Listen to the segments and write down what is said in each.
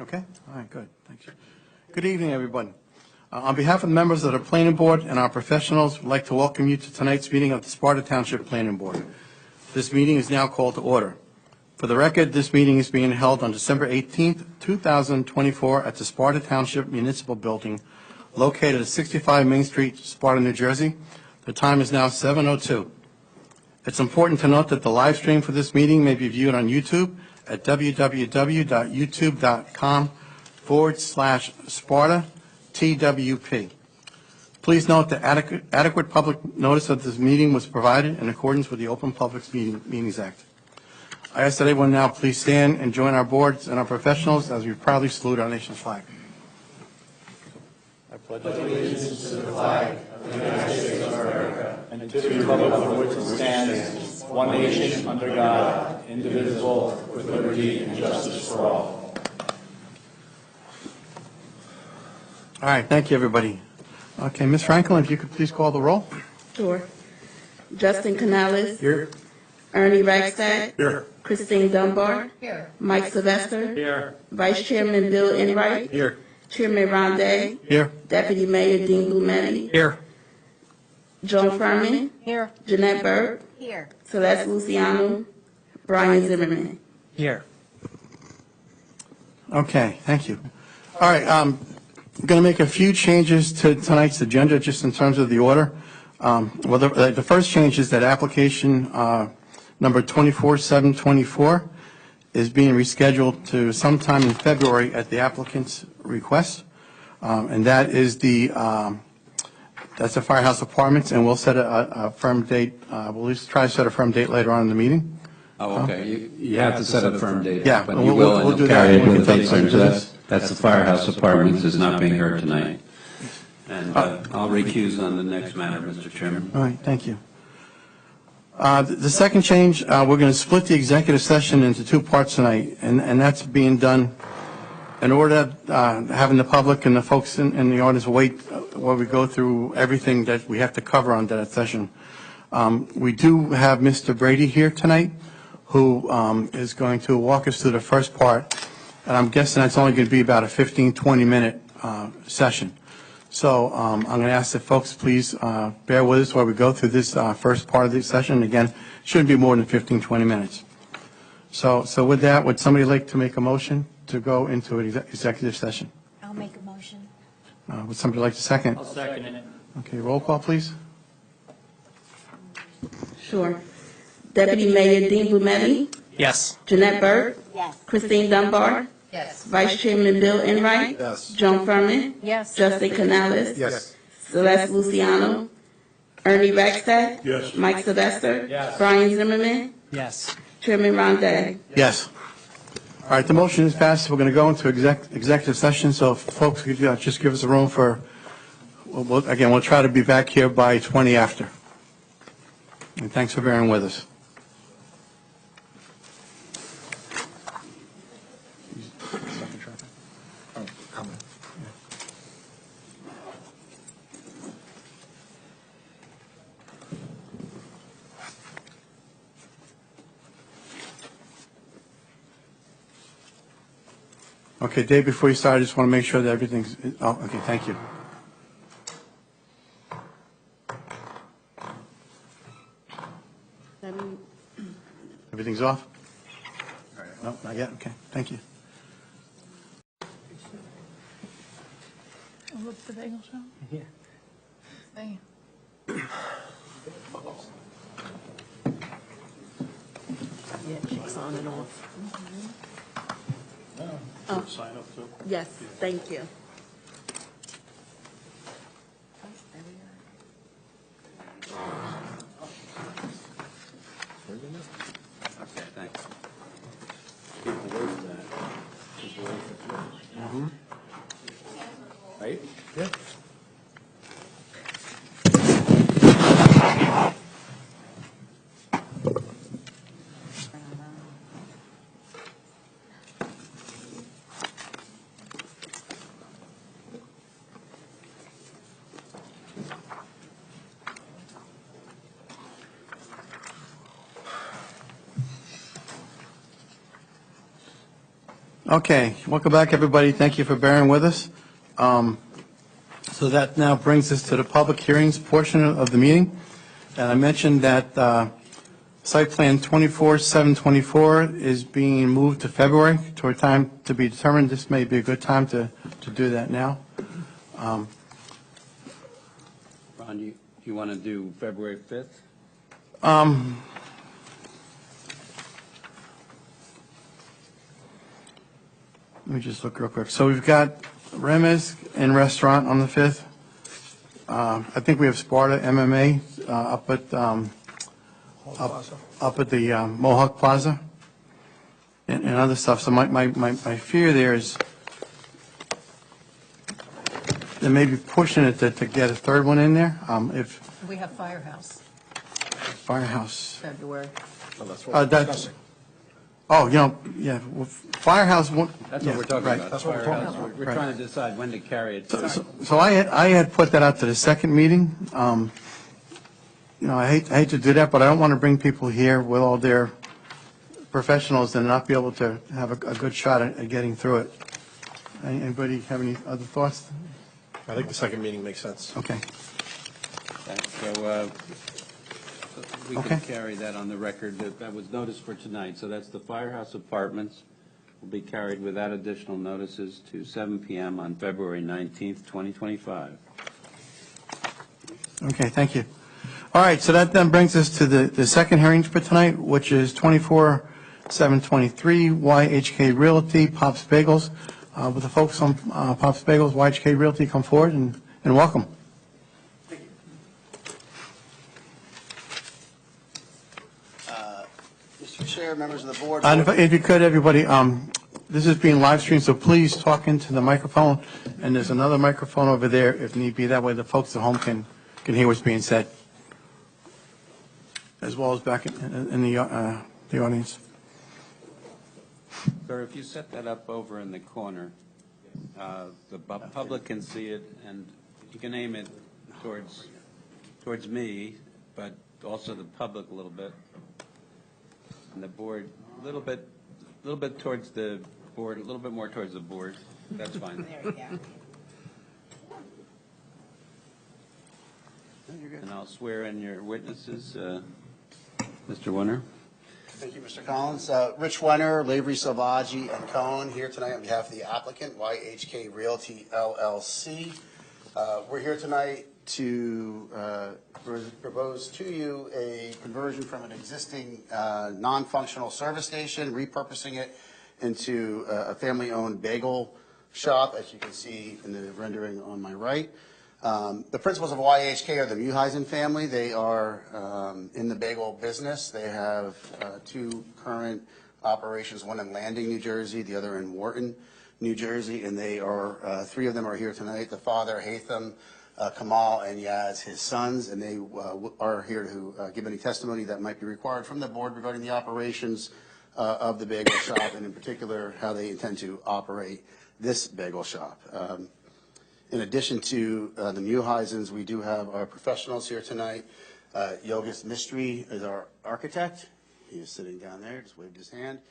Okay? All right, good. Thank you. Good evening, everyone. On behalf of the members of the Planning Board and our professionals, we'd like to welcome you to tonight's meeting of the Sparta Township Planning Board. This meeting is now called to order. For the record, this meeting is being held on December 18th, 2024 at the Sparta Township Municipal Building located at 65 Main Street, Sparta, New Jersey. The time is now 7:02. It's important to note that the live stream for this meeting may be viewed on YouTube at www.youtube.com/Sparta TWP. Please note that adequate public notice of this meeting was provided in accordance with the Open Public Meetings Act. I ask that everyone now please stand and join our boards and our professionals as we proudly salute our nation's flag. I pledge allegiance to the flag of the United States of America and to the republic for which it stands, one nation under God, indivisible, with liberty and justice for all. All right, thank you, everybody. Okay, Ms. Franklin, if you could please call the roll. Sure. Justin Canales. Here. Ernie Rackstad. Here. Christine Dunbar. Here. Mike Sylvester. Here. Vice Chairman Bill Enright. Here. Chairman Ron Day. Here. Deputy Mayor Dean Blumetti. Here. Joan Furman. Here. Jeanette Burke. Here. Celeste Luciano. Brian Zimmerman. Here. Okay, thank you. All right, I'm going to make a few changes to tonight's agenda just in terms of the order. Well, the first change is that application number 24724 is being rescheduled to sometime in February at the applicant's request. And that is that's the Firehouse Apartments, and we'll set a firm date. We'll at least try to set a firm date later on in the meeting. Oh, okay. You have to set a firm date. Yeah, but we'll- you will, we'll and do you'll that carry it when we with the get dates into under this. That's the Firehouse Apartments is not being heard tonight. And I'll recuse on the next matter, Mr. Chairman. All right, thank you. The second change, we're going to split the executive session into two parts tonight, and that's being done in order having the public and the folks in the audience wait while we go through everything that we have to cover on that session. We do have Mr. Brady here tonight, who is going to walk us through the first part, and I'm guessing that's only going to be about a 15-20-minute session. So I'm going to ask that folks please bear with us while we go through this first part of the session. Again, it shouldn't be more than 15-20 minutes. So with that, would somebody like to make a motion to go into an executive session? I'll make a motion. Would somebody like to second? I'll second it. Okay, roll call, please. Sure. Deputy Mayor Dean Blumetti. Yes. Jeanette Burke. Yes. Christine Dunbar. Yes. Vice Chairman Bill Enright. Yes. Joan Furman. Yes. Justin Canales. Yes. Celeste Luciano. Ernie Rackstad. Yes. Mike Sylvester. Yes. Brian Zimmerman. Yes. Chairman Ron Day. Yes. All right, the motion is passed. We're going to go into executive session, so if folks could just give us a room for, again, we'll try to be back here by 20 after. And thanks for bearing with us. Okay, Dave, before you start, I just want to make sure that everything's, oh, okay, thank you. Everything's off? No, not yet, okay, thank you. What's the bagel show? Yeah. Hey. Yeah, kicks on and off. Oh. Sign up too. Yes, thank you. Okay, thanks. Right? Yeah. Okay, welcome back, everybody. Thank you for bearing with us. So that now brings us to the public hearings portion of the meeting. And I mentioned that site plan 24-724 is being moved to February to a time to be determined. This may be a good time to do that now. Ron, you want to do February 5th? Let me just look real quick. So we've got Remez and Restaurant on the 5th. I think we have Sparta MMA up at the Mohawk Plaza and other stuff. So my fear there is they may be pushing it to get a third one in there. If We have Firehouse, Firehouse. February. That's, yeah, well, Firehouse. That's yeah, what we're talking right. about. That's what we're talking Firehouse. about. We're Right. trying to decide when to carry it. So I had put that out to the second meeting. I hate to do that, but I don't want to bring people here with all their professionals and not be able to have a good shot at getting through it. Anybody have any other thoughts? I think the second meeting makes sense. Okay. So we Okay. can carry that on the record. That was noticed for tonight. So that's the Firehouse Apartments will be carried without additional notices to 7 p.m. on February 19th, 2025. Okay, thank you. All right, so that then brings us to the second hearing for tonight, which is 24-723 YHK Realty, Pop's Bagels. With the folks on Pop's Bagels, YHK Realty, come forward and welcome. Mr. Chair, members of the board. And if you could, everybody, this is being live streamed, so please talk into the microphone, and there's another microphone over there if need be. That way the folks at home can hear what's being said, as well as back in the audience. Sir, if you set that up over in the corner, the public can see it, and you can aim it towards me, but also the public a little bit, and the board a little bit towards the board, a little bit more towards the board. That's fine. There you go. And I'll swear in your witnesses, Mr. Winter. Thank you, Mr. Collins. Rich Wenner, Lavery Salvaggi, and Cohen here tonight on behalf of the applicant, YHK Realty LLC. We're here tonight to propose to you a conversion from an existing non-functional service station, repurposing it into a family-owned bagel shop, as you can see in the rendering on my right. The principals of YHK are the Muheisen family. They are in the bagel business. They have two current operations, one in Landing, New Jersey, the other in Wharton, New Jersey, and they are, three of them are here tonight. The father, Haitham, Kamal, and Yaz, his sons, and they are here to give any testimony that might be required from the board regarding the operations of the bagel shop, and in particular, how they intend to operate this bagel shop. In addition to the Muheisens, we do have our professionals here tonight. Yogesh Mistry is our architect. He is sitting down there, just waved his hand.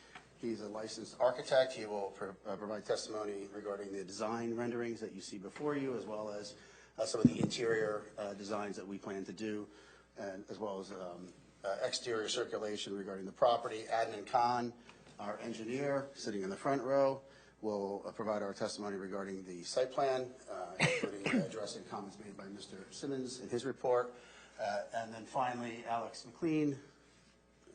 He's a licensed architect. He will provide testimony regarding the design renderings that you see before you, as well as some of the interior designs that we plan to do, and as well as exterior circulation regarding the property. Adnan Khan, our engineer, sitting in the front row, will provide our testimony regarding the site plan, including addressing comments made by Mr. Simmons in his report. And then finally, Alex McLean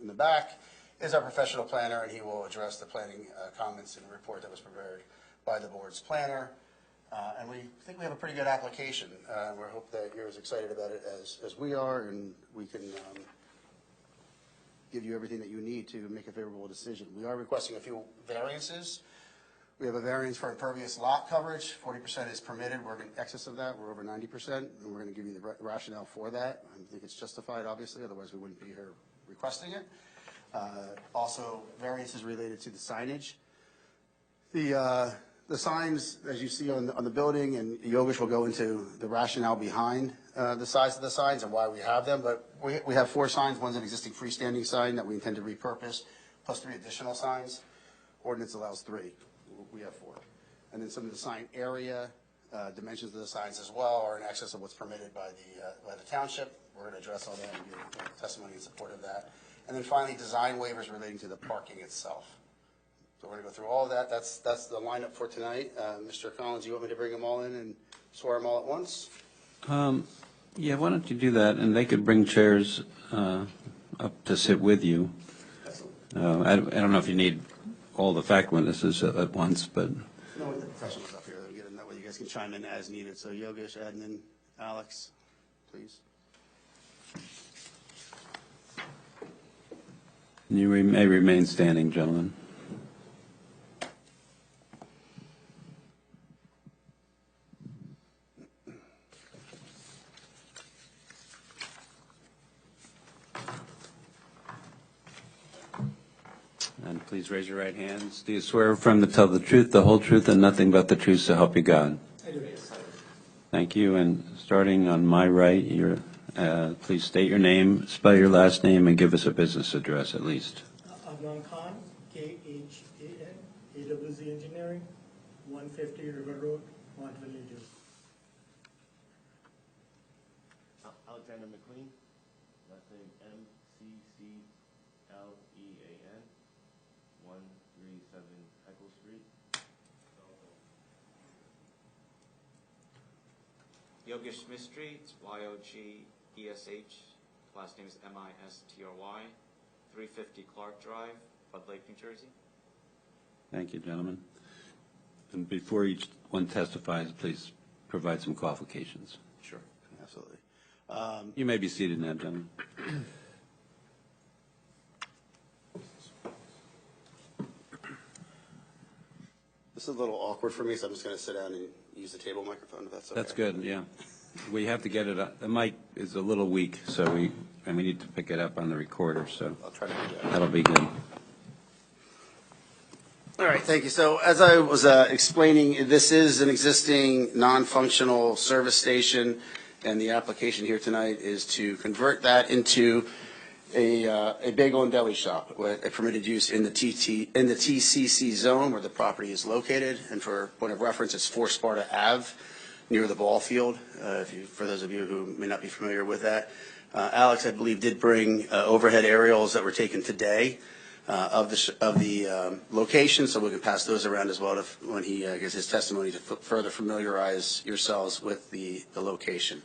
in the back is our professional planner, and he will address the planning comments in the report that was prepared by the board's planner. And we think we have a pretty good application. We hope that you're as excited about it as we are, and we can give you everything that you need to make a favorable decision. We are requesting a few variances. We have a variance for impervious lot coverage. 40% is permitted. We're in excess of that. We're over 90%, and we're going to give you the rationale for that. I think it's justified, obviously, otherwise we wouldn't be here requesting it. Also, variances related to the signage. The signs, as you see on the building, and Yogesh will go into the rationale behind the size of the signs and why we have them, but we have 4 signs. One's an existing freestanding sign that we intend to repurpose, plus 3 additional signs. Ordinance allows 3. We have 4. And then some of the sign area, dimensions of the signs as well are in excess of what's permitted by the township. We're going to address all that and give testimony in support of that. And then finally, design waivers relating to the parking itself. So we're going to go through all of that. That's the lineup for tonight. Mr. Collins, you want me to bring them all in and swear them all at once? Yeah, why don't you do that, and they could bring chairs up to sit with you. I don't know if you need all the fact witnesses at once, but No, with the professionals up here, they'll get in that way. You guys can chime in as needed. So Yogesh, Adnan, Alex, please. you may remain standing, gentlemen. And please raise your right hands. Do you swear affirm to tell the truth, the whole truth, and nothing but the truth, so help you God? I do, yes. Thank you. And starting on my right, please state your name, spell your last name, and give us a business address at least. Adnan Khan, Khan, AWZ Engineering, 150 River Road, Montville, New Jersey. Alexander McLean, last name McClean, 137 Heckle Street. Yogesh Mistry, it's Yogesh, last name is Mistry, 350 Clark Drive, Bud Lake, New Jersey. Thank you, gentlemen. And before each one testifies, please provide some qualifications. Sure, absolutely. You may be seated now, gentlemen. This is a little awkward for me, so I'm just going to sit down and use the table microphone if that's okay. That's good, yeah. We have to get it up. The mic is a little weak, so we need to pick it up on the recorder, so I'll try to do that. that'll be good. All right, thank you. So as I was explaining, this is an existing non-functional service station, and the application here tonight is to convert that into a bagel and deli shop with a permitted use in the TCC zone where the property is located. And for point of reference, it's 4 Sparta Ave near the ball field, for those of you who may not be familiar with that. Alex, I believe, did bring overhead aerials that were taken today of the location, so we can pass those around as well when he gives his testimony to further familiarize yourselves with the location.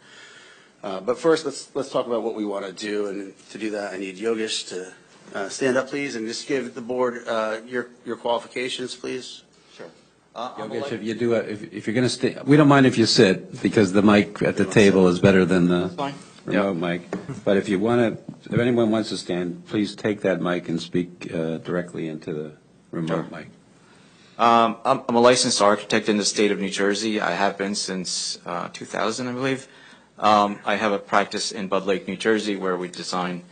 But first, let's talk about what we want to do, and to do that, I need Yogesh to stand up, please, and just give the board your qualifications, please. Sure. Yogesh, if you do if you're going to stay, we don't mind if you sit because the mic at the table is better than the Fine. remote mic. But if anyone wants to stand, please take that mic and speak directly into the remote mic. I'm a licensed architect in the state of New Jersey. I have been since 2000, I believe. I have a practice in Bud Lake, New Jersey, where we design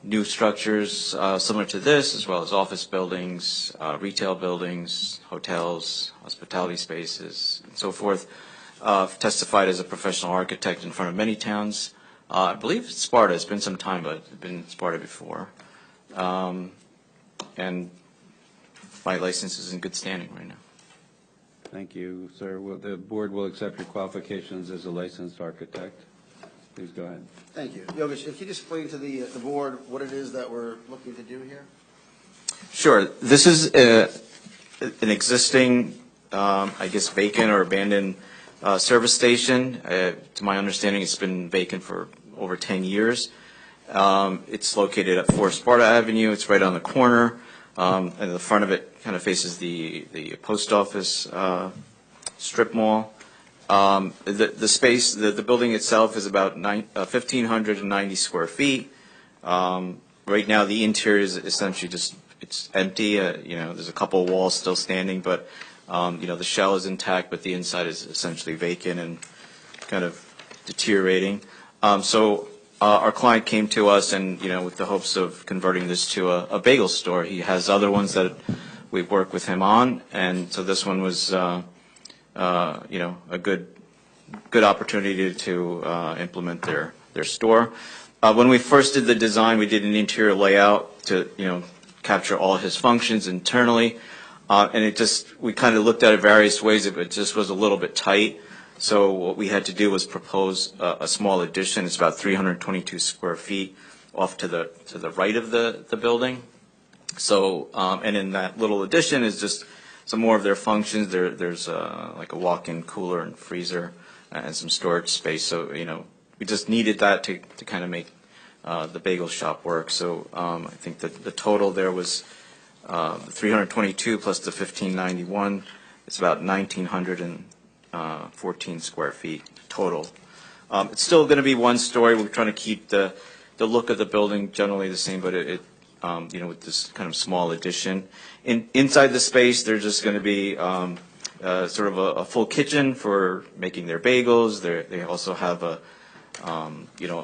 new structures similar to this, as well as office buildings, retail buildings, hotels, hospitality spaces, and so forth. I've testified as a professional architect in front of many towns. I believe Sparta. It's been some time, but I've been in Sparta before. And my license is in good standing right now. Thank you, sir. The board will accept your qualifications as a licensed architect. Please go ahead. Thank you. Yogesh, can you just explain to the board what it is that we're looking to do here? Sure. This is an existing, I guess, vacant or abandoned service station. To my understanding, it's been vacant for over 10 years. It's located at 4 Sparta Avenue. It's right on the corner. And the front of it kind of faces the post office strip mall. The space, the building itself is about 1,590 square feet. Right now, the interior is essentially it's empty. There's a couple of walls still standing, but the shell is intact, but the inside is essentially vacant and kind of deteriorating. So our client came to us and, with the hopes of converting this to a bagel store. He has other ones that we've worked with him on, and so this one was, a good opportunity to implement their store. When we first did the design, we did an interior layout to, capture all his functions internally. And we kind of looked at it various ways, it just was a little bit tight. So what we had to do was propose a small addition. It's about 322 square feet off to the right of the building. So, and in that little addition is just some more of their functions. There's like a walk-in cooler and freezer and some storage space. So, we just needed that to kind of make the bagel shop work. So I think that the total there was 322 plus the 1591. It's about 1,914 square feet total. It's still going to be one story. We're trying to keep the look of the building generally the same, but it with this kind of small addition. Inside the space, there's just going to be sort of a full kitchen for making their bagels. They also have a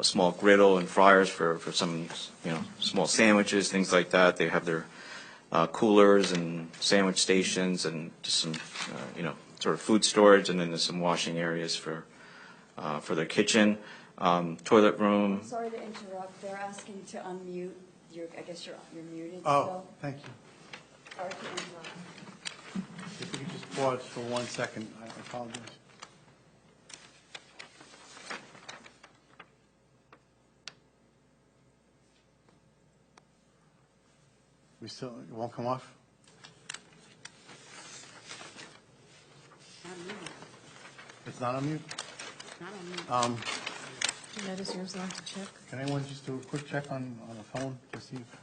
small griddle and fryers for some small sandwiches, things like that. They have their coolers and sandwich stations and just some sort of food storage, and then there's some washing areas for their kitchen, toilet room. Sorry to interrupt. They're asking to unmute. I guess you're muted Oh, still. thank you. Sorry to interrupt. If we could just pause for 1 second, I apologize. It won't come off? It's not on mute? That is yours, I'll have to check. Can anyone just do a quick check on the phone to see if?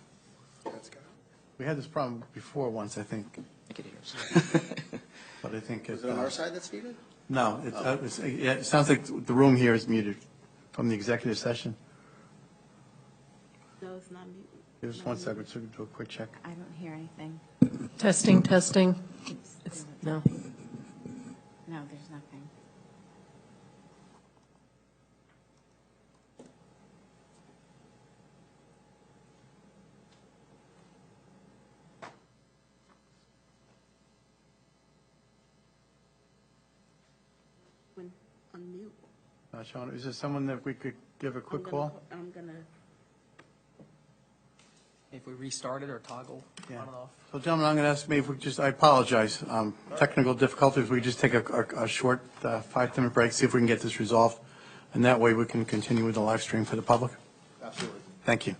We had this problem before once, I think. I could hear. But I think Is it on our side that's muted? No, it sounds like the room here is muted from the executive session. No, it's not muted. Just 1 second, so we can do a quick check. I don't hear anything. Testing. No. No, there's nothing. Unmute. Sean, is there someone that we could give a quick call? I'm gonna. If we restart it or toggle on and off. So gentlemen, I'm going to ask me if we I apologize, technical difficulties, we just take a short 5-10-minute break, see if we can get this resolved, and that way we can continue with the live stream for the public. Absolutely. Thank you.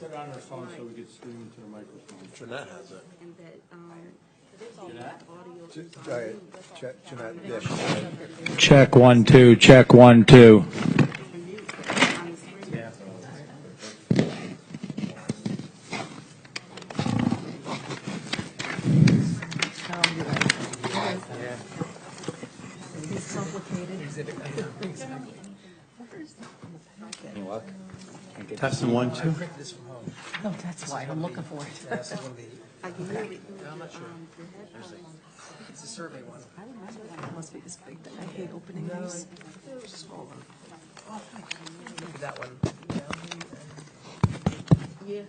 Put it on our phone so we could stream into the microphone. Jeanette has it. And that, audio is Jeanette, yes. Check 1 2, check 1 2. It's complicated. Testing 1, 2. No, that's why I'm looking for it. I can hear it through It's a survey one. I remember that. It must be this big thing. I hate opening these. Small one. Maybe that one. Yeah.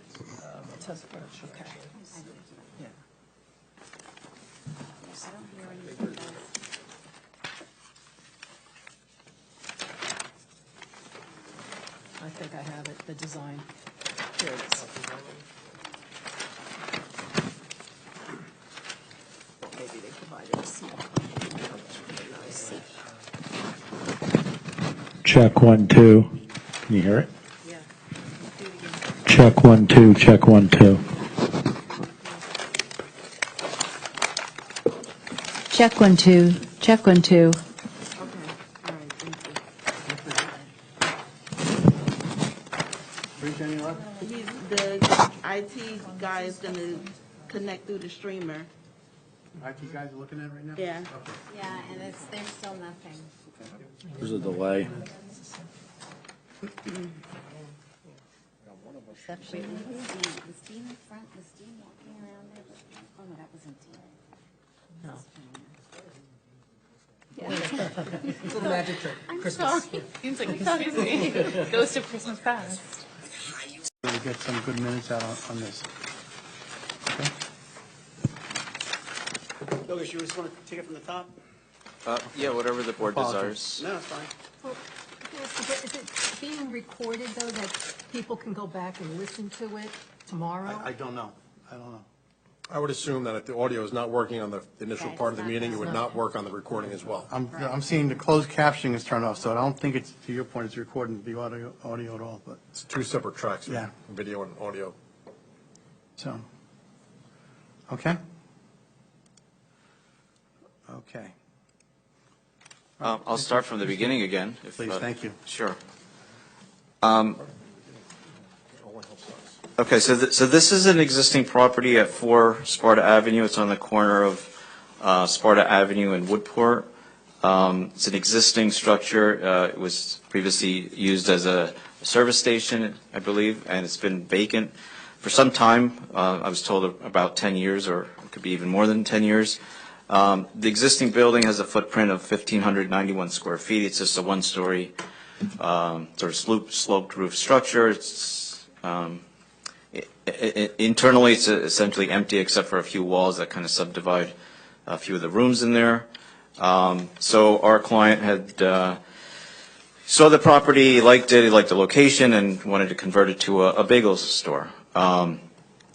Test first. Okay. Yeah. I don't hear anything. I think I have it, the design. Here it is. Maybe they provided a small copy. That's really nice. Check 1 2. Can you hear it? Yeah. Check 1 2, check 1 2. Check 1 2. Check 1 2. Okay. All right. Thank you. The IT guy is gonna connect through the streamer. IT guys are looking at it right now? Yeah. Yeah, and there's still nothing. There's a delay. Reception. Was Dean in front? Was Dean walking around there? Oh, no, that wasn't Dean. No. Yeah. It's a little magic trick. I'm Christmas. sorry. Seems like excuse me. Ghost of Christmas past. We'll get some good minutes out on this. Okay? Yogesh, you just want to take it from the top? Yeah, whatever the board Apologies. desires. No, it's fine. Well, is it being recorded, though, that people can go back and listen to it tomorrow? I don't know. I don't know. I would assume that if the audio is not working on the initial Right, part of the it's not meeting, it would gonna- not work on the recording as well. I'm seeing the closed captioning is turned off, so I don't think it's, to your point, it's recording the audio at all, but, It's two separate tracks, Yeah. video and audio. so. Okay? Okay. I'll start from the beginning again. If, Please, thank you. Sure. Okay, so this is an existing property at 4 Sparta Avenue. It's on the corner of Sparta Avenue and Woodport. It's an existing structure. It was previously used as a service station, I believe, and it's been vacant for some time. I was told about 10 years, or it could be even more than 10 years. The existing building has a footprint of 1,591 square feet. It's just a one-story sort of sloped roof structure. It's internally, it's essentially empty except for a few walls that kind of subdivide a few of the rooms in there. So our client had saw the property, liked it, he liked the location, and wanted to convert it to a bagel store.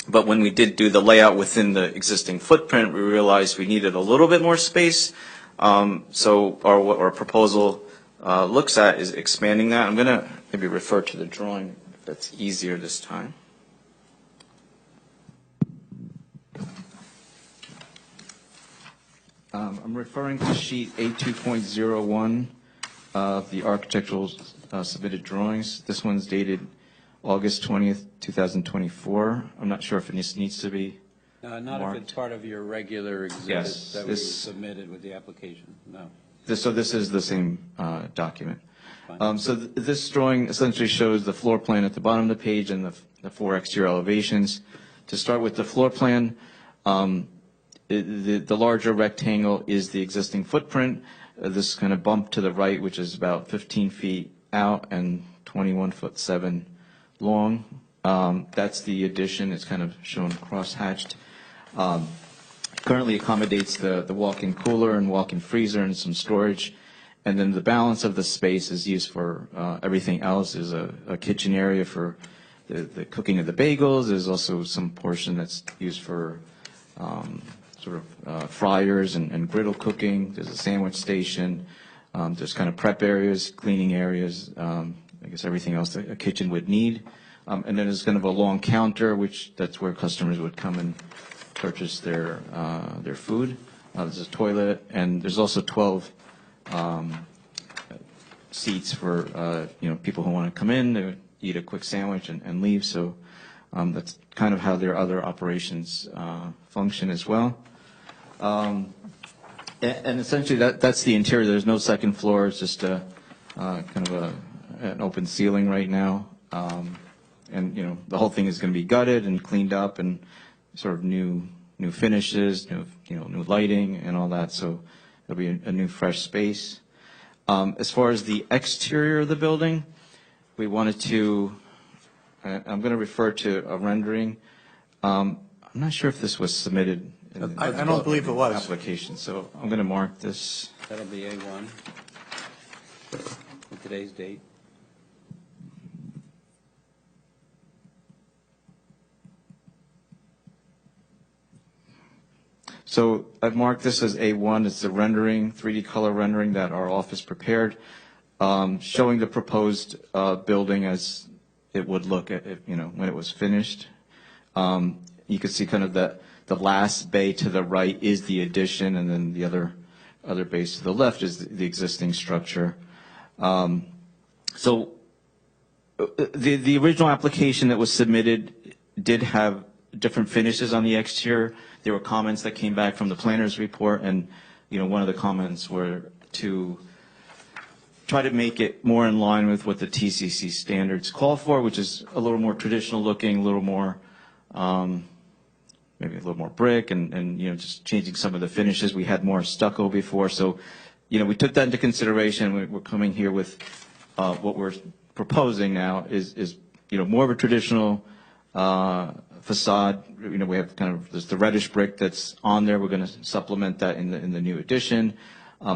But when we did do the layout within the existing footprint, we realized we needed a little bit more space. So what our proposal looks at is expanding that. I'm going to maybe refer to the drawing if that's easier this time. I'm referring to sheet A2.01 of the architectural submitted drawings. This one's dated August 20th, 2024. I'm not sure if it needs to be Not marked. if it's part of your regular exhibit Yes, that we this- submitted with the application, no. So this is the same document. Fine. So this drawing essentially shows the floor plan at the bottom of the page and the 4 exterior elevations. To start with the floor plan, the larger rectangle is the existing footprint. This kind of bump to the right, which is about 15 feet out and 21'7" long. That's the addition. It's kind of shown cross-hatched. Currently accommodates the walk-in cooler and walk-in freezer and some storage. And then the balance of the space is used for everything else. There's a kitchen area for the cooking of the bagels. There's also some portion that's used for sort of fryers and griddle cooking. There's a sandwich station. There's kind of prep areas, cleaning areas, I guess everything else that a kitchen would need. And then there's kind of a long counter, that's where customers would come and purchase their food. There's a toilet, and there's also 12 seats for people who want to come in, to eat a quick sandwich and leave. So that's kind of how their other operations function as well. And essentially that's the interior. There's no second floor. It's just a kind of an open ceiling right now. And the whole thing is going to be gutted and cleaned up and sort of new finishes, new lighting and all that. So it'll be a new fresh space. As far as the exterior of the building, we wanted to, I'm going to refer to a rendering. I'm not sure if this was submitted in the I don't believe it was. application, so I'm going to mark this. That'll be A1 with today's date. So I've marked this as A1. It's the rendering, 3D color rendering that our office prepared, showing the proposed building as it would look at when it was finished. You can see kind of the last bay to the right is the addition, and then the other bays to the left is the existing structure. So the original application that was submitted did have different finishes on the exterior. There were comments that came back from the planner's report, and one of the comments were to try to make it more in line with what the TCC standards call for, which is a little more traditional looking, a little more maybe a little more brick, and just changing some of the finishes. We had more stucco before, so we took that into consideration. We're coming here with what we're proposing now is more of a traditional facade. We have kind of there's the reddish brick that's on there. We're going to supplement that in the new addition.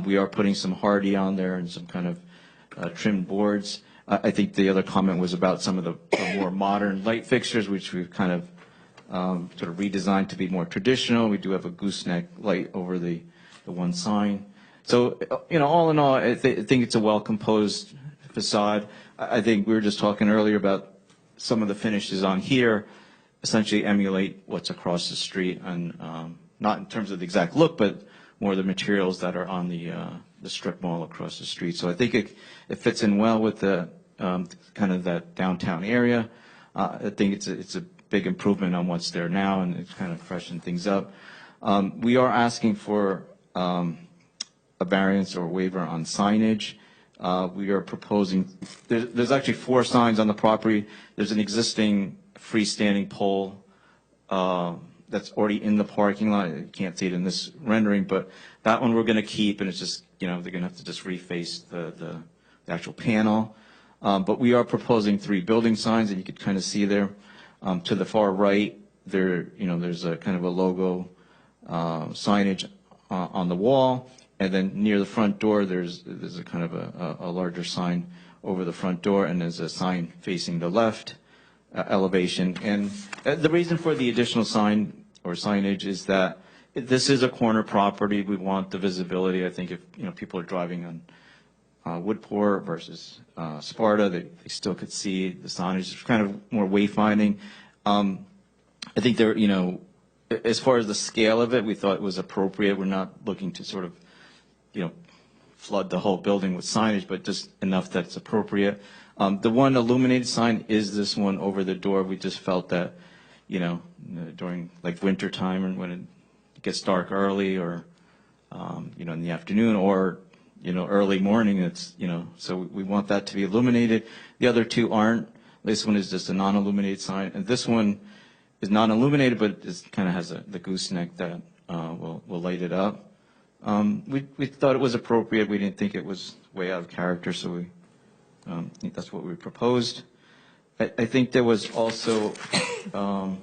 We are putting some hardy on there and some kind of trimmed boards. I think the other comment was about some of the more modern light fixtures, which we've kind of sort of redesigned to be more traditional. We do have a gooseneck light over the one sign. So, all in all, I think it's a well-composed facade. I think we were just talking earlier about some of the finishes on here essentially emulate what's across the street, and not in terms of the exact look, but more the materials that are on the strip mall across the street. So I think it fits in well with the kind of that downtown area. I think it's a big improvement on what's there now, and it's kind of freshened things up. We are asking for a variance or waiver on signage. We are proposing, there's actually 4 signs on the property. There's an existing freestanding pole that's already in the parking lot. You can't see it in this rendering, but that one we're going to keep, and it's just, they're going to have to just reface the actual panel. But we are proposing 3 building signs, and you could kind of see there. To the far right, there's a kind of a logo signage on the wall, and then near the front door, there's a kind of a larger sign over the front door, and there's a sign facing the left elevation. And the reason for the additional sign or signage is that this is a corner property. We want the visibility. I think if people are driving on Woodport versus Sparta, they still could see the signage. It's kind of more wayfinding. I think there, as far as the scale of it, we thought it was appropriate. We're not looking to sort of, flood the whole building with signage, but just enough that's appropriate. The one illuminated sign is this one over the door. We just felt that, during like winter time and when it gets dark early, or, in the afternoon, or, early morning, it's, so we want that to be illuminated. The other 2 aren't. This one is just a non-illuminated sign, and this one is non-illuminated, but it kind of has the gooseneck that will light it up. We thought it was appropriate. We didn't think it was way out of character, so I think that's what we proposed. I think there was also there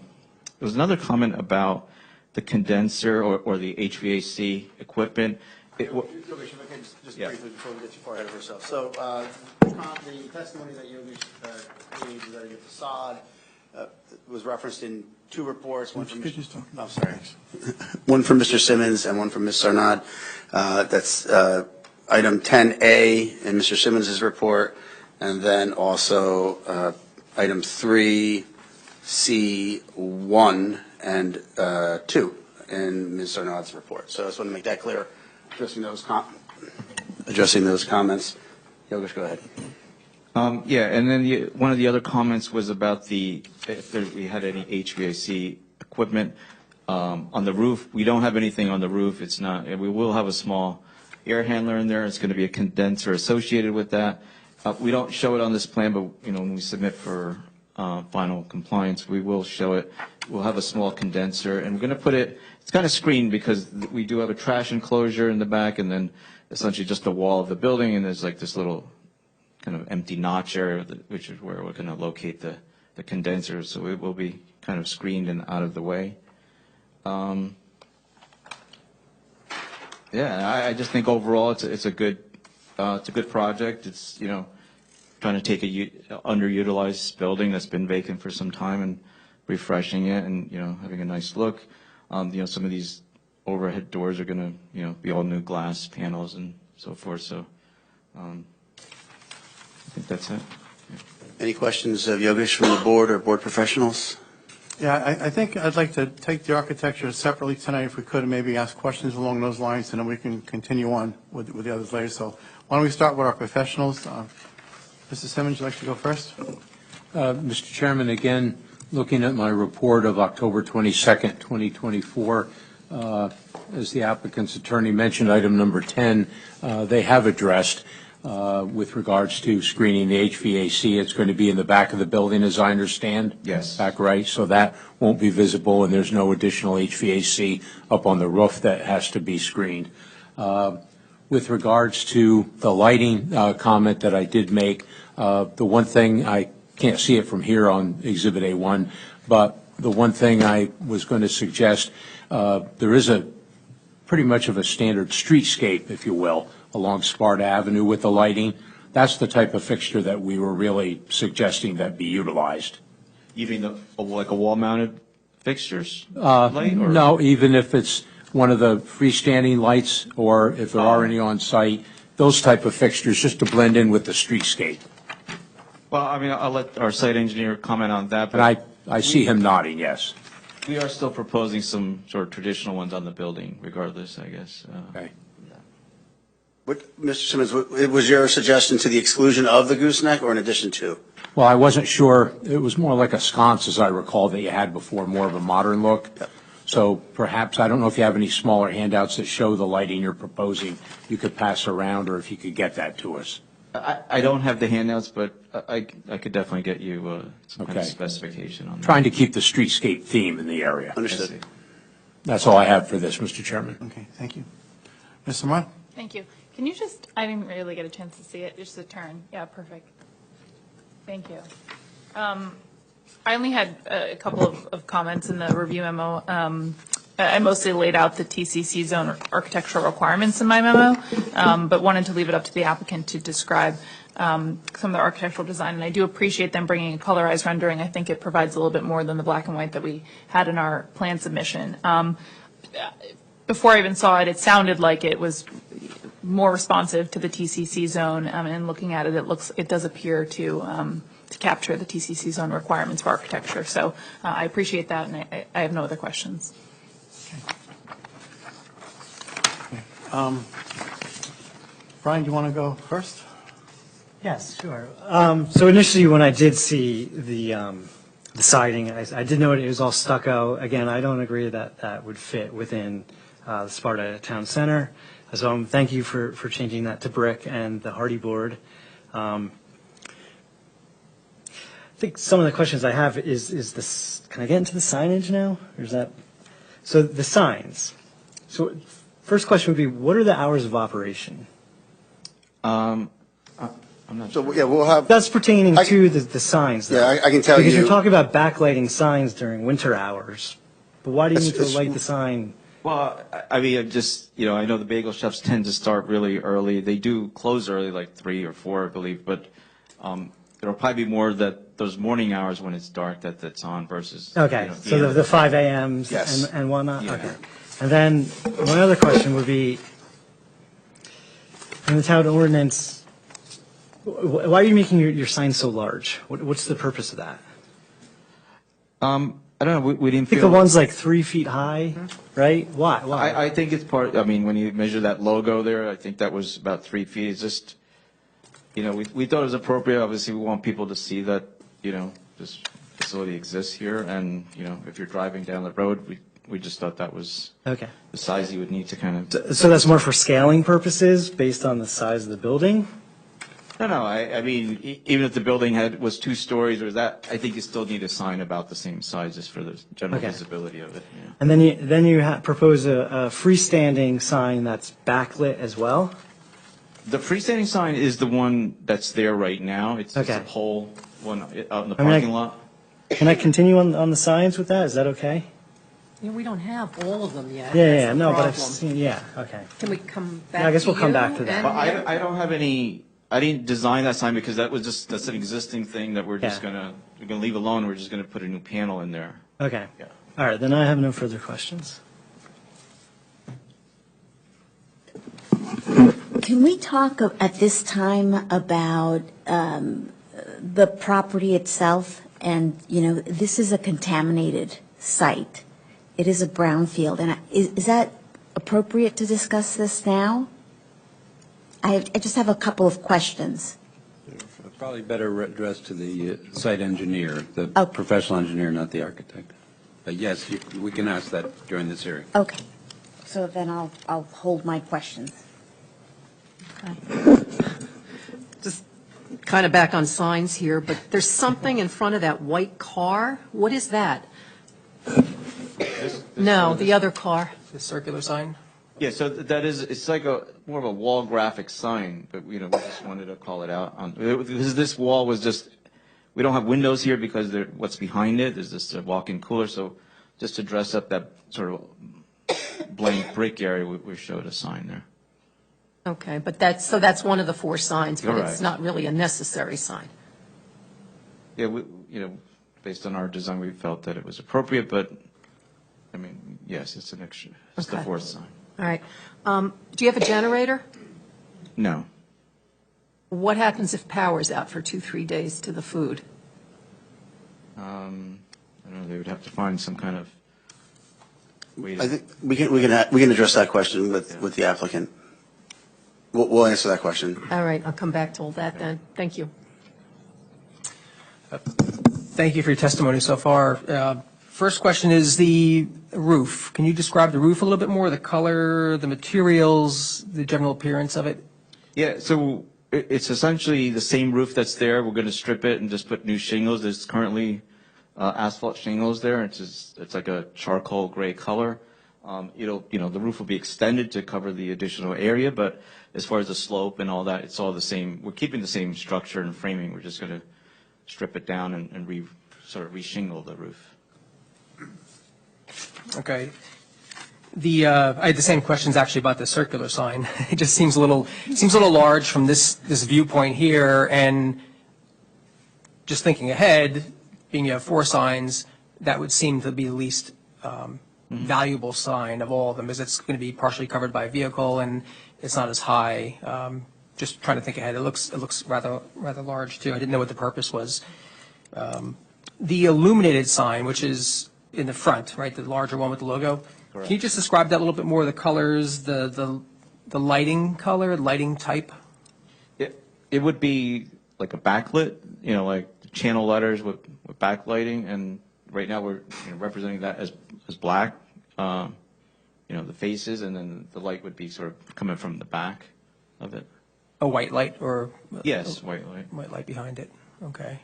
was another comment about the condenser or the HVAC equipment. Just Yeah. briefly before we get too far ahead of ourselves. So the testimony that you gave regarding the facade was referenced in 2 reports. One from one from Mr. Simmons and one from Ms. Sarnad. That's item 10A in Mr. Simmons' report, and then also item 3C1 and 2 in Ms. Sarnad's report. So I just want to make that clear, addressing those comments. Yogesh, go ahead. Yeah, and then one of the other comments was about if we had any HVAC equipment on the roof. We don't have anything on the roof. It's not. We will have a small air handler in there. It's going to be a condenser associated with that. We don't show it on this plan, but when we submit for final compliance, we will show it. We'll have a small condenser, and we're going to put it. It's kind of screened because we do have a trash enclosure in the back, and then essentially just the wall of the building, and there's like this little kind of empty notch area, which is where we're going to locate the condenser. So it will be kind of screened and out of the way. Yeah, I just think overall it's a good project. It's trying to take a underutilized building that's been vacant for some time and refreshing it, and having a nice look. Some of these overhead doors are going to be all new glass panels and so forth. So I think that's it. Yeah. Any questions of Yogesh from the board or board professionals? Yeah, I think I'd like to take the architecture separately tonight if we could, and maybe ask questions along those lines, and then we can continue on with the others later. So why don't we start with our professionals? Mr. Simmons, would you like to go first? Mr. Chairman, again, looking at my report of October 22nd, 2024, as the applicant's attorney mentioned, item number 10, they have addressed with regards to screening the HVAC. It's going to be in the back of the building, as I understand. Yes. Back right, so that won't be visible, and there's no additional HVAC up on the roof that has to be screened. with regards to the lighting comment that I did make, the one thing, I can't see it from here on Exhibit A1, but the one thing I was going to suggest, there is a pretty much of a standard streetscape, if you will, along Sparta Avenue with the lighting. That's the type of fixture that we were really suggesting that be utilized. Even like a wall-mounted fixtures? Light, or? No, even if it's one of the freestanding lights, or if there are any on site, those type of fixtures, just to blend in with the streetscape. Well, I mean, I'll let our site engineer comment on that. And I see him nodding, yes. We are still proposing some sort of traditional ones on the building, regardless, I guess. Okay. Mr. Simmons, was your suggestion to the exclusion of the gooseneck or in addition to? Well, I wasn't sure. It was more like a sconce, as I recall, that you had before, more of a modern look. Yep. So perhaps, I don't know if you have any smaller handouts that show the lighting you're proposing you could pass around, or if you could get that to us. I don't have the handouts, but I could definitely get you some kind of Okay. specification on that. Trying to keep the streetscape theme in the area. Understood. That's all I have for this, Mr. Chairman. Okay, thank you. Mr. Martin? Thank you. Can you just, I didn't really get a chance to see it, just the turn. Yeah, perfect. Thank you. I only had a couple of comments in the review memo. I mostly laid out the TCC zone architectural requirements in my memo, but wanted to leave it up to the applicant to describe some of the architectural design. And I do appreciate them bringing a colorized rendering. I think it provides a little bit more than the black and white that we had in our plan submission. Before I even saw it, it sounded like it was more responsive to the TCC zone, and looking at it, it does appear to capture the TCC zone requirements for architecture. So I appreciate that, and I have no other questions. Brian, do you want to go first? Yes, sure. So initially, when I did see the siding, I did note it was all stucco. Again, I don't agree that that would fit within the Sparta Town Center. So thank you for changing that to brick and the hardy board. I think some of the questions I have is this, can I get into the signage now? Or is that, so the signs. So first question would be, what are the hours of operation? I'm not sure. So, yeah, we'll have. That's pertaining to the signs, though. Yeah, I can tell you. Because you're talking about backlighting signs during winter hours. But why do you need to light the sign? Well, I mean, I'm just, I know the bagel shops tend to start really early. They do close early, like 3 or 4, I believe, but there'll probably be more that those morning hours when it's dark that's on versus. Okay, so the 5 a.m.s Yes. and whatnot? Yeah. Okay. And then one other question would be, in the town ordinance, why are you making your sign so large? What's the purpose of that? I don't know, we didn't I think feel. the one's like 3 feet high, right? Why? I think it's when you measure that logo there, I think that was about 3 feet. It's just, we thought it was appropriate. Obviously, we want people to see that, this facility exists here. And, if you're driving down the road, we just thought that was Okay. the size you would need to kind of. So that's more for scaling purposes based on the size of the building? No, I mean, even if the building was 2 stories or that, I think you still need a sign about the same size just for the general Okay. visibility of it. Yeah. And then you propose a freestanding sign that's backlit as well? The freestanding sign is the one that's there right now. It's a Okay. pole one out in the I mean, parking lot. Can I continue on the signs with that? Is that okay? Yeah, we don't have all of them yet. Yeah, That's the no, but I've problem. seen, yeah, okay. Can we come back I guess to we'll come you back to that. and- But I don't have any. I didn't design that sign because that's an existing thing that we're just Yeah. we're gonna leave alone. We're just gonna put a new panel in there. Okay. Yeah. All right, then I have no further questions. Can we talk at this time about the property itself? And, this is a contaminated site. It is a brownfield. And is that appropriate to discuss this now? I just have a couple of questions. Probably better addressed to the site engineer, the Oh. professional engineer, not the architect. But yes, we can ask that during this hearing. Okay. So then I'll hold my questions. Just kind of back on signs here, but there's something in front of that white car. What is that? No, the other car. The circular sign? Yeah, so that is, it's like more of a wall graphic sign, but, we just wanted to call it out. Because this wall was just, we don't have windows here because what's behind it is just a walk-in cooler, so just to dress up that sort of blank brick area, we showed a sign there. Okay, but that's one of the 4 signs, but Correct. it's not really a necessary sign. Yeah, based on our design, we felt that it was appropriate, but, I mean, yes, it's an extra, it's the Okay. 4th sign. All right. Do you have a generator? No. What happens if power's out for 2-3 days to the food? I don't know, they would have to find some kind of way to. I think we can address that question with the applicant. We'll answer that question. All right, I'll come back to all that then. Thank you. Thank you for your testimony so far. First question is the roof. Can you describe the roof a little bit more, the color, the materials, the general appearance of it? Yeah, so it's essentially the same roof that's there. We're going to strip it and just put new shingles. There's currently asphalt shingles there. It's like a charcoal gray color. The roof will be extended to cover the additional area, but as far as the slope and all that, it's all the same. We're keeping the same structure and framing. We're just going to strip it down and sort of re-shingle the roof. Okay. I had the same questions actually about the circular sign. It just seems a little large from this viewpoint here, and just thinking ahead, being you have 4 signs, that would seem to be the least valuable sign of all of them, because it's going to be partially covered by a vehicle and it's not as high. Just trying to think ahead, it looks rather large too. I didn't know what the purpose was. The illuminated sign, which is in the front, right, the larger one with the logo. Correct. Can you just describe that a little bit more? The colors, the lighting color, lighting type. It would be like a backlit, like channel letters with backlighting, and right now we're representing that as black. The faces, and then the light would be sort of coming from the back of it. A white light or? Yes, white light. White light behind it. Okay.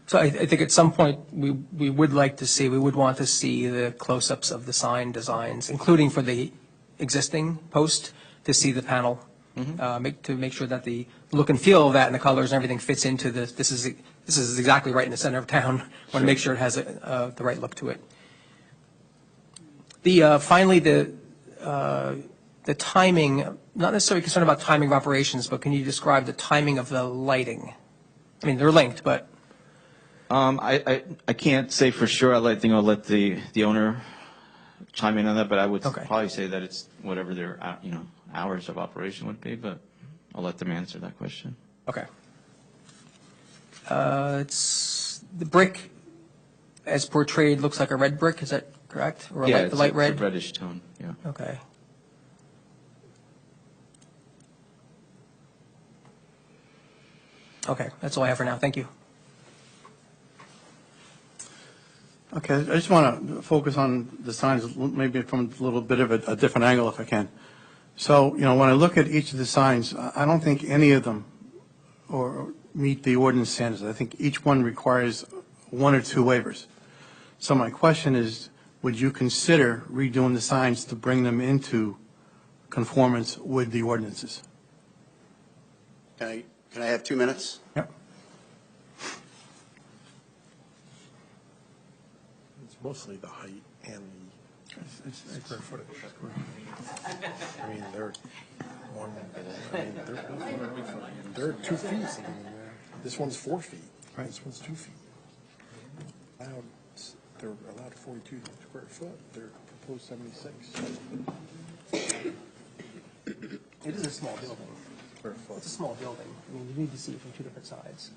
So I think at some point we would want to see the close-ups of the sign designs, including for the existing post, to see the panel, to make sure that the look and feel of that and the colors and everything fits into this. This is exactly right in the center of town. Want to make sure it has the right look to it. Finally, the timing. Not necessarily concerned about timing of operations, but can you describe the timing of the lighting? I mean, they're linked, but. I can't say for sure. I'll let the owner chime in on that, but I would probably say that it's whatever their hours of operation would be, but I'll let them answer that question. Okay. It's the brick as portrayed looks like a red brick. Is that correct? Or Yeah, the light red? It's a reddish tone. Yeah. Okay. Okay, that's all I have for now. Thank you. Okay, I just want to focus on the signs maybe from a little bit of a different angle if I can. So, when I look at each of the signs, I don't think any of them meet the ordinance standards. I think each one requires 1 or 2 waivers. So my question is, would you consider redoing the signs to bring them into conformance with the ordinances? Can I have 2 minutes? Yep. It's mostly the height and the square footage. I mean, they're 2 feet. This one's 4 feet. Right. This one's 2 feet. They're allowed 42 square foot. They're proposed 76. It is a small building. It's a small building. I mean, you need to see it from 2 different sides.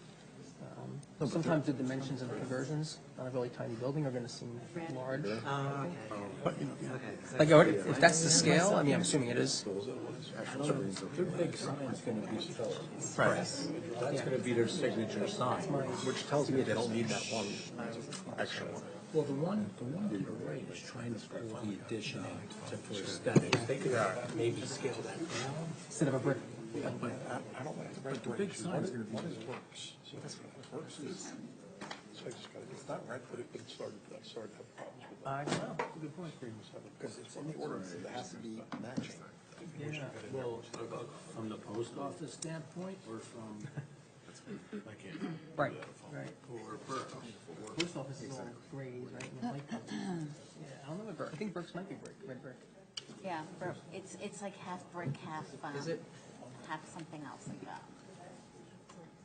Sometimes the dimensions of the conversions on a really tiny building are going to seem large. But, like, if that's the scale, I mean, I'm assuming it is. Their big sign's going to be filled. Right. That's going to be their signature sign, which tells me they don't need that one extra one. Well, the one to the right is trying to pull the addition in for aesthetics. They could maybe scale that down. Instead of a brick. But I don't like the big sign's going to be what works. So that's what works is It's not right, but it started to have problems with that. I don't know. Good point. Because it's in the ordinance, it has to be matching. Yeah. Well, from the post office standpoint or from? Right, right. Post office is all grays, right? And light colors. Yeah, I don't know what Burke, I think Burke's might be brick, red brick. Yeah, it's like half brick, half, Is it? half something else like that.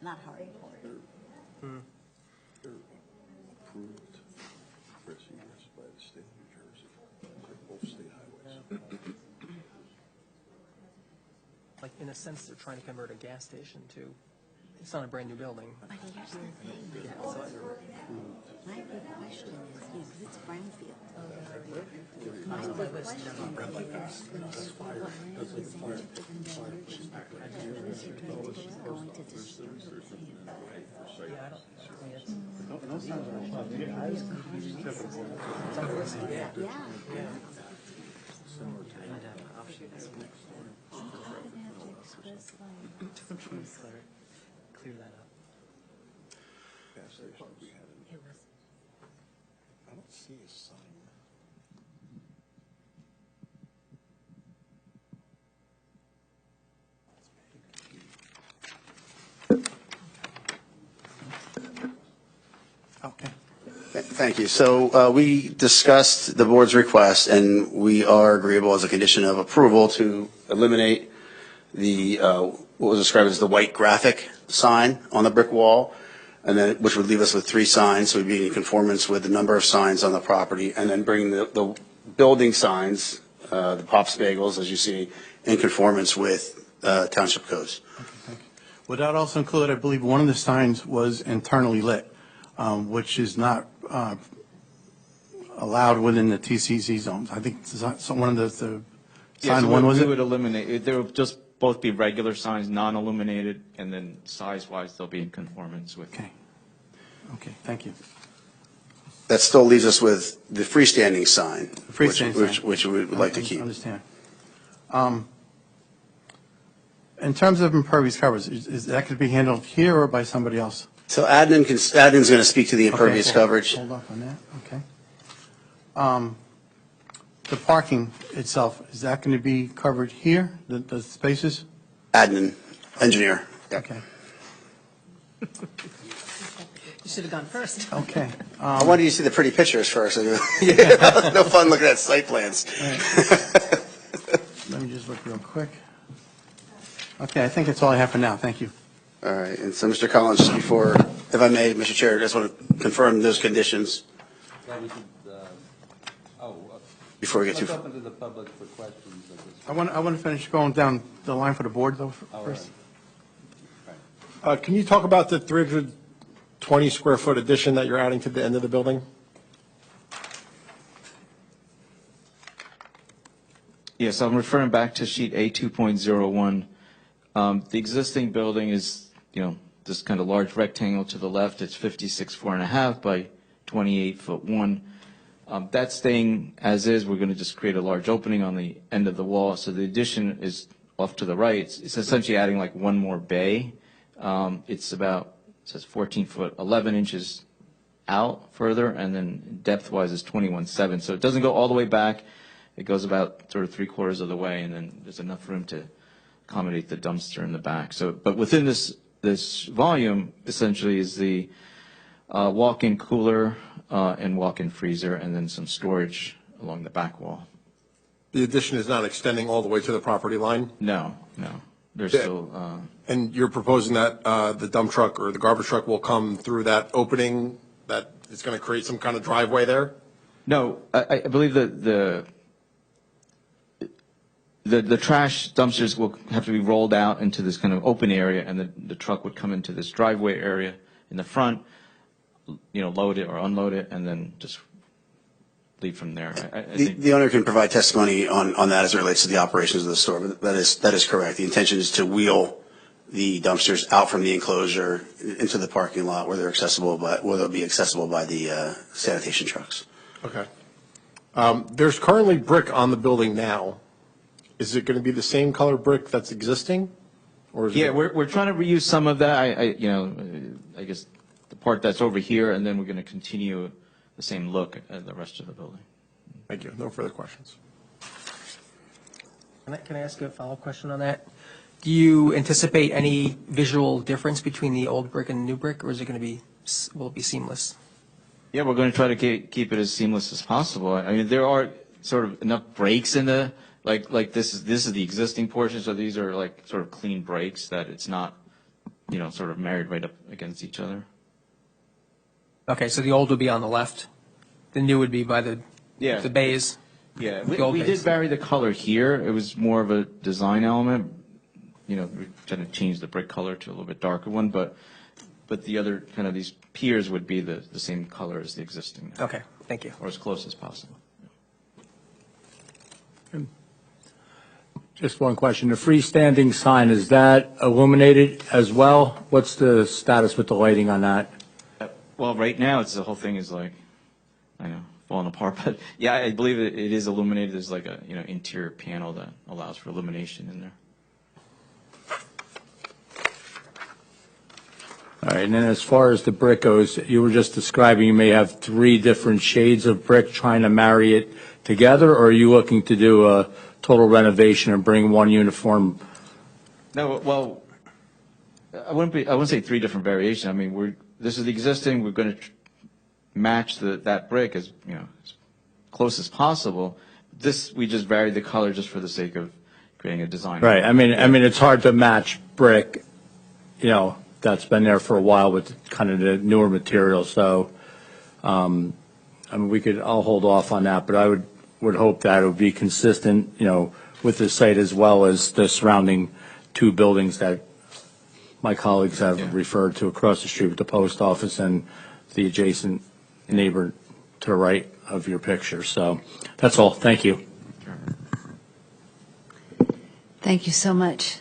Not hardcore. Approved procedures by the state of New Jersey. They're both state highways. Like, in a sense, they're trying to convert a gas station to, it's not a brand-new building. But here's the thing. My big question is, because it's brownfield. My big question is, if there's going to be what land is in it, and then you're just, who's your transportation going to disturb it? Yeah, I don't, I mean, it's. Yeah. Clear that up. Gas station we had in. I don't see a sign. Okay. Thank you. So we discussed the board's request, and we are agreeable as a condition of approval to eliminate the, what was described as the white graphic sign on the brick wall, and then, which would leave us with 3 signs, so we'd be in conformance with the number of signs on the property, and then bring the building signs, the Pops Bagels, as you see, in conformance with township codes. Would that also include, I believe, one of the signs was internally lit, which is not allowed within the TCC zones. I think one of the sign one, was We it? would eliminate, there would just both be regular signs, non-illuminated, and then size-wise, they'll be in conformance with. Okay. Okay, thank you. That still leaves us with the freestanding sign, freestanding sign. which we would like to keep. I understand. In terms of impervious covers, is that could be handled here or by somebody else? So admin's going to speak to the impervious Okay, coverage. Hold off on that, okay. The parking itself, is that going to be covered here, the spaces? Admin, engineer. Yeah. Okay, You should have gone first. okay. I wanted you to see the pretty pictures first. No fun looking at site plans. Let me just look real quick. Okay, I think that's all I have for now, thank you. All right, and so Mr. Collins, just before, if I may, Mr. Chair, I just want to confirm those conditions Well, we should, before we get too let's far. open to the public for questions at this. I want to finish going down the line for the board, though, All first. right. Can you talk about the 320 square foot addition that you're adding to the end of the building? Yes, I'm referring back to sheet A2.01. The existing building is, this kind of large rectangle to the left. It's 56.4.5 by 28.1. That's staying as is. We're going to just create a large opening on the end of the wall. So the addition is off to the right. It's essentially adding like one more bay. It's about, it says 14 foot, 11 inches out further, and then depth-wise is 21.7. So it doesn't go all the way back. It goes about sort of 3/4 of the way, and then there's enough room to accommodate the dumpster in the back. So, but within this volume, essentially, is the walk-in cooler and walk-in freezer, and then some storage along the back wall. The addition is not extending all the way to the property line? No. There's Yeah. still. And you're proposing that the dump truck or the garbage truck will come through that opening, that it's going to create some kind of driveway there? No, I believe that the trash dumpsters will have to be rolled out into this kind of open area, and the truck would come into this driveway area in the front, load it or unload it, and then just leave from there. I think The owner can provide testimony on that as it relates to the operations of the store, but that is correct. The intention is to wheel the dumpsters out from the enclosure into the parking lot where they'll be accessible by the sanitation trucks. Okay. There's currently brick on the building now. Is it going to be the same color brick that's existing? Or is Yeah, it? we're trying to reuse some of that. I guess the part that's over here, and then we're going to continue the same look as the rest of the building. Thank you. No further questions. Can I ask a follow-up question on that? Do you anticipate any visual difference between the old brick and the new brick, or is it going to be, will it be seamless? Yeah, we're going to try to keep it as seamless as possible. I mean, there are sort of enough breaks in the, like this is the existing portion, so these are like sort of clean breaks that it's not, sort of married right up against each other. Okay, so the old would be on the left, the new would be by the bays. Yeah, The old we did base. vary the color here. It was more of a design element. We kind of changed the brick color to a little bit darker one, but the other kind of these piers would be the same color as the existing. Okay, thank you. Or as close as possible. Just one question. The freestanding sign, is that illuminated as well? What's the status with the lighting on that? Well, right now, the whole thing is like, I know, falling apart, but yeah, I believe it is illuminated. There's like a, interior panel that allows for illumination in there. All right, and then as far as the brick goes, you were just describing you may have 3 different shades of brick trying to marry it together, or are you looking to do a total renovation and bring one uniform? No, well, I wouldn't say 3 different variations. I mean, this is the existing. We're going to match that brick as as close as possible. This we just varied the color just for the sake of creating a design. Right. I mean, it's hard to match brick, that's been there for a while with kind of the newer material. So, I mean, I'll hold off on that, but I would hope that it would be consistent, with the site as well as the surrounding 2 buildings that my colleagues have referred to across the street with the post office and the adjacent neighbor to the right of your picture. So that's all. Thank you. Thank you so much.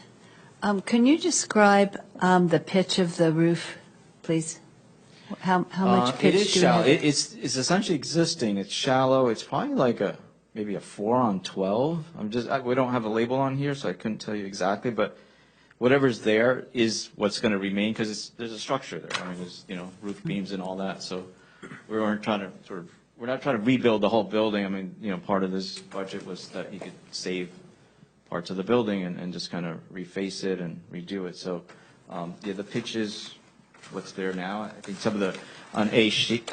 Can you describe the pitch of the roof, please? How much pitch It is do we shallow. have? It's essentially existing. It's shallow. It's probably like maybe a 4 on 12. We don't have a label on here, so I couldn't tell you exactly, but whatever's there is what's going to remain because there's a structure there. I mean, there's roof beams and all that. So we're not trying to rebuild the whole building. I mean, part of this budget was that you could save parts of the building and just kind of reface it and redo it. So the pitch is what's there now. I think some of the on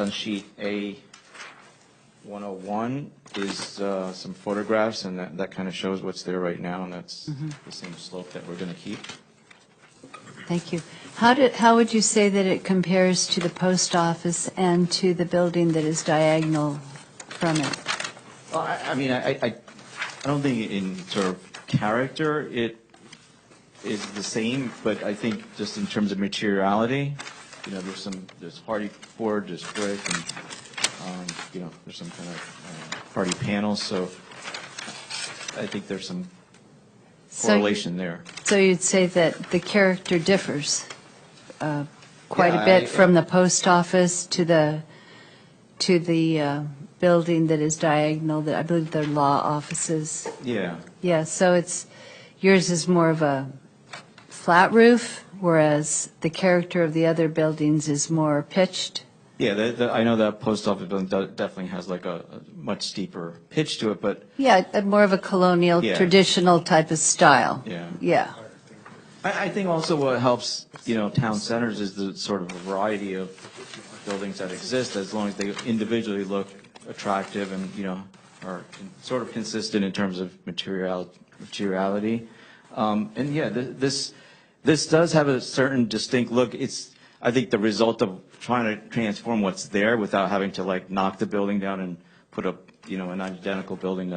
sheet A 101 is some photographs, and that kind of shows what's there right now, and that's the same slope that we're going to keep. Thank you. How would you say that it compares to the post office and to the building that is diagonal from it? Well, I mean, I don't think in sort of character it is the same, but I think just in terms of materiality, there's hardy board, there's brick, and there's some kind of hardy panels. So I think there's some correlation there. So you'd say that the character differs quite a bit from the post office to the building that is diagonal, that I believe they're law offices. Yeah. Yeah, so yours is more of a flat roof, whereas the character of the other buildings is more pitched. Yeah, I know that post office building definitely has like a much steeper pitch to it, but Yeah, more of a colonial, traditional type of style. Yeah. I think also what helps, town centers is the sort of variety of buildings that exist, as long as they individually look attractive and, are sort of consistent in terms of materiality. And yeah, this does have a certain distinct look. It's, I think, the result of trying to transform what's there without having to like knock the building down and put up, an identical building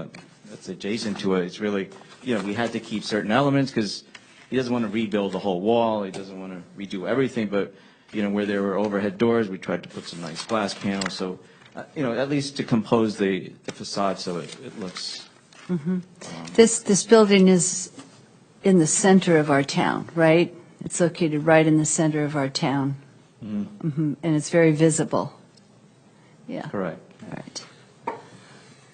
that's adjacent to it. It's really, we had to keep certain elements because he doesn't want to rebuild the whole wall. He doesn't want to redo everything. But, where there were overhead doors, we tried to put some nice glass panels. So, at least to compose the facade so it looks. This building is in the center of our town, right? It's located right in the center of our town. And it's very visible. Yeah. Correct.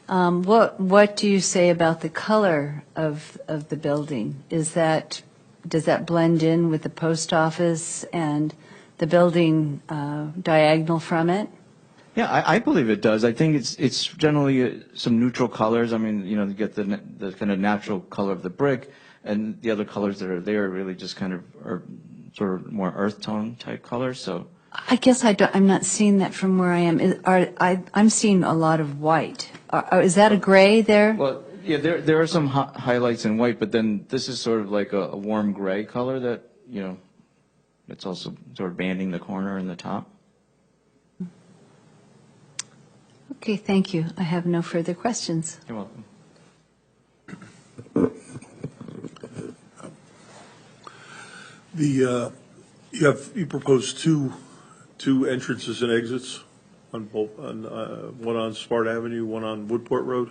All right. What do you say about the color of the building? Does that blend in with the post office and the building diagonal from it? Yeah, I believe it does. I think it's generally some neutral colors. I mean, you get the kind of natural color of the brick, and the other colors that are there really just kind of are sort of more earth tone type colors. So I guess I'm not seeing that from where I am. I'm seeing a lot of white. Is that a gray there? well, yeah, there are some highlights in white, but then this is sort of like a warm gray color that it's also sort of banding the corner and the top. Okay, thank you. I have no further questions. You're welcome. You propose two entrances and exits on both, one on Sparta Avenue, one on Woodport Road?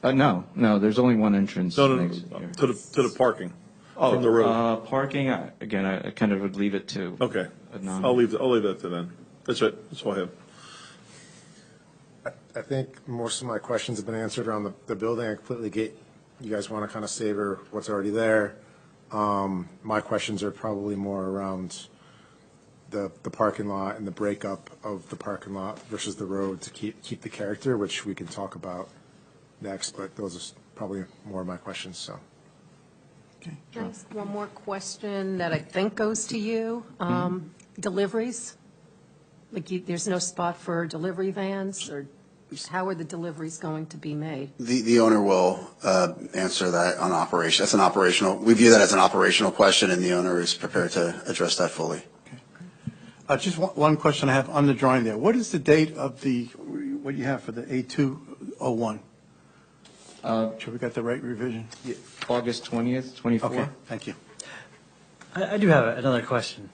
No, there's only one entrance. No, and exit here. to the parking from the road. Parking, again, I kind of would leave it to. Okay, a non- I'll leave that to then. That's it, that's all I have. I think most of my questions have been answered around the building. I completely get you guys want to kind of savor what's already there. My questions are probably more around the parking lot and the breakup of the parking lot versus the road to keep the character, which we can talk about next, but those are probably more of my questions, so. Okay. Can I ask one more question that I think goes to you? Deliveries? Like, there's no spot for delivery vans, or how are the deliveries going to be made? The owner will answer that on operation. That's an operational, we view that as an operational question, and the owner is prepared to address that fully. Just one question I have on the drawing there. What is the date of what you have for the A201? Sure we got the right revision? Yeah, August 20th, 24. Okay, thank you. I do have another question.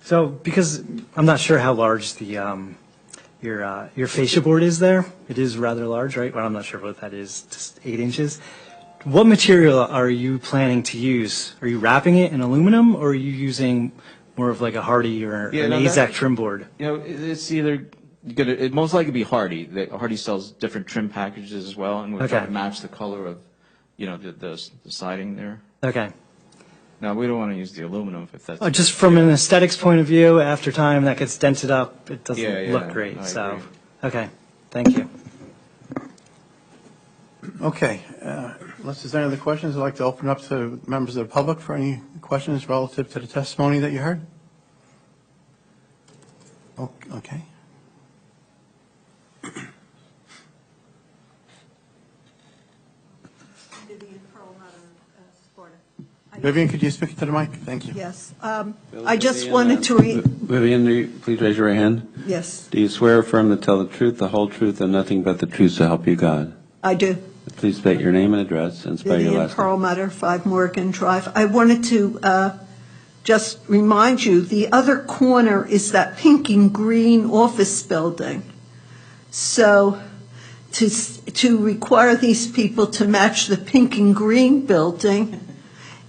So, because I'm not sure how large your fascia board is there, it is rather large, right? Well, I'm not sure what that is, just 8 inches. What material are you planning to use? Are you wrapping it in aluminum, or are you using more of like a Hardy or an AZEK trim board? It's either it most likely be Hardy. Hardy sells different trim packages as well, and we try to match the color of, the siding there. Okay. No, we don't want to use the aluminum if that's. Just from an aesthetics point of view, after time that gets dented up, it doesn't Yeah, look great. I So, agree. okay, thank you. Okay, unless there's any other questions, I'd like to open up to members of the public for any questions relative to the testimony that you heard. Okay. Vivian, could you speak to the mic? Thank you. Yes. I just wanted to Vivian, do you please raise your right hand? Yes, Do you swear or affirm to tell the truth, the whole truth, and nothing but the truth so help you God? I do. Please state your name and address and spell your Vivian last name. Perlmutter, 5 Morgan Drive. I wanted to just remind you, the other corner is that pink and green office building. So to require these people to match the pink and green building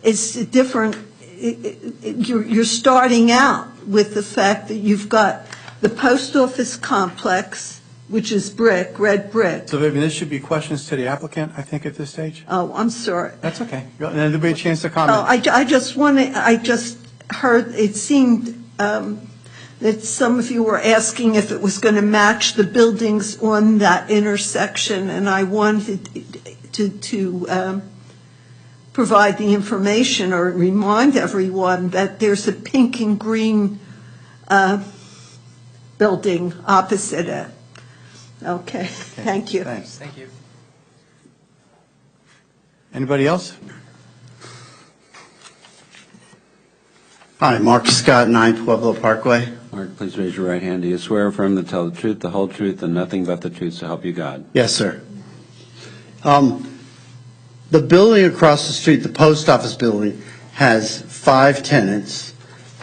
is different. You're starting out with the fact that you've got the post office complex, which is brick, red brick. So Vivian, this should be questions to the applicant, I think, at this stage? Oh, I'm sorry. That's okay. And then there'll be a chance to comment. Oh, I just heard, it seemed that some of you were asking if it was going to match the buildings on that intersection, and I wanted to provide the information or remind everyone that there's a pink and green building opposite it. Okay, thank you. Thanks. Thank you. Anybody else? Hi, Mark Scott, 9 Pueblo Parkway. Mark, please raise your right hand. Do you swear or affirm to tell the truth, the whole truth, and nothing but the truth so help you God? Yes, sir. The building across the street, the post office building, has 5 tenants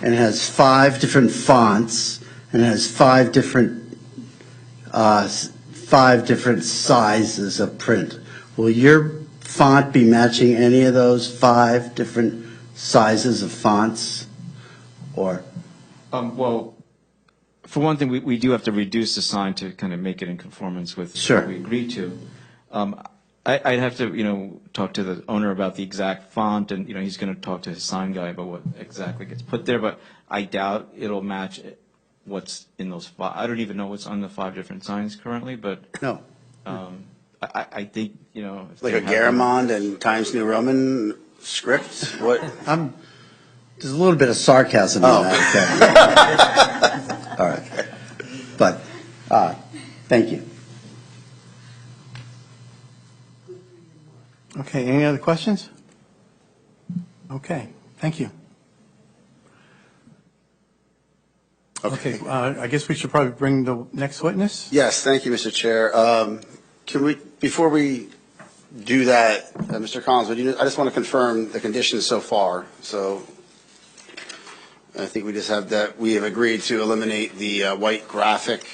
and has 5 different fonts and has 5 different sizes of print. Will your font be matching any of those 5 different sizes of fonts? Or Well, for one thing, we do have to reduce the sign to kind of make it in conformance with Sure. what we agreed to. I'd have to, talk to the owner about the exact font, and, he's going to talk to his sign guy about what exactly gets put there, but I doubt it'll match what's in those five. I don't even know what's on the 5 different signs currently, but. No. I think, if Like they a have Garamond and Times New Roman script? What? There's a little bit of sarcasm in that. Okay. All right. But, thank you. Okay, any other questions? Okay, thank you. Okay, I guess we should probably bring the next witness. Yes, thank you, Mr. Chair. Can we, before we do that, Mr. Collins, I just want to confirm the conditions so far. So I think we just have that, we have agreed to eliminate the white graphic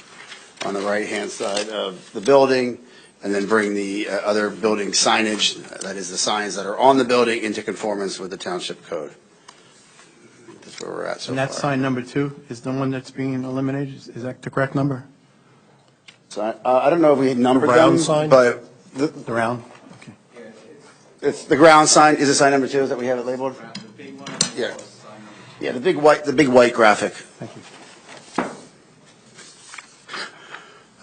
on the right-hand side of the building, and then bring the other building signage, that is the signs that are on the building, into conformance with the township code. That's where we're at so And far. that sign number 2 is the one that's being eliminated? Is that the correct number? So I don't know if we numbered The round them, sign? but The round? Okay. it's the ground sign. Is it sign number 2 that we have it labeled? Yeah. Yeah, the big white graphic. Thank you.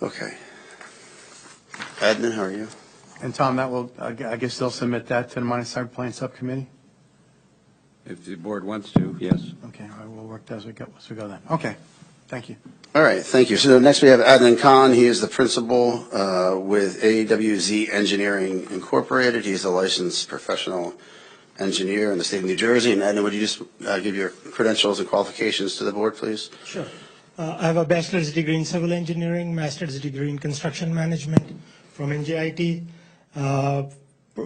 Okay. Edna, how are you? And Tom, that will, I guess they'll submit that to the Monterey Site Plan Subcommittee? If the board wants to, yes. Okay, all right, we'll work as we go then. Okay, thank you. All right, thank you. So next we have Adnan Khan. He is the principal with AWZ Engineering Incorporated. He's a licensed professional engineer in the state of New Jersey. And Adnan, would you just give your credentials and qualifications to the board, please? Sure. I have a bachelor's degree in civil engineering, master's degree in construction management from NJIT,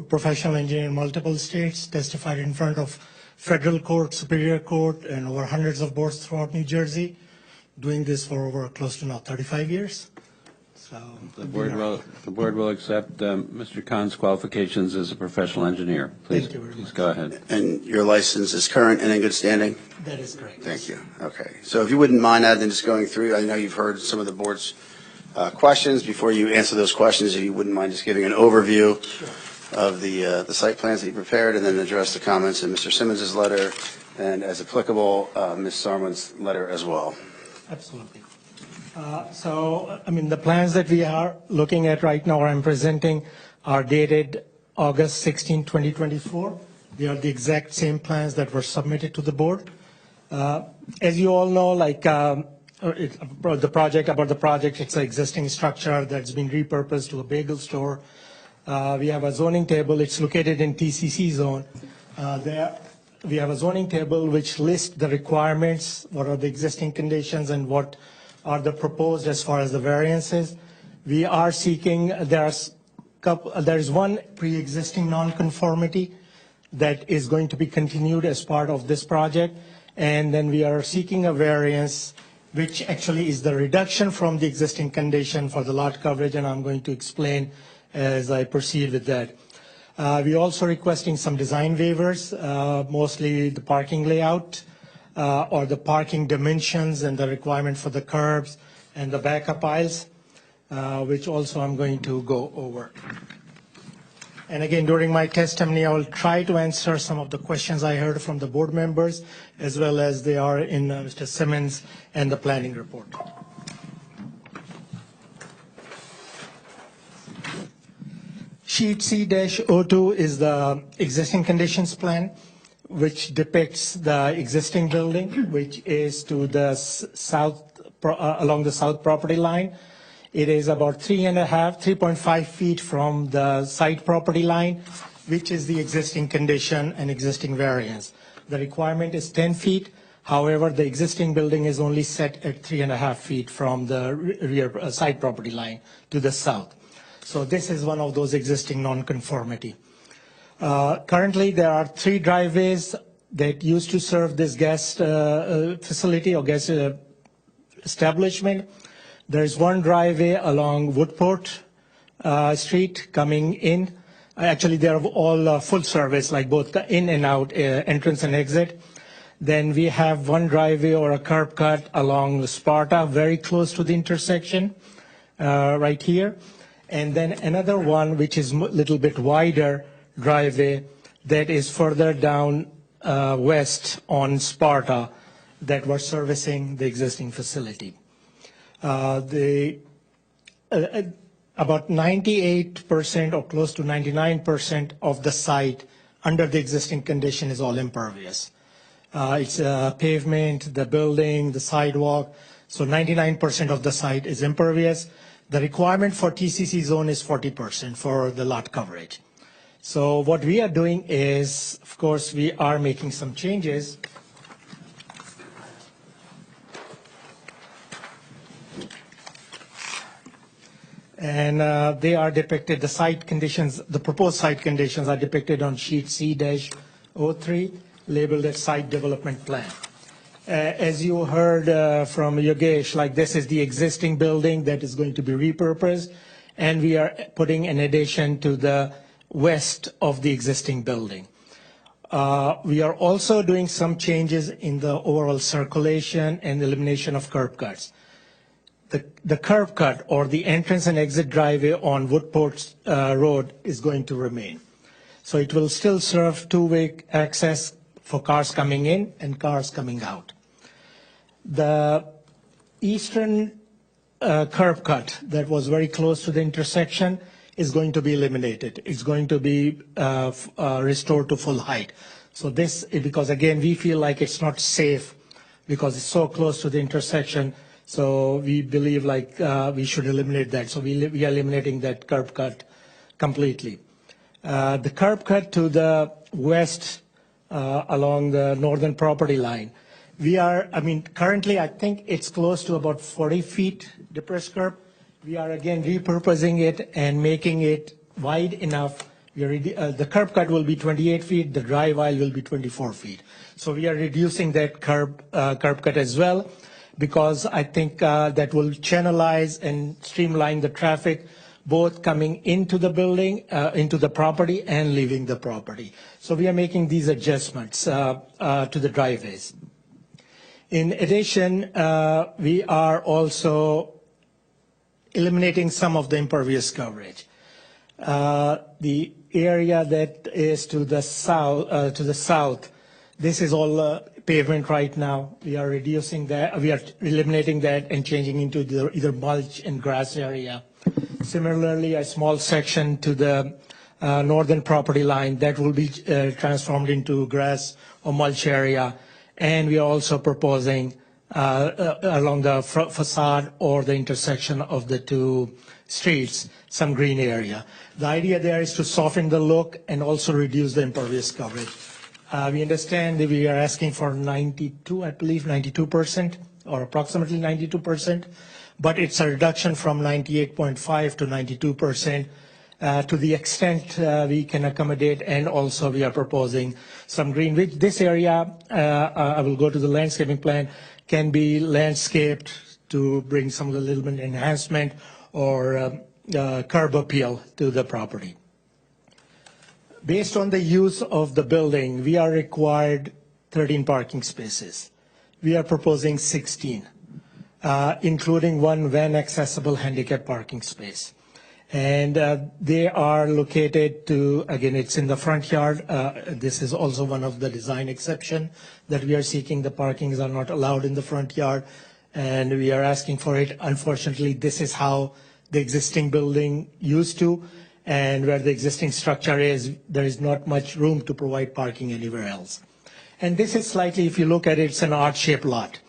professional engineer in multiple states, testified in front of federal court, superior court, and over hundreds of boards throughout New Jersey, doing this for over close to now 35 years. So The board will accept Mr. Khan's qualifications as a professional engineer. Please, Thank you very please go ahead. And your license is current and in good standing? That is correct. Thank you. Okay. So if you wouldn't mind, Adnan, just going through, I know you've heard some of the board's questions. Before you answer those questions, if you wouldn't mind just giving an overview of the site plans that you prepared, and then address the comments in Mr. Simmons' letter, and as applicable, Ms. Sarman's letter as well. Absolutely. The plans that we are looking at right now, or I'm presenting, are dated August 16, 2024. They are the exact same plans that were submitted to the board. As you all know, about the project, it's an existing structure that's been repurposed to a bagel store. We have a zoning table. It's located in TCC zone. We have a zoning table which lists the requirements, what are the existing conditions, and what are the proposed as far as the variances. We are seeking, there is one pre-existing nonconformity that is going to be continued as part of this project, and then we are seeking a variance which actually is the reduction from the existing condition for the lot coverage, and I'm going to explain as I proceed with that. We're also requesting some design waivers, mostly the parking layout or the parking dimensions and the requirement for the curbs and the backup aisles, which also I'm going to go over. And again, during my testimony, I will try to answer some of the questions I heard from the board members, as well as they are in Mr. Simmons and the planning report. Sheet C-02 is the existing conditions plan, which depicts the existing building, which is to the south, along the south property line. It is about 3.5 feet from the side property line, which is the existing condition and existing variance. The requirement is 10 feet. However, the existing building is only set at 3.5 feet from the rear side property line to the south. So this is one of those existing nonconformity. Currently, there are 3 driveways that used to serve this gas facility or gas establishment. There is one driveway along Woodport Street coming in. Actually, they are all full service, like both the in and out, entrance and exit. Then we have one driveway or a curb cut along Sparta, very close to the intersection, right here. and then another one which is a little bit wider driveway that is further down west on Sparta that was servicing the existing facility. About 98% or close to 99% of the site under the existing condition is all impervious. It's pavement, the building, the sidewalk, so 99% of the site is impervious. The requirement for TCC zone is 40% for the lot coverage. So what we are doing is, of course, we are making some changes. And they are depicted, the site conditions, the proposed site conditions are depicted on sheet C-03, labeled as Site Development Plan. As you heard from Yogesh, like this is the existing building that is going to be repurposed, and we are putting an addition to the west of the existing building. We are also doing some changes in the overall circulation and elimination of curb cuts. The curb cut or the entrance and exit driveway on Woodport Road is going to remain. So it will still serve two-way access for cars coming in and cars coming out. The eastern curb cut that was very close to the intersection is going to be eliminated. It's going to be restored to full height. So this, because again, we feel like it's not safe because it's so close to the intersection. So we believe like we should eliminate that. So we are eliminating that curb cut completely. The curb cut to the west along the northern property line, we are, currently I think it's close to about 40 feet depressed curb. We are again repurposing it and making it wide enough. The curb cut will be 28 feet, the drive aisle will be 24 feet. So we are reducing that curb cut as well, because I think that will channelize and streamline the traffic, both coming into the building, into the property, and leaving the property. So we are making these adjustments to the driveways. In addition, we are also eliminating some of the impervious coverage. The area that is to the south, this is all pavement right now. We are reducing that, we are eliminating that and changing into either mulch and grass area. Similarly, a small section to the northern property line that will be transformed into grass or mulch area. And we are also proposing along the facade or the intersection of the two streets, some green area. The idea there is to soften the look and also reduce the impervious coverage. We understand that we are asking for 92, I believe 92% or approximately 92%, but it's a reduction from 98.5 to 92%. To the extent we can accommodate, and also we are proposing some green, which this area, I will go to the landscaping plan, can be landscaped to bring some of the little bit enhancement or curb appeal to the property. Based on the use of the building, we are required 13 parking spaces. We are proposing 16, including one van accessible handicap parking space. And they are located to, again, it's in the front yard. This is also one of the design exception that we are seeking. The parkings are not allowed in the front yard, and we are asking for it. Unfortunately, this is how the existing building used to, and where the existing structure is, there is not much room to provide parking anywhere else. And this is slightly, if you look at it, it's an odd-shaped lot.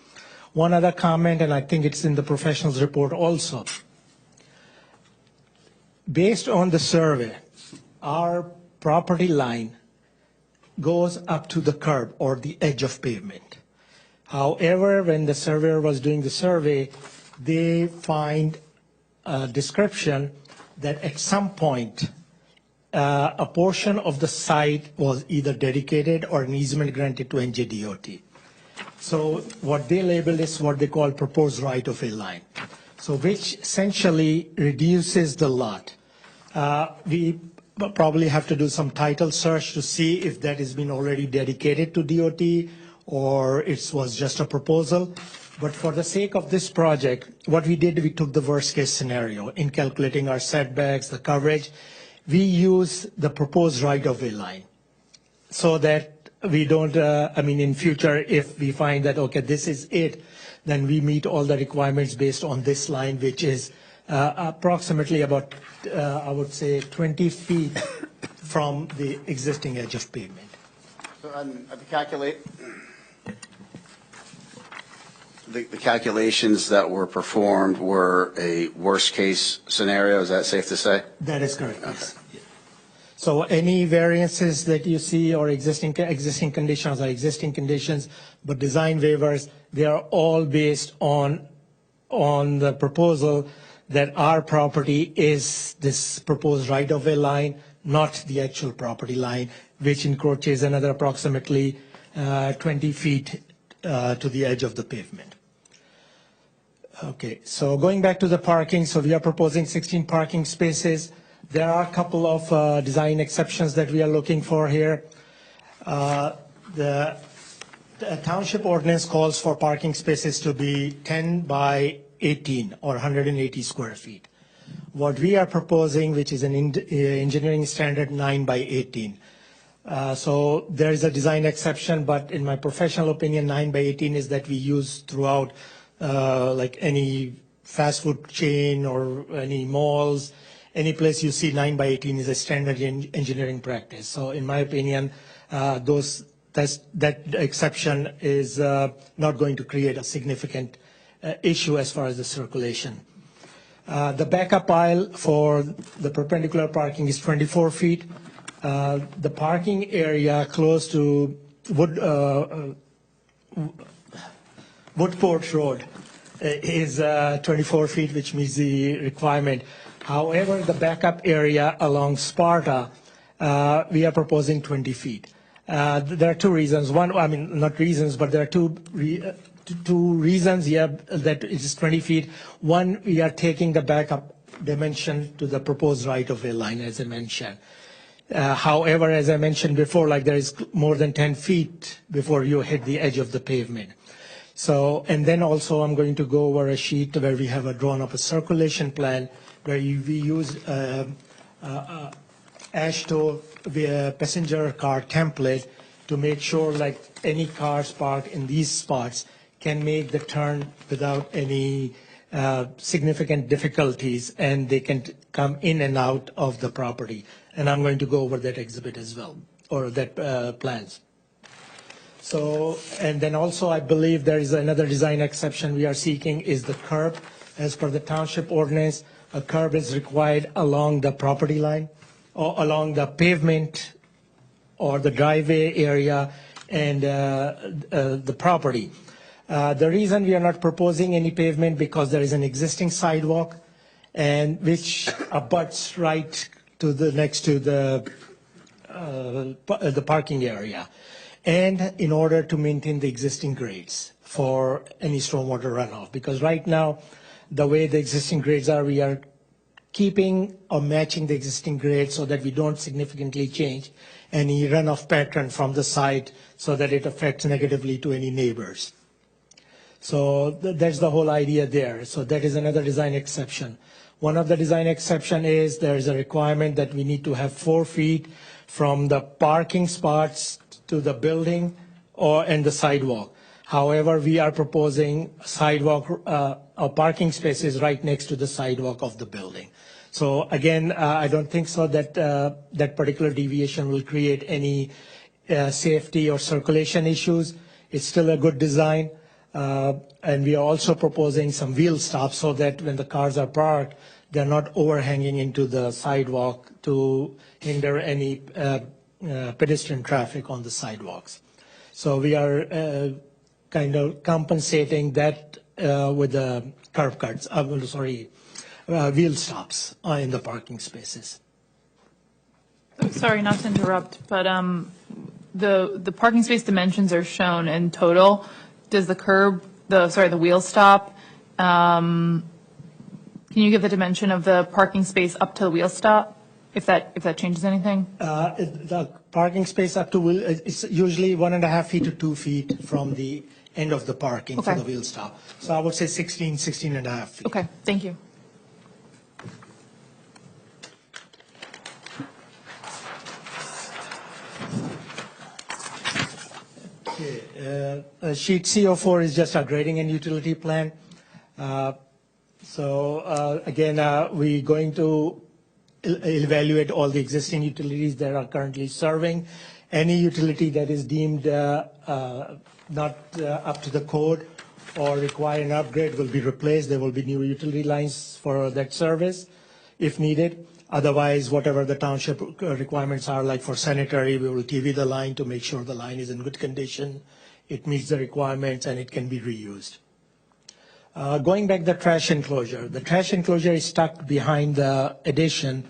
One other comment, and I think it's in the professionals report also. Based on the survey, our property line goes up to the curb or the edge of pavement. However, when the surveyor was doing the survey, they find a description that at some point, a portion of the site was either dedicated or an easement granted to NJDOT. So what they labeled is what they call proposed right-of-way line. So which essentially reduces the lot. We probably have to do some title search to see if that has been already dedicated to DOT or it was just a proposal. But for the sake of this project, what we did, we took the worst-case scenario in calculating our setbacks, the coverage. We use the proposed right-of-way line so that we don't, in future, if we find that, okay, this is it, then we meet all the requirements based on this line, which is approximately about, I would say, 20 feet from the existing edge of pavement. So, the calculations that were performed were a worst-case scenario, is that safe to say? That is correct, yes. So any variances that you see or existing conditions are existing conditions, but design waivers, they are all based on the proposal that our property is this proposed right-of-way line, not the actual property line, which encroaches another approximately 20 feet to the edge of the pavement. Okay, so going back to the parking, so we are proposing 16 parking spaces. There are a couple of design exceptions that we are looking for here. The township ordinance calls for parking spaces to be 10 by 18 or 180 square feet. What we are proposing, which is an engineering standard, 9 by 18. So there is a design exception, but in my professional opinion, 9 by 18 is that we use throughout like any fast food chain or any malls. Any place you see 9 by 18 is a standard engineering practice. So in my opinion, that exception is not going to create a significant issue as far as the circulation. The backup aisle for the perpendicular parking is 24 feet. The parking area close to Woodport Road is 24 feet, which meets the requirement. However, the backup area along Sparta, we are proposing 20 feet. There are two reasons. One, not reasons, but there are two reasons here that it is 20 feet. One, we are taking the backup dimension to the proposed right-of-way line, as I mentioned. However, as I mentioned before, like there is more than 10 feet before you hit the edge of the pavement. So, and then also I'm going to go over a sheet where we have drawn up a circulation plan where we use AASHTO passenger car template to make sure like any cars parked in these spots can make the turn without any significant difficulties, and they can come in and out of the property. And I'm going to go over that exhibit as well, or that plans. So, and then also I believe there is another design exception we are seeking is the curb. As per the township ordinance, a curb is required along the property line or along the pavement or the driveway area and the property. The reason we are not proposing any pavement because there is an existing sidewalk and which abuts right to the next to the parking area, and in order to maintain the existing grades for any stormwater runoff. Because right now, the way the existing grades are, we are keeping or matching the existing grades so that we don't significantly change any runoff pattern from the site so that it affects negatively to any neighbors. So that's the whole idea there. So that is another design exception. One of the design exception is there is a requirement that we need to have 4 feet from the parking spots to the building and the sidewalk. However, we are proposing sidewalk or parking spaces right next to the sidewalk of the building. So again, I don't think so that that particular deviation will create any safety or circulation issues. It's still a good design. And we are also proposing some wheel stops so that when the cars are parked, they're not overhanging into the sidewalk to hinder any pedestrian traffic on the sidewalks. So we are kind of compensating that with the curb cuts, wheel stops in the parking spaces. Sorry, not to interrupt, but the parking space dimensions are shown in total. Does the the wheel stop, can you give the dimension of the parking space up to the wheel stop, if that changes anything? The parking space up to wheel, it's usually 1.5 feet to 2 feet from the end of the parking for Okay. the wheel stop. So I would say 16 and a half feet. Okay, thank you. Okay, sheet CO4 is just our grading and utility plan. Again, we're going to evaluate all the existing utilities that are currently serving. Any utility that is deemed not up to the code or require an upgrade will be replaced. There will be new utility lines for that service if needed. Otherwise, whatever the township requirements are, like for sanitary, we will TV the line to make sure the line is in good condition, it meets the requirements, and it can be reused. Going back the trash enclosure. The trash enclosure is stuck behind the addition,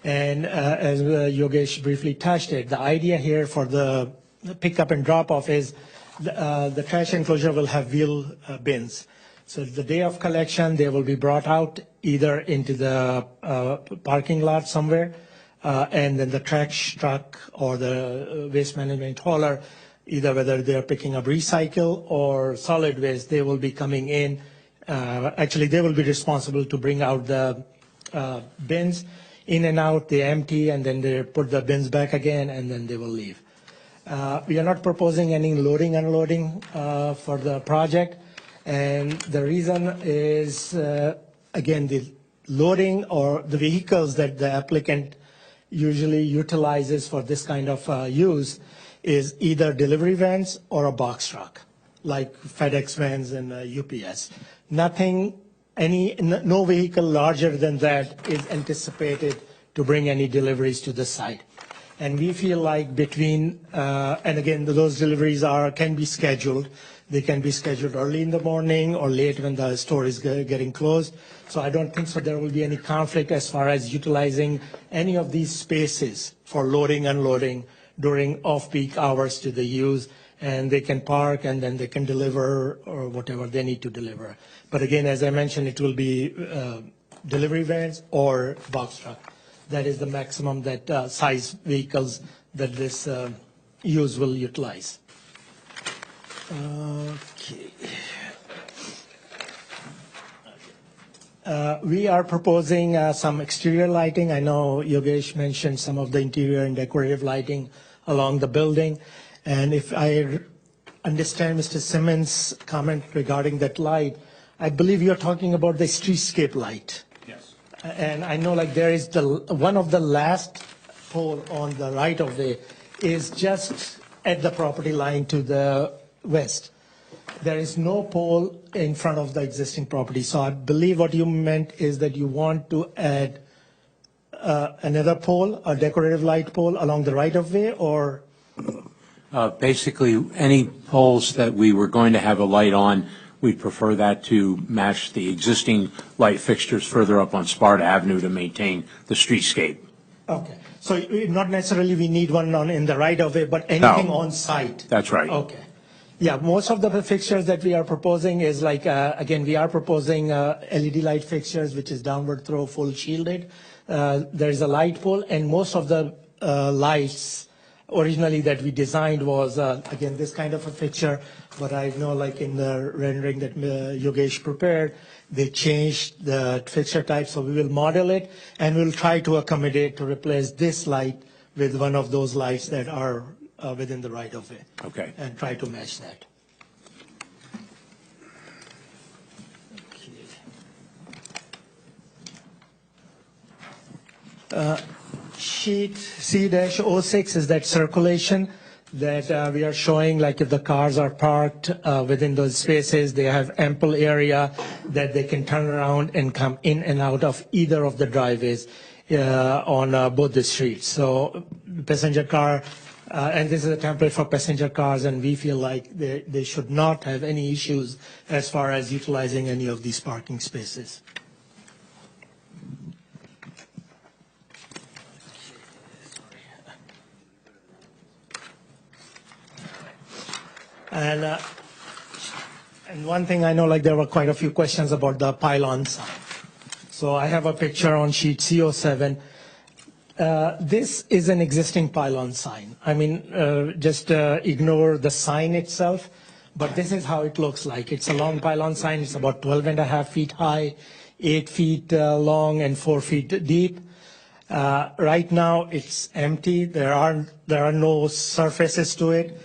and as Yogesh briefly touched it, the idea here for the pickup and drop-off is the trash enclosure will have wheel bins. So the day of collection, they will be brought out either into the parking lot somewhere, and then the trash truck or the waste management hauler, either whether they're picking up recycle or solid waste, they will be coming in. Actually, they will be responsible to bring out the bins in and out. They empty, and then they put the bins back again, and then they will leave. We are not proposing any loading, unloading for the project. And the reason is, again, the loading or the vehicles that the applicant usually utilizes for this kind of use is either delivery vans or a box truck, like FedEx vans and UPS. No vehicle larger than that is anticipated to bring any deliveries to the site. And we feel like between, and again, those deliveries can be scheduled. They can be scheduled early in the morning or late when the store is getting closed. So I don't think so there will be any conflict as far as utilizing any of these spaces for loading, unloading during off-peak hours to the use. And they can park and then they can deliver or whatever they need to deliver. But again, as I mentioned, it will be delivery vans or box truck. That is the maximum that size vehicles that this use will utilize. Okay. We are proposing some exterior lighting. I know Yogesh mentioned some of the interior and decorative lighting along the building. And if I understand Mr. Simmons' comment regarding that light, I believe you're talking about the streetscape light. Yes. And I know like there is one of the last pole on the right of way is just at the property line to the west. There is no pole in front of the existing property. So I believe what you meant is that you want to add another pole, a decorative light pole along the right of way, or? Basically, any poles that we were going to have a light on, we'd prefer that to match the existing light fixtures further up on Sparta Avenue to maintain the streetscape. Okay. So not necessarily we need one in the right of way, but anything on site? That's right. Okay. Yeah, most of the fixtures that we are proposing is like, again, we are proposing LED light fixtures, which is downward throw, full shielded. There is a light pole, and most of the lights originally that we designed was, again, this kind of a fixture. But I know like in the rendering that Yogesh prepared, they changed the fixture type, so we will model it, and we'll try to accommodate to replace this light with one of those lights that are within the right of way. Okay. And try to match that. Sheet C-06 is that circulation that we are showing, like if the cars are parked within those spaces, they have ample area that they can turn around and come in and out of either of the driveways on both the streets. So passenger car, and this is a template for passenger cars, and we feel like they should not have any issues as far as utilizing any of these parking spaces. And one thing I know, like there were quite a few questions about the pylon sign. So I have a picture on sheet C07. This is an existing pylon sign. I mean, just ignore the sign itself, but this is how it looks like. It's a long pylon sign. It's about 12.5 feet high, 8 feet long, and 4 feet deep. Right now, it's empty. There are no surfaces to it.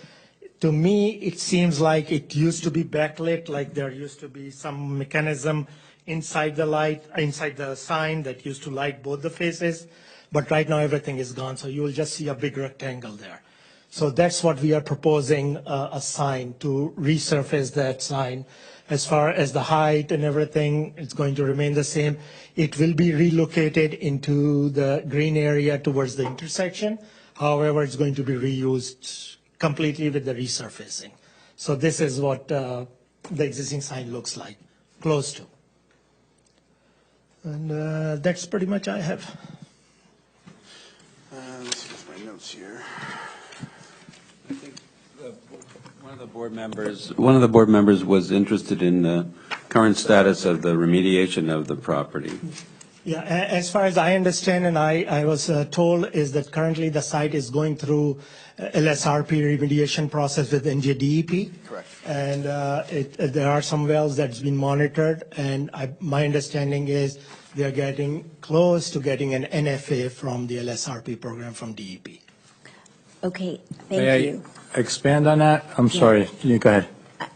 To me, it seems like it used to be backlit, like there used to be some mechanism inside the sign that used to light both the faces. But right now, everything is gone, so you will just see a big rectangle there. So that's what we are proposing, a sign to resurface that sign. As far as the height and everything, it's going to remain the same. It will be relocated into the green area towards the intersection. However, it's going to be reused completely with the resurfacing. So this is what the existing sign looks like, close to. And that's pretty much I have. Let's see what's my notes here. I think one of the board members was interested in the current status of the remediation of the property. Yeah, as far as I understand, and I was told, is that currently the site is going through LSRP remediation process with NJDEP. Correct. And there are some wells that's been monitored, and my understanding is they're getting close to getting an NFA from the LSRP program from DEP. Okay, thank May you. I expand on that? I'm sorry. You go ahead.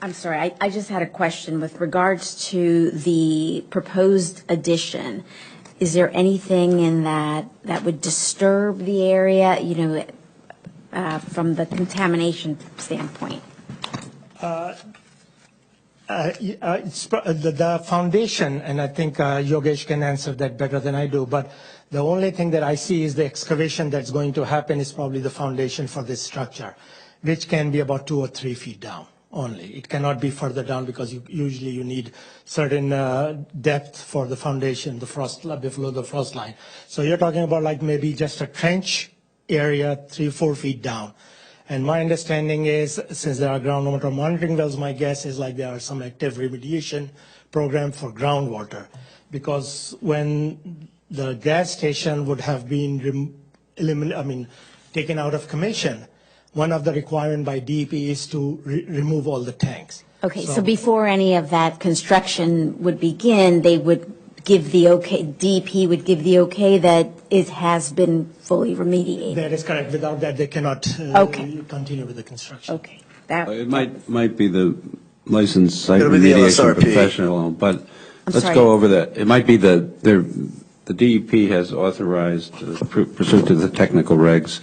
I'm sorry, I just had a question with regards to the proposed addition. Is there anything in that would disturb the area, from the contamination standpoint? The foundation, and I think Yogesh can answer that better than I do, but the only thing that I see is the excavation that's going to happen is probably the foundation for this structure, which can be about 2 or 3 feet down only. It cannot be further down because usually you need certain depth for the foundation, the frost below the frost line. So you're talking about like maybe just a trench area 3 or 4 feet down. And my understanding is, since there are groundwater monitoring wells, my guess is like there are some active remediation program for groundwater. Because when the gas station would have been taken out of commission, one of the requirement by DEP is to remove all the tanks. Okay, so before any of that construction would begin, they would give the okay, DEP would give the okay that it has been fully remediated? That is correct. Without that, they cannot continue with the construction. Okay. It might be the licensed site It'll be the remediation LSRP. professional, but let's sorry. go over that. It might be the DEP has authorized, pursuant to the technical regs,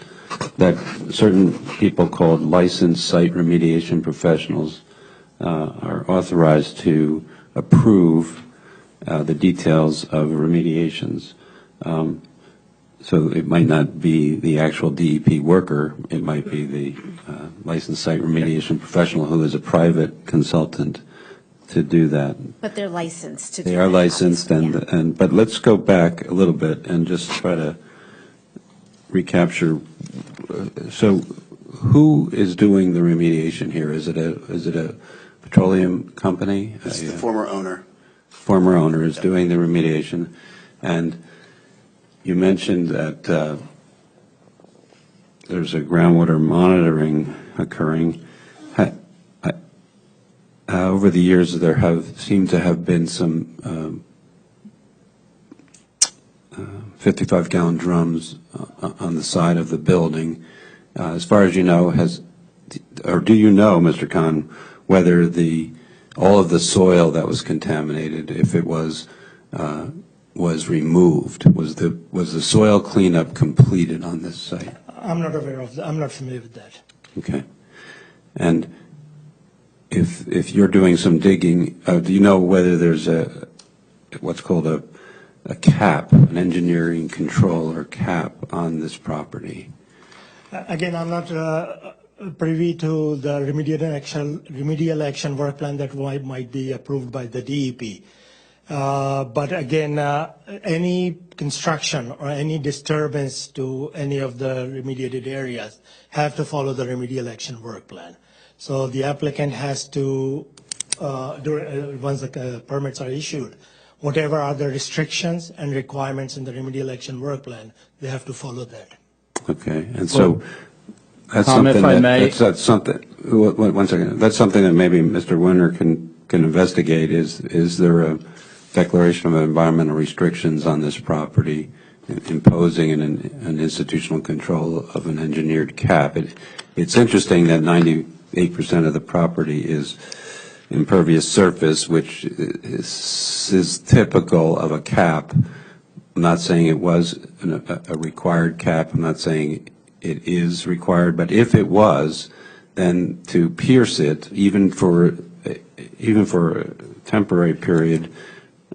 that certain people called licensed site remediation professionals are authorized to approve the details of remediations. So it might not be the actual DEP worker, it might be the licensed site remediation professional who is a private consultant to do that. But they're licensed to do They are that, licensed, but let's go back a little bit and just try to recapture. So who is doing the remediation here? Is it a petroleum company? It's the former owner. Former owner is doing the remediation, and you mentioned that there's a groundwater monitoring occurring. Over the years, there have seemed to have been some 55-gallon drums on the side of the building. As far as you know, do you know, Mr. Khan, whether all of the soil that was contaminated, if it was removed, was the soil cleanup completed on this site? I'm not aware of that. I'm not familiar with that. Okay. And if you're doing some digging, do you know whether there's what's called a cap, an engineering control or cap on this property? Again, I'm not privy to the remedial action work plan that might be approved by the DEP. But again, any construction or any disturbance to any of the remediated areas have to follow the remedial action work plan. So the applicant has to, once the permits are issued, whatever are the restrictions and requirements in the remedial action work plan, they have to follow that. Okay. And so That's Tom, if something I that- may. That's something, one second, that's something that maybe Mr. Winter can investigate. Is there a declaration of environmental restrictions on this property imposing an institutional control of an engineered cap? It's interesting that 98% of the property is impervious surface, which is typical of a cap. I'm not saying it was a required cap. I'm not saying it is required, but if it was, then to pierce it, even for a temporary period,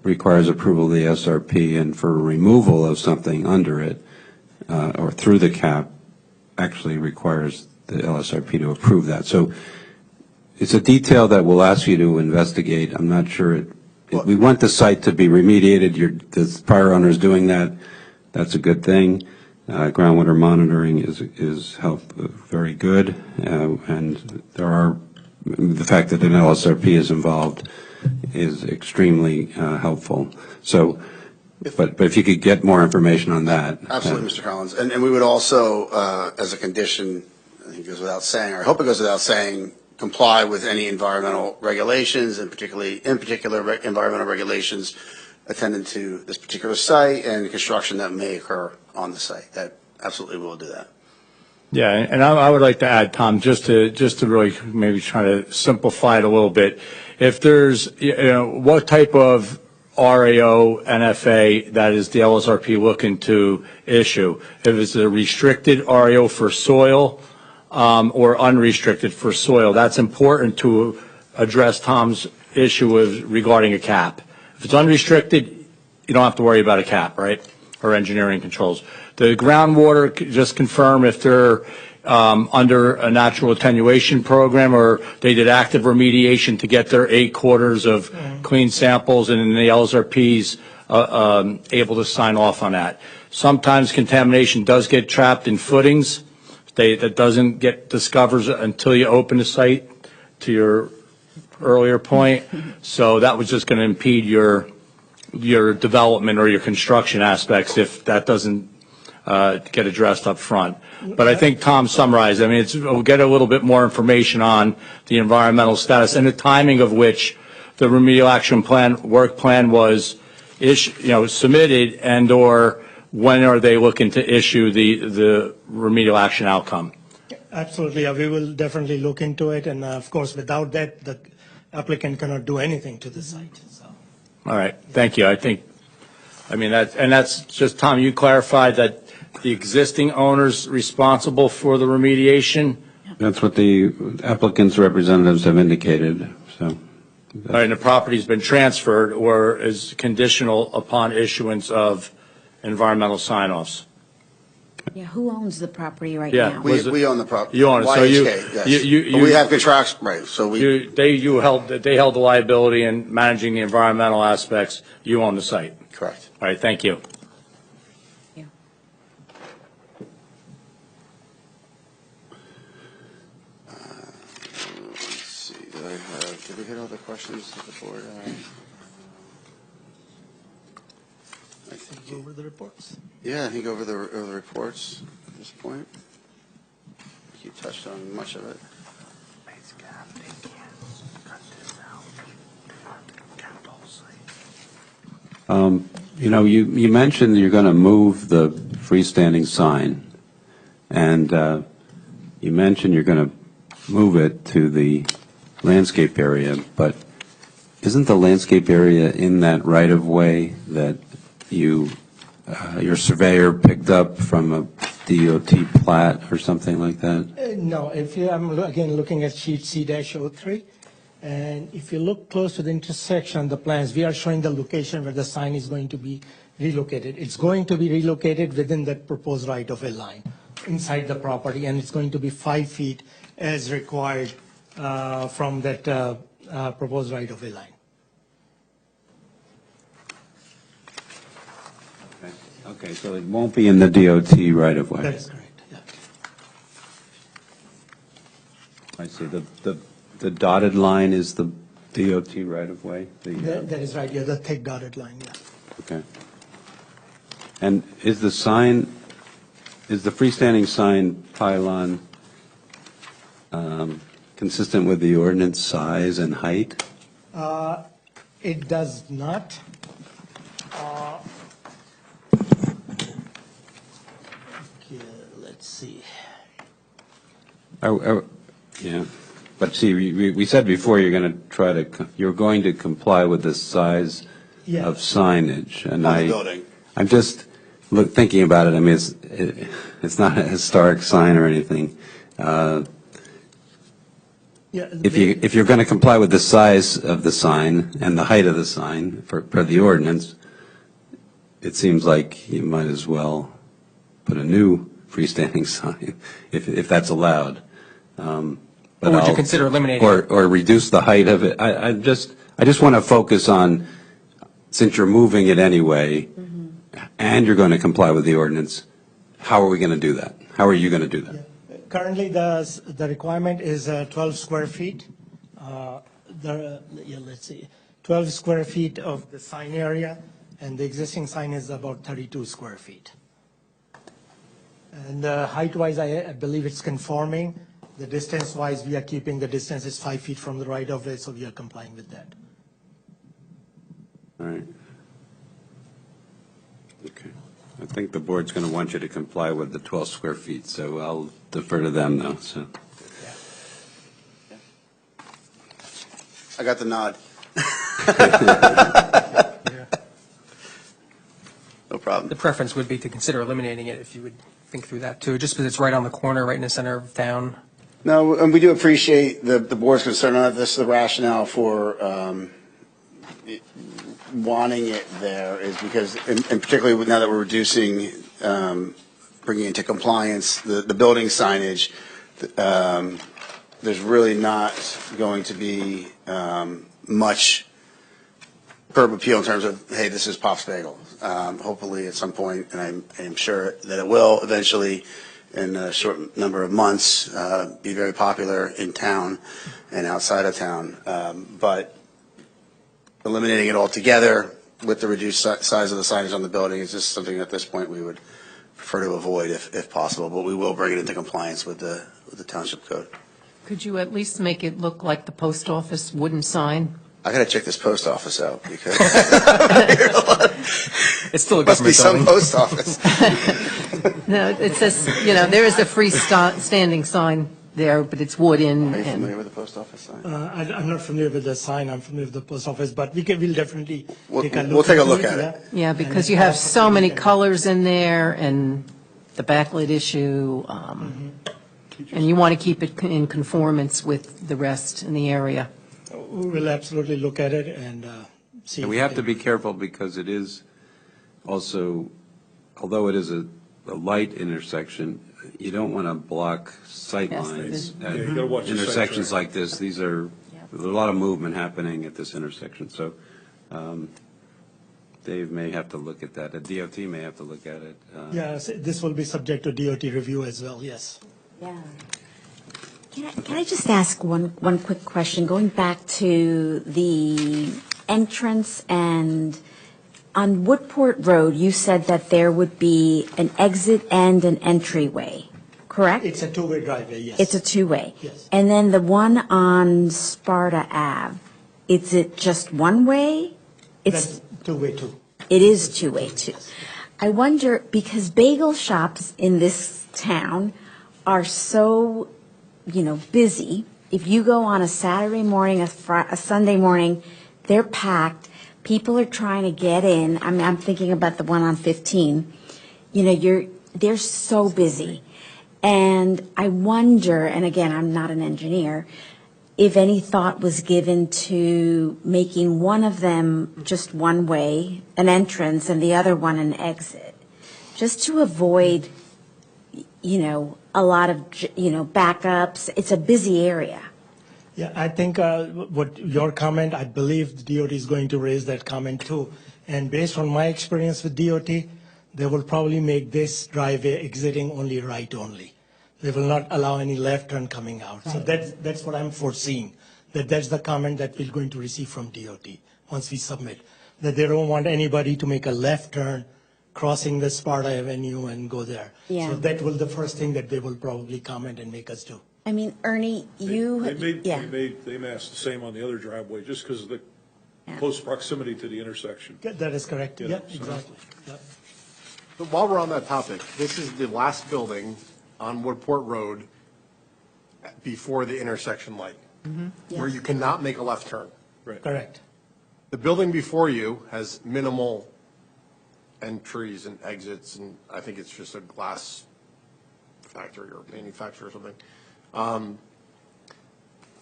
requires approval of the SRP, and for removal of something under it or through the cap actually requires the LSRP to approve that. So it's a detail that we'll ask you to investigate. I'm not sure we want the site to be remediated. The prior owner is doing that. That's a good thing. Groundwater monitoring is very good, and the fact that an LSRP is involved is extremely helpful. So, but if you could get more information on that. Absolutely, Mr. Collins. And we would also, as a condition, I think it goes without saying, or I hope it goes without saying, comply with any environmental regulations, and in particular environmental regulations attendant to this particular site and the construction that may occur on the site. That absolutely will do that. Yeah, and I would like to add, Tom, just to really maybe try to simplify it a little bit. If there's, what type of RAO, NFA that is the LSRP looking to issue? If it's a restricted RAO for soil or unrestricted for soil, that's important to address Tom's issue regarding a cap. If it's unrestricted, you don't have to worry about a cap, right? Or engineering controls. The groundwater, just confirm if they're under a natural attenuation program or they did active remediation to get their 8 quarters of clean samples, and then the LSRP's able to sign off on that. Sometimes contamination does get trapped in footings. That doesn't get discovered until you open the site, to your earlier point. So that was just going to impede your development or your construction aspects if that doesn't get addressed up front. But I think Tom summarized. I mean, we'll get a little bit more information on the environmental status and the timing of which the remedial action plan, work plan was submitted, and or when are they looking to issue the remedial action outcome? Absolutely, we will definitely look into it, and of course, without that, the applicant cannot do anything to the site. So. All right, thank you. That's just, Tom, you clarified that the existing owner's responsible for the remediation? That's what the applicant's representatives have indicated, so. All right, and the property's been transferred or is conditional upon issuance of environmental sign-offs? Yeah, who owns the property right Yeah. now? We own the property. You own it, so YHK, yes. But we have contracts, right, so they held the liability in managing the environmental aspects. You own the site. Correct. All right, thank you. Let's see, did we hit all the questions of the board? I think over the reports. Yeah, I think over the reports at this point. You touched on much of it. You mentioned you're going to move the freestanding sign, and you mentioned you're going to move it to the landscape area, but isn't the landscape area in that right-of-way that your surveyor picked up from a DOT plat or something like that? No, I'm again looking at sheet C-03, and if you look close to the intersection of the plans, we are showing the location where the sign is going to be relocated. It's going to be relocated within that proposed right-of-way line inside the property, and it's going to be 5 feet as required from that proposed right-of-way line. Okay, so it won't be in the DOT right-of-way? That is correct, yeah. I see. The dotted line is the DOT right-of-way? That is right, yeah, the thick dotted line, yeah. Okay. And is the freestanding sign pylon consistent with the ordinance size and height? It does not. Okay, let's see. Yeah, but see, we said before you're going to comply with the size Yeah. of signage, and On the building. I'm just thinking about it. I mean, it's not a historic sign or anything. If you're going to comply with the size of the sign and the height of the sign per the ordinance, it seems like you might as well put a new freestanding sign if that's allowed. Or would you consider eliminating it? Or reduce the height of it? I just want to focus on, since you're moving it anyway, and you're going to comply with the ordinance, how are we going to do that? How are you going to do that? Currently, the requirement is 12 square feet. Let's see, 12 square feet of the sign area, and the existing sign is about 32 square feet. And height-wise, I believe it's conforming. The distance-wise, we are keeping the distance is 5 feet from the right-of-way, so we are complying with that. All right. Okay. I think the board's going to want you to comply with the 12 square feet, so I'll defer to them, though, so. I got the nod. No problem. The preference would be to consider eliminating it if you would think through that too, just because it's right on the corner, right in the center of town. No, and we do appreciate the board's concern on this. The rationale for wanting it there is because, and particularly now that we're reducing, bringing into compliance the building signage, there's really not going to be much curb appeal in terms of, hey, this is Pop's Bagel. Hopefully at some point, and I'm sure that it will eventually, in a short number of months, be very popular in town and outside of town. But eliminating it altogether with the reduced size of the signage on the building is just something at this point we would prefer to avoid if possible, but we will bring it into compliance with the township code. Could you at least make it look like the post office wooden sign? I gotta check this post office out because It's still a must be government some building. post office. No, it says, there is a freestanding sign there, but it's wooden. Are you and- familiar with the post office sign? I'm not familiar with the sign. I'm familiar with the post office, but we'll definitely We'll take a look. we'll take a into look at it. Yeah, because you have so many colors in there and the backlit issue, and you want to keep it in conformance with the rest in the area. We will absolutely look at it and see. And we have to be careful because it is also, although it is a light intersection, you don't want to block sight Yes, lines Yeah, at you gotta watch the sight intersections track. like this. There's a lot of movement happening at this intersection, so Dave may have to look at that. The DOT may have to look at it. Yes, this will be subject to DOT review as well, yes. Yeah. Can I just ask one quick question? Going back to the entrance and on Woodport Road, you said that there would be an exit and an entryway, correct? It's a two-way driveway, yes. It's a two-way? Yes. And then the one on Sparta Ave, is it just one way? That's two-way too. It is two-way too. I wonder, because bagel shops in this town are so, busy. If you go on a Saturday morning, a Sunday morning, they're packed. People are trying to get in. I'm thinking about the one on 15. They're so busy. And I wonder, and again, I'm not an engineer, if any thought was given to making one of them just one way, an entrance, and the other one an exit, just to avoid, a lot of, backups. It's a busy area. Yeah, I think what your comment, I believe the DOT is going to raise that comment too. And based on my experience with DOT, they will probably make this driveway exiting only right only. They will not allow any left turn coming out. So that's what I'm foreseeing, that's the comment that we're going to receive from DOT once we submit, that they don't want anybody to make a left turn crossing the Sparta Avenue and go there. Yeah. So that will the first thing that they will probably comment and make us do. I mean, Ernie, you, yeah. They may ask the same on the other driveway, just because of the close proximity to the intersection. That is correct. Yeah, Yeah, so- exactly. Yeah. But while we're on that topic, this is the last building on Woodport Road before the intersection light, where you cannot make a left turn. Right. Correct. The building before you has minimal entries and exits, and I think it's just a glass factory or manufacturer or something.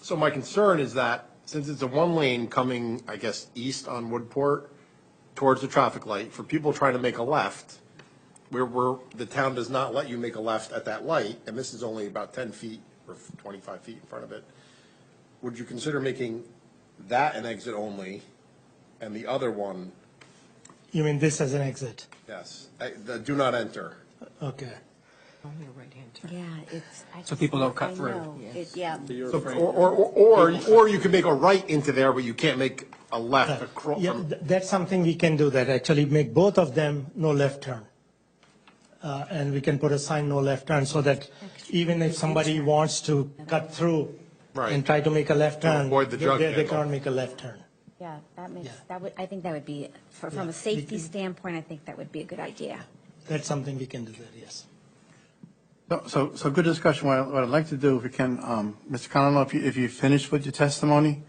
So my concern is that since it's a one lane coming, I guess, east on Woodport towards the traffic light, for people trying to make a left, where the town does not let you make a left at that light, and this is only about 10 feet or 25 feet in front of it, would you consider making that an exit only and the other one, You mean this as an exit? yes, the do not enter? Okay. Only a right-hand turn. Yeah, it's. So people don't cut through. Yeah. So, or you can make a right into there, but you can't make a left across. Yeah, that's something we can do, that actually make both of them no left turn. And we can put a sign, no left turn, so that even if somebody wants to cut through and try to make a left turn, avoid the jug they handle. can't make a left turn. Yeah, that makes, that would, I think that would be, from a safety standpoint, I think that would be a good idea. That's something we can do that, yes. So good discussion. What I'd like to do, if we can, Mr. Conlon, if you finished with your testimony,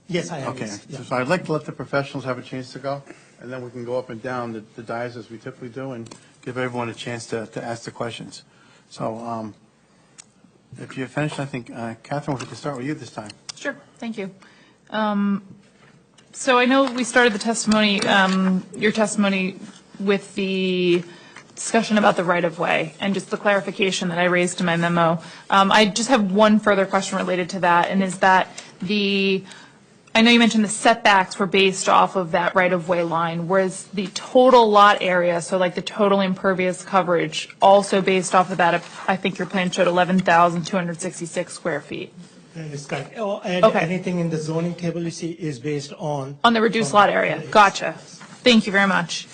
Yes, I am. okay. Yes. Yeah. So I'd like to let the professionals have a chance to go, and then we can go up and down the dais as we typically do, and give everyone a chance to ask the questions. So if you're finished, I think, Catherine, we can start with you this time. Sure, thank you. So I know we started the testimony, your testimony, with the discussion about the right-of-way and just the clarification that I raised in my memo. I just have one further question related to that, and is that I know you mentioned the setbacks were based off of that right-of-way line, whereas the total lot area, so like the total impervious coverage, also based off of that, I think your plan showed 11,266 square feet. That is correct. And Okay. anything in the zoning table you see is based on. On the reduced lot area, gotcha. Thank you very much.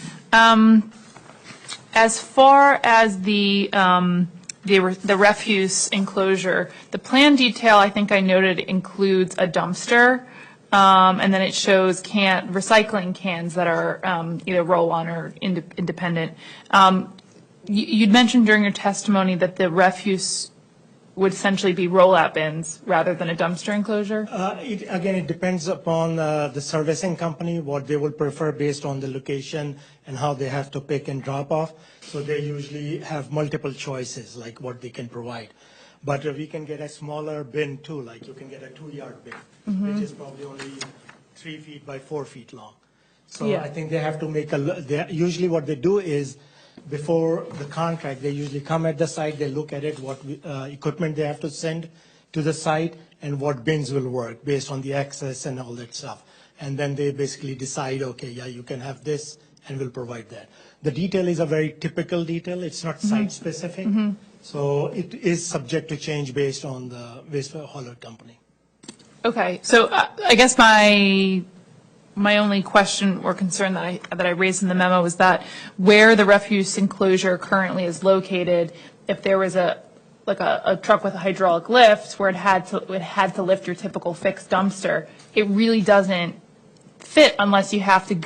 As far as the refuse enclosure, the plan detail, I think I noted, includes a dumpster, and then it shows recycling cans that are either roll-on or independent. You'd mentioned during your testimony that the refuse would essentially be roll-out bins rather than a dumpster enclosure? Again, it depends upon the servicing company, what they will prefer based on the location and how they have to pick and drop off. So they usually have multiple choices, like what they can provide. But we can get a smaller bin too, like you can get a 2-yard bin, which is probably only 3 feet by 4 feet long. So Yeah. I think they have to usually what they do is, before the contract, they usually come at the site, they look at it, what equipment they have to send to the site, and what bins will work based on the access and all that stuff. And then they basically decide, okay, yeah, you can have this, and we'll provide that. The detail is a very typical detail. It's not site-specific. So it is subject to change based on the waste hauler company. Okay, so I guess my only question or concern that I raised in the memo is that where the refuse enclosure currently is located, if there was a truck with a hydraulic lift where it had to lift your typical fixed dumpster, it really doesn't fit unless you can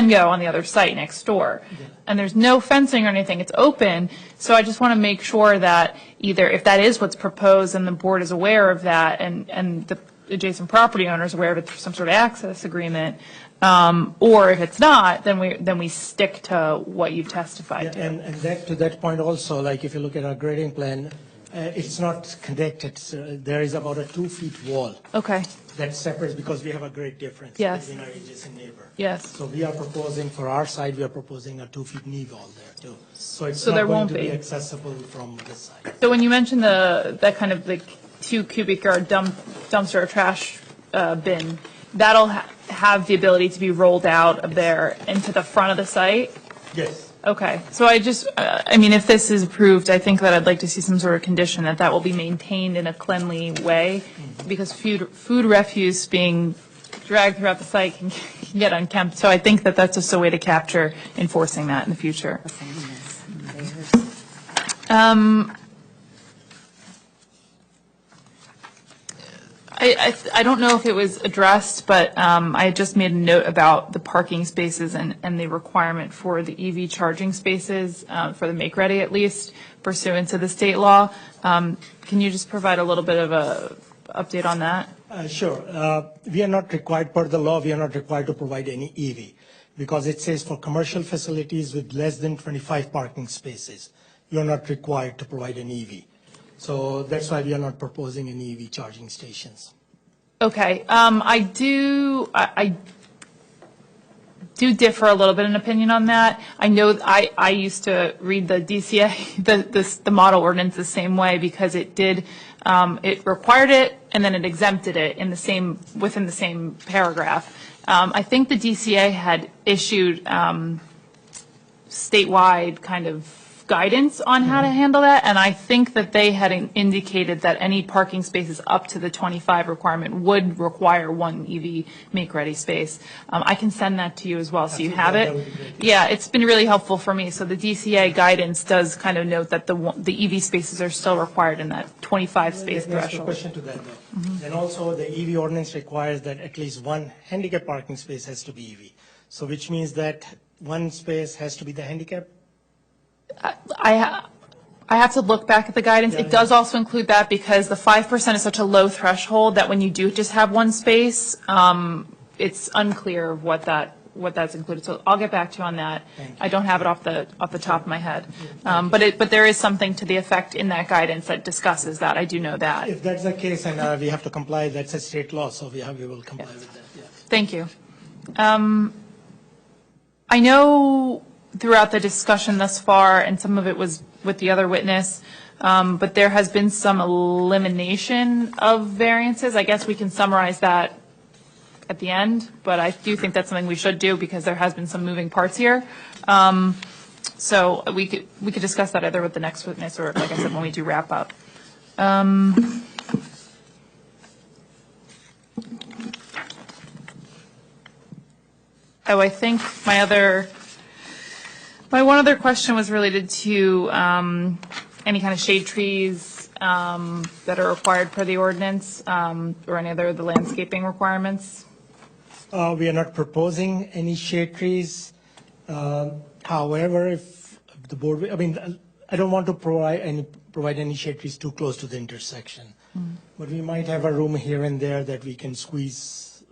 go on the other site next door. And there's no fencing or anything, it's open. So I just want to make sure that either if that is what's proposed and the board is aware of that and the adjacent property owner is aware of it through some sort of access agreement, or if it's not, then we stick to what you've testified to. And to that point also, like if you look at our grading plan, it's not connected. So there is about a 2-foot wall. Okay. That separates, because we have a great difference Yes. between our adjacent neighbor. Yes. So we are proposing, for our side, we are proposing a 2-foot knee wall there too. So it's So not there going won't to be be. accessible from this side. So when you mentioned that kind of like 2 cubic yard dumpster or trash bin, that'll have the ability to be rolled out of there into the front of the site? Yes. Okay, so if this is approved, I think that I'd like to see some sort of condition that will be maintained in a cleanly way, because food refuse being dragged throughout the site can get unkempt. So I think that that's just a way to capture enforcing that in the future. I don't know if it was addressed, but I just made a note about the parking spaces and the requirement for the EV charging spaces, for the make-ready at least, pursuant to the state law. Can you just provide a little bit of a update on that? Sure. We are not required, per the law, we are not required to provide any EV because it says for commercial facilities with less than 25 parking spaces, you're not required to provide an EV. So that's why we are not proposing any EV charging stations. Okay. I do differ a little bit in opinion on that. I know I used to read the DCA, the model ordinance the same way because it did, it required it and then it exempted it within the same paragraph. I think the DCA had issued statewide kind of guidance on how to handle that, and I think that they had indicated that any parking spaces up to the 25 requirement would require one EV make-ready space. I can send that to you as well, so you have it. Yeah, it's been really helpful for me. So the DCA guidance does kind of note that the EV spaces are still required in that 25 space That's the threshold. question to that, though. And also, the EV ordinance requires that at least one handicap parking space has to be EV. So which means that one space has to be the handicap? I have to look back at the guidance. It does also include that because the 5% is such a low threshold that when you do just have one space, it's unclear what that's included. So I'll get back to you on that. I don't have it off the top of my head, but there is something to the effect in that guidance that discusses that. I do know that. If that's the case and we have to comply, that's a state law, so we will comply with that. Yeah. Thank you. I know throughout the discussion thus far, and some of it was with the other witness, but there has been some elimination of variances. I guess we can summarize that at the end, but I do think that's something we should do because there has been some moving parts here. So we could discuss that either with the next witness or, like I said, when we do wrap up. I think my one other question was related to any kind of shade trees that are required per the ordinance or any other of the landscaping requirements. We are not proposing any shade trees. However, if the board, I don't want to provide any shade trees too close to the intersection. But we might have a room here and there that we can squeeze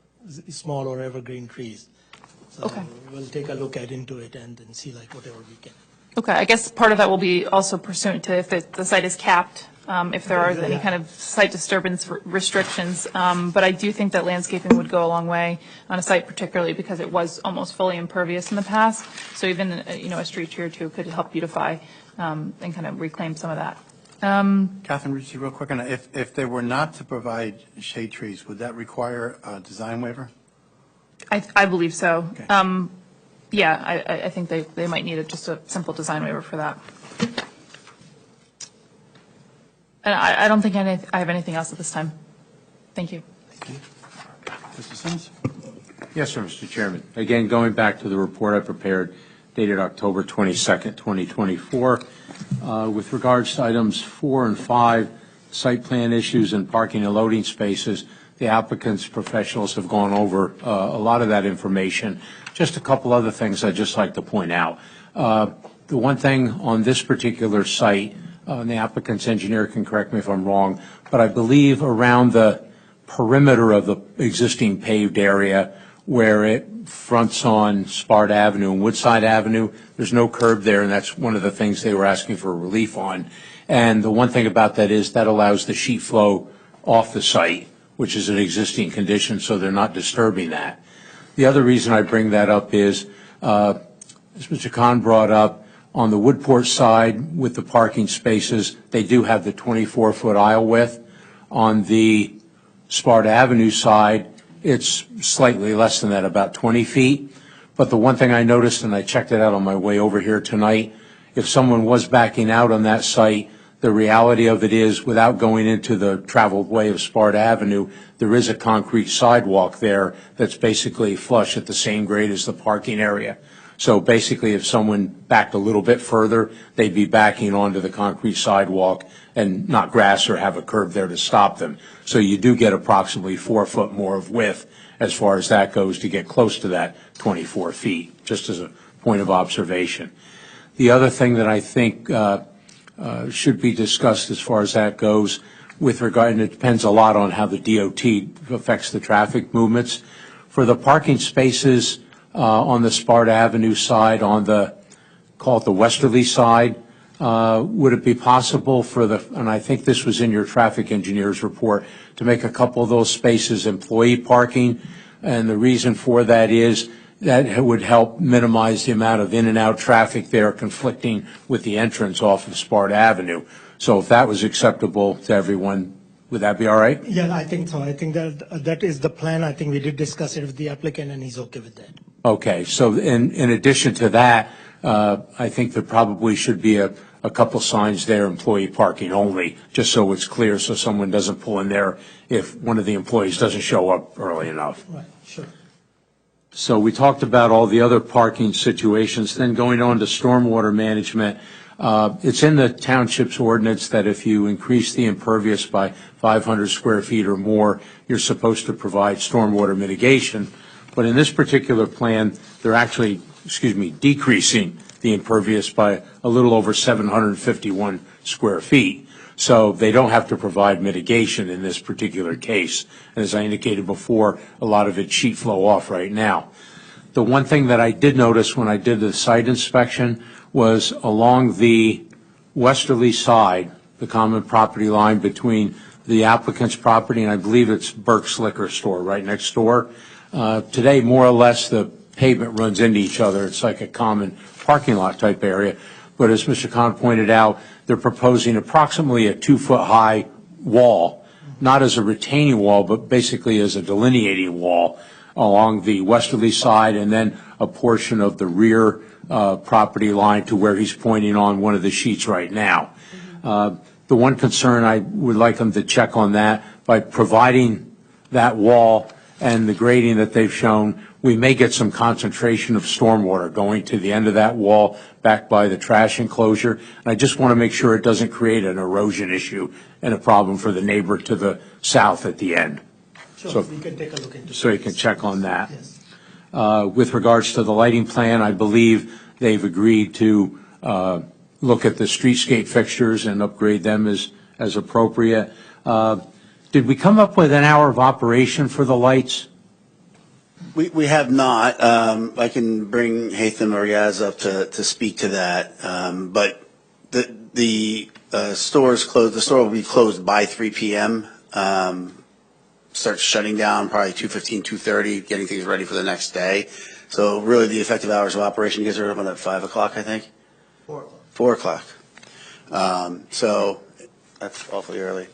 small or evergreen trees. So we'll take a look into it and then see whatever we can. Okay, I guess part of that will be also pursuant to if the site is capped, if there are any kind of site disturbance restrictions. But I do think that landscaping would go a long way on a site, particularly because it was almost fully impervious in the past. So even a street tree or two could help beautify and kind of reclaim some of that. Catherine Ritchie, real quick on that. If they were not to provide shade trees, would that require a design waiver? I believe so. Okay. Yeah, I think they might need just a simple design waiver for that. And I don't think I have anything else at this time. Thank you. Thank you. Mr. Sims? Yes, sir, Mr. Chairman. Again, going back to the report I prepared dated October 22nd, 2024, with regards to items 4 and 5, site plan issues and parking and loading spaces, the applicant's professionals have gone over a lot of that information. Just a couple other things I'd just like to point out. The one thing on this particular site, and the applicant's engineer can correct me if I'm wrong, but I believe around the perimeter of the existing paved area where it fronts on Sparta Avenue and Woodside Avenue, there's no curb there, and that's one of the things they were asking for relief on. And the one thing about that is that allows the sheet flow off the site, which is an existing condition, so they're not disturbing that. The other reason I bring that up is, as Mr. Khan brought up, on the Woodport side with the parking spaces, they do have the 24-foot aisle width. On the Sparta Avenue side, it's slightly less than that, about 20 feet. But the one thing I noticed, and I checked it out on my way over here tonight, if someone was backing out on that site, the reality of it is, without going into the traveled way of Sparta Avenue, there is a concrete sidewalk there that's basically flush at the same grade as the parking area. So basically, if someone backed a little bit further, they'd be backing onto the concrete sidewalk and not grass or have a curb there to stop them. So you do get approximately 4 foot more of width as far as that goes to get close to that 24 feet, just as a point of observation. The other thing that I think should be discussed as far as that goes with regard, and it depends a lot on how the DOT affects the traffic movements. For the parking spaces on the Sparta Avenue side, on the, call it the westerly side, would it be possible for the, and I think this was in your traffic engineer's report, to make a couple of those spaces employee parking? And the reason for that is that it would help minimize the amount of in and out traffic there conflicting with the entrance off of Sparta Avenue. So if that was acceptable to everyone, would that be all right? Yeah, I think so. I think that is the plan. I think we did discuss it with the applicant, and he's okay with that. Okay, so in addition to that, I think there probably should be a couple signs there, employee parking only, just so it's clear, so someone doesn't pull in there if one of the employees doesn't show up early enough. Right, sure. So we talked about all the other parking situations. Then going on to stormwater management, it's in the township's ordinance that if you increase the impervious by 500 square feet or more, you're supposed to provide stormwater mitigation. But in this particular plan, they're actually, decreasing the impervious by a little over 751 square feet. So they don't have to provide mitigation in this particular case. And as I indicated before, a lot of it's sheet flow off right now. The one thing that I did notice when I did the site inspection was along the westerly side, the common property line between the applicant's property, and I believe it's Burke's Liquor Store right next door. Today, more or less, the pavement runs into each other. It's like a common parking lot type area. But as Mr. Khan pointed out, they're proposing approximately a 2-foot-high wall, not as a retaining wall, but basically as a delineating wall along the westerly side, and then a portion of the rear property line to where he's pointing on one of the sheets right now. The one concern I would like them to check on that, by providing that wall and the grading that they've shown, we may get some concentration of stormwater going to the end of that wall back by the trash enclosure. And I just want to make sure it doesn't create an erosion issue and a problem for the neighbor to the south at the end. Sure, So- we can take a look into So you can check on that. Yes. With regards to the lighting plan, I believe they've agreed to look at the streetscape fixtures and upgrade them as appropriate. Did we come up with an hour of operation for the lights? We have not. I can bring Haitham or Yaz up to speak to that. But the store is closed. The store will be closed by 3 p.m. Starts shutting down probably 2:15, 2:30, getting things ready for the next day. So really, the effective hours of operation, you guys are open at 5 o'clock, I think. 4 o'clock. So that's awfully early.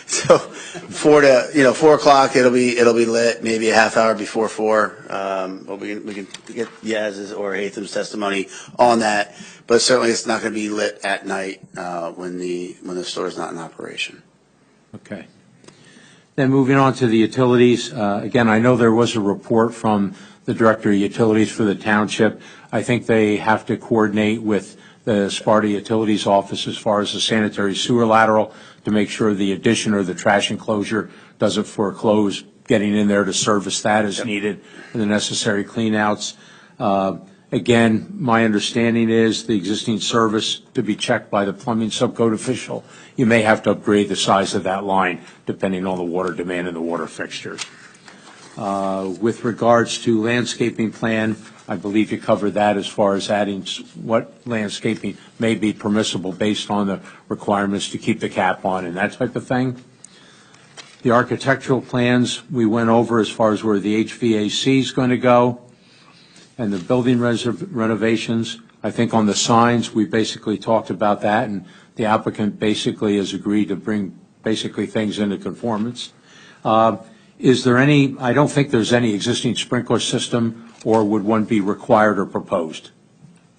So 4 o'clock, it'll be lit, maybe a half hour before 4. But we can get Yaz's or Haytham's testimony on that. But certainly it's not going to be lit at night when the store is not in operation. Okay. Then moving on to the utilities. Again, I know there was a report from the Director of Utilities for the township. I think they have to coordinate with the Sparta Utilities office as far as the sanitary sewer lateral to make sure the addition or the trash enclosure doesn't foreclose getting in there to service that as needed and the necessary cleanouts. Again, my understanding is the existing service to be checked by the plumbing subcode official. You may have to upgrade the size of that line depending on the water demand and the water fixtures. With regards to landscaping plan, I believe you covered that as far as adding what landscaping may be permissible based on the requirements to keep the cap on and that type of thing. The architectural plans we went over as far as where the HVAC is going to go. And the building renovations, I think on the signs, we basically talked about that, and the applicant basically has agreed to bring basically things into conformance. Is there any, I don't think there's any existing sprinkler system, or would one be required or proposed?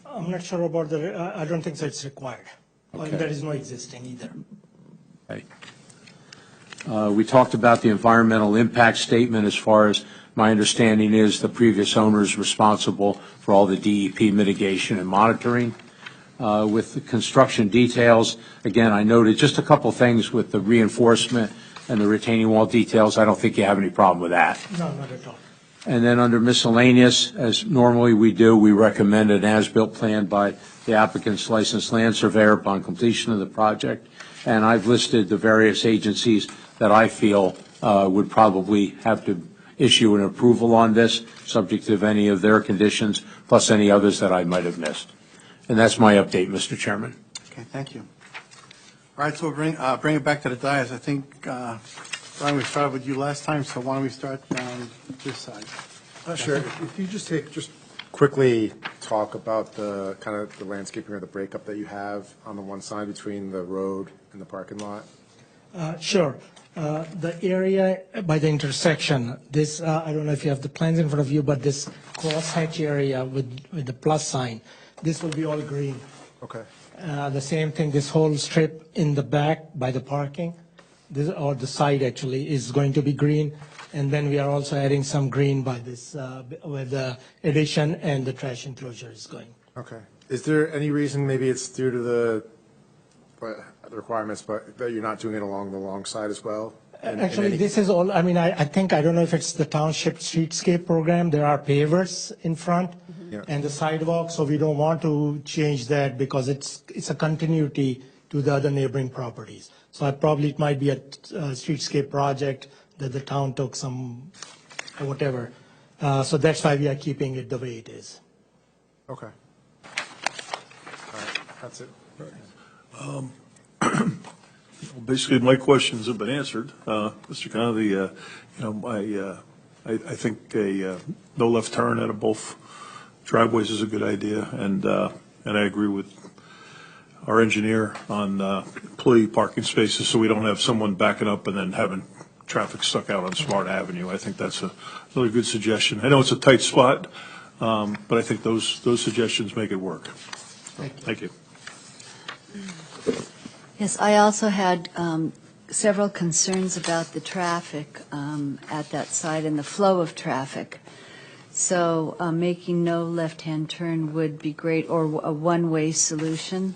I'm not sure about I don't think so it's required. Okay. There is no existing either. Okay. We talked about the environmental impact statement as far as My understanding is the previous owner is responsible for all the DEP mitigation and monitoring. With the construction details, again, I noted just a couple things with the reinforcement and the retaining wall details. I don't think you have any problem with that. No, not at all. And then under miscellaneous, as normally we do, we recommend an as-built plan by the applicant's licensed land surveyor upon completion of the project. And I've listed the various agencies that I feel would probably have to issue an approval on this, subject to any of their conditions, plus any others that I might have missed. And that's my update, Mr. Chairman. Okay, thank you. All right, so we'll bring it back to the dais. I think, Brian, we started with you last time, so why don't we start down this side? Sure. If you just quickly talk about the kind of the landscaping or the breakup that you have on the one side between the road and the parking lot. Sure. The area by the intersection, this, I don't know if you have the plans in front of you, but this crosshatch area with the plus sign, this will be all green. Okay. The same thing, this whole strip in the back by the parking, this, or the side actually, is going to be green. And then we are also adding some green by this, where the addition and the trash enclosure is going. Okay. Is there any reason, maybe it's due to the requirements, but that you're not doing it along the long side as well? Actually, this is all, I mean, I think, I don't know if it's the township streetscape program, there are pavers in front and the sidewalk, so we don't want to change that because it's a continuity to the other neighboring properties. So it might be a streetscape project that the town took some, or whatever. So that's why we are keeping it the way it is. Okay. All right, that's it. Basically, my questions have been answered. Mr. Connolly, I think a no left turn out of both driveways is a good idea, and I agree with our engineer on employee parking spaces, so we don't have someone backing up and then having traffic stuck out on Sparta Avenue. I think that's a really good suggestion. I know it's a tight spot, but I think those suggestions make it work. Thank you. Yes, I also had several concerns about the traffic at that site and the flow of traffic. So making no left-hand turn would be great, or a one-way solution.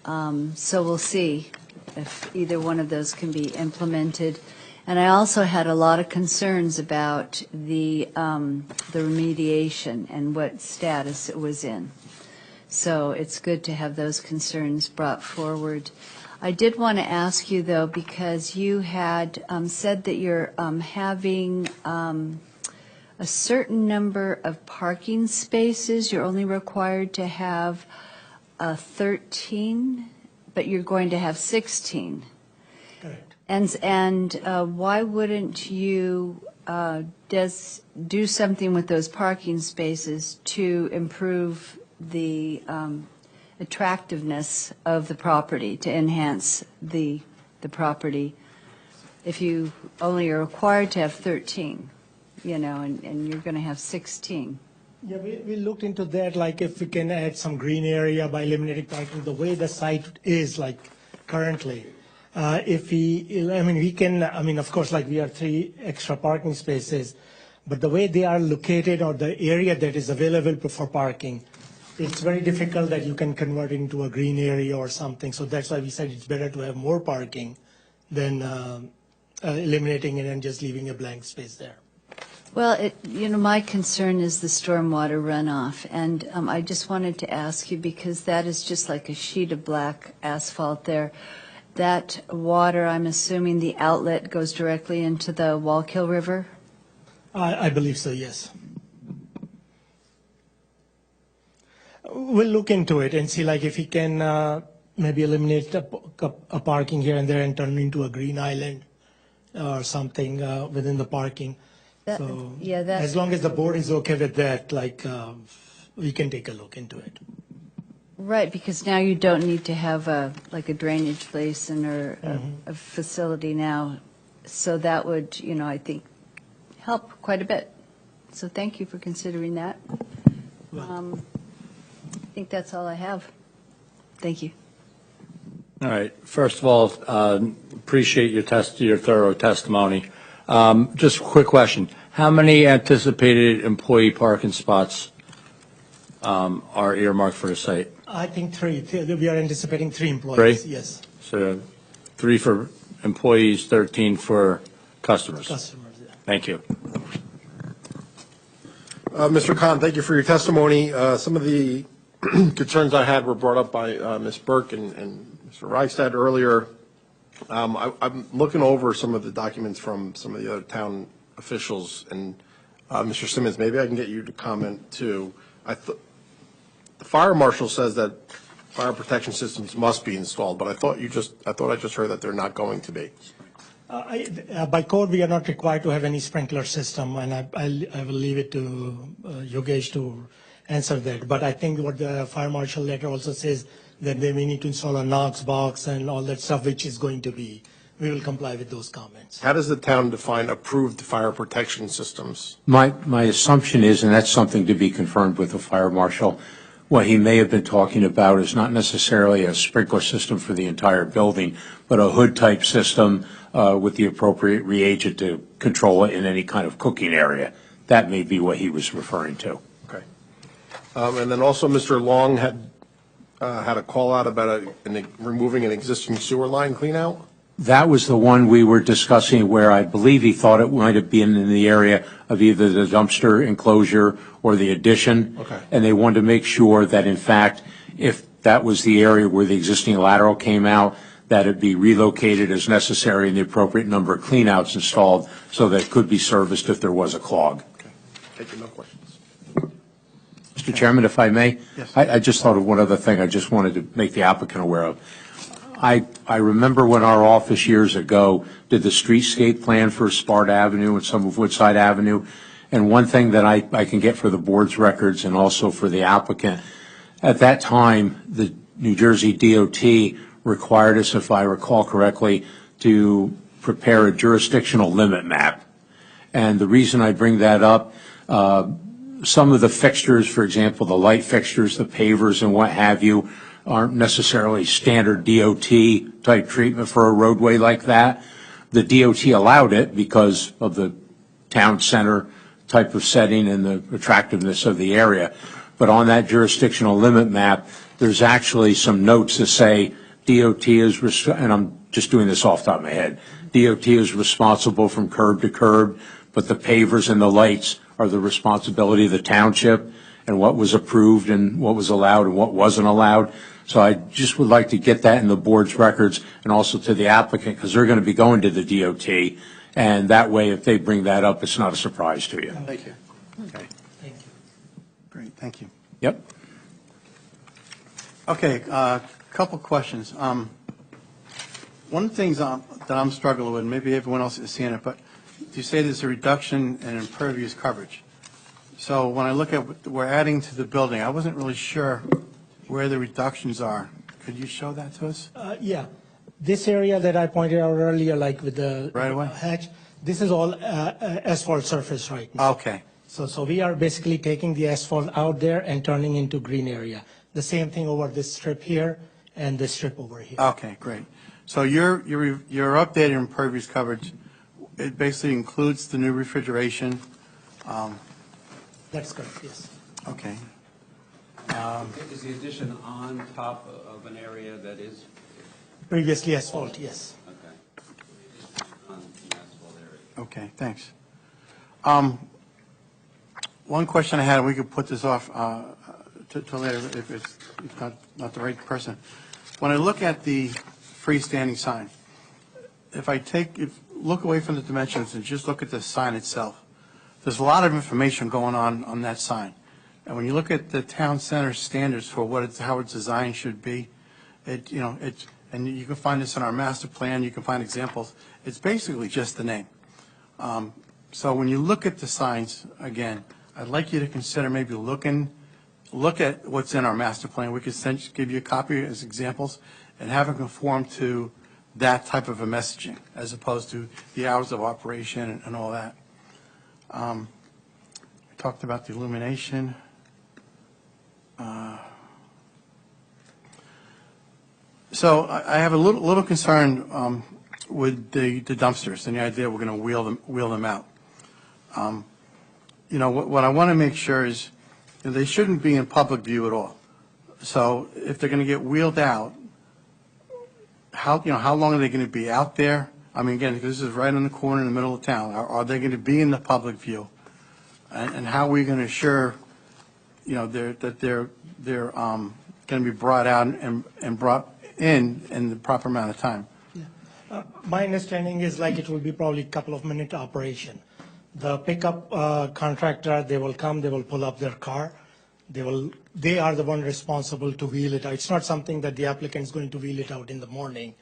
So we'll see if either one of those can be implemented. And I also had a lot of concerns about the remediation and what status it was in. So it's good to have those concerns brought forward. I did want to ask you, though, because you had said that you're having a certain number of parking spaces. You're only required to have 13, but you're going to have 16. Correct. And why wouldn't you do something with those parking spaces to improve the attractiveness of the property, to enhance the property, if you only are required to have 13, and you're going to have 16? Yeah, we looked into that, like if we can add some green area by eliminating parking, the way the site is like currently. We can, of course, like we have 3 extra parking spaces, but the way they are located or the area that is available for parking, it's very difficult that you can convert it into a green area or something. So that's why we said it's better to have more parking than eliminating it and just leaving a blank space there. Well, my concern is the stormwater runoff, and I just wanted to ask you, because that is just like a sheet of black asphalt there. That water, I'm assuming the outlet goes directly into the Wallkill River? I believe so, yes. We'll look into it and see, like, if we can maybe eliminate a parking here and there and turn it into a green island or something within the parking. As long as the board is okay with that, we can take a look into it. Right, because now you don't need to have a drainage basin or a facility now. So that would, I think, help quite a bit. So thank you for considering that. I think that's all I have. Thank you. All right. First of all, appreciate your thorough testimony. Just a quick question. How many anticipated employee parking spots are earmarked for the site? I think three. We are anticipating 3 employees. Three? Yes, So 3 for employees, 13 for customers. customers. Yeah. Thank you. Mr. Khan, thank you for your testimony. Some of the concerns I had were brought up by Ms. Burke and Mr. Reichstad earlier. I'm looking over some of the documents from some of the other town officials, and Mr. Simmons, maybe I can get you to comment too. The fire marshal says that fire protection systems must be installed, but I thought I just heard that they're not going to be. By code, we are not required to have any sprinkler system, and I will leave it to Yogesh to answer that. But I think what the fire marshal letter also says that they may need to install a Knox box and all that stuff, which is going to be, we will comply with those comments. How does the town define approved fire protection systems? My assumption is, and that's something to be confirmed with the fire marshal, what he may have been talking about is not necessarily a sprinkler system for the entire building, but a hood-type system with the appropriate reagent to control it in any kind of cooking area. That may be what he was referring to. Okay. And then also, Mr. Long had a call out about removing an existing sewer line cleanout. That was the one we were discussing where I believe he thought it might have been in the area of either the dumpster enclosure or the addition. Okay. And they wanted to make sure that, in fact, if that was the area where the existing lateral came out, that it be relocated as necessary and the appropriate number of cleanouts installed so that it could be serviced if there was a clog. Okay. Thank you. No questions. Mr. Chairman, if I may? Yes. I just thought of one other thing I just wanted to make the applicant aware of. I remember when our office years ago did the streetscape plan for Sparta Avenue and some of Woodside Avenue, and one thing that I can get for the board's records and also for the applicant, at that time, the New Jersey DOT required us, if I recall correctly, to prepare a jurisdictional limit map. And the reason I bring that up, some of the fixtures, for example, the light fixtures, the pavers and what have you, aren't necessarily standard DOT type treatment for a roadway like that. The DOT allowed it because of the town center type of setting and the attractiveness of the area. But on that jurisdictional limit map, there's actually some notes that say DOT is, and I'm just doing this off the top of my head, DOT is responsible from curb to curb, but the pavers and the lights are the responsibility of the township, and what was approved and what was allowed and what wasn't allowed. So I just would like to get that in the board's records and also to the applicant, because they're going to be going to the DOT, and that way, if they bring that up, it's not a surprise to you. Thank you. Okay. Thank you. Great, thank you. Yep. Okay, couple questions. One of the things that I'm struggling with, maybe everyone else is seeing it, but you say there's a reduction in impervious coverage. So when I look at what we're adding to the building, I wasn't really sure where the reductions are. Could you show that to us? Yeah. This area that I pointed out earlier, like with the Right away? hatch, this is all asphalt surface right now. Okay, So we are basically taking the asphalt out there and turning into green area. The same thing over this strip here and this strip over here. okay, great. So your updated impervious coverage, it basically includes the new refrigeration. That's correct, yes. Okay. Is the addition on top of an area that is, Previously asphalt, yes. okay, on the asphalt area? Okay, thanks. One question I had, we could put this off to later if it's not the right person. When I look at the freestanding sign, look away from the dimensions and just look at the sign itself, there's a lot of information going on that sign. And when you look at the town center standards for how its design should be, and you can find this in our master plan, you can find examples, it's basically just the name. So when you look at the signs, again, I'd like you to consider maybe look at what's in our master plan. We could give you a copy as examples and have it conform to that type of a messaging as opposed to the hours of operation and all that. We talked about the illumination. So I have a little concern with the dumpsters and the idea we're going to wheel them out. What I want to make sure is they shouldn't be in public view at all. So if they're going to get wheeled out, how long are they going to be out there? I mean, again, this is right on the corner in the middle of town. Are they going to be in the public view? And how are we going to assure, that they're going to be brought out and brought in the proper amount of time? My understanding is like it will be probably a couple of minute operation. The pickup contractor, they will come, they will pull up their car. They are the one responsible to wheel it out. It's not something that the applicant is going to wheel it out in the morning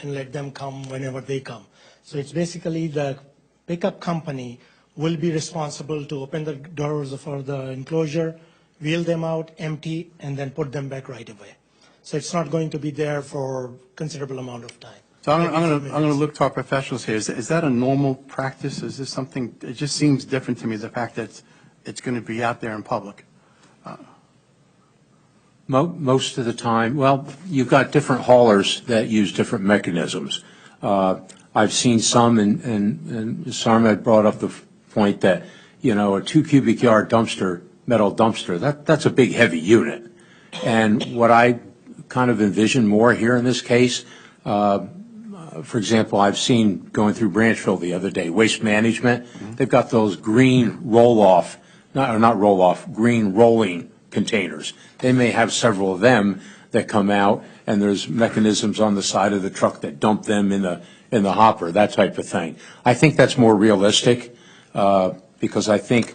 and let them come whenever they come. So it's basically the pickup company will be responsible to open the doors for the enclosure, wheel them out, empty, and then put them back right away. So it's not going to be there for considerable amount of time. So I'm going to look to our professionals here. Is that a normal practice? Is this something, it just seems different to me, the fact that it's going to be out there in public. Most of the time, well, you've got different haulers that use different mechanisms. I've seen some, and Sarma brought up the point that, a 2 cubic yard dumpster, metal dumpster, that's a big, heavy unit. And what I kind of envision more here in this case, for example, I've seen going through Branchville the other day, Waste Management, they've got those green roll-off, not roll-off, green rolling containers. They may have several of them that come out, and there's mechanisms on the side of the truck that dump them in the hopper, that type of thing. I think that's more realistic, because I think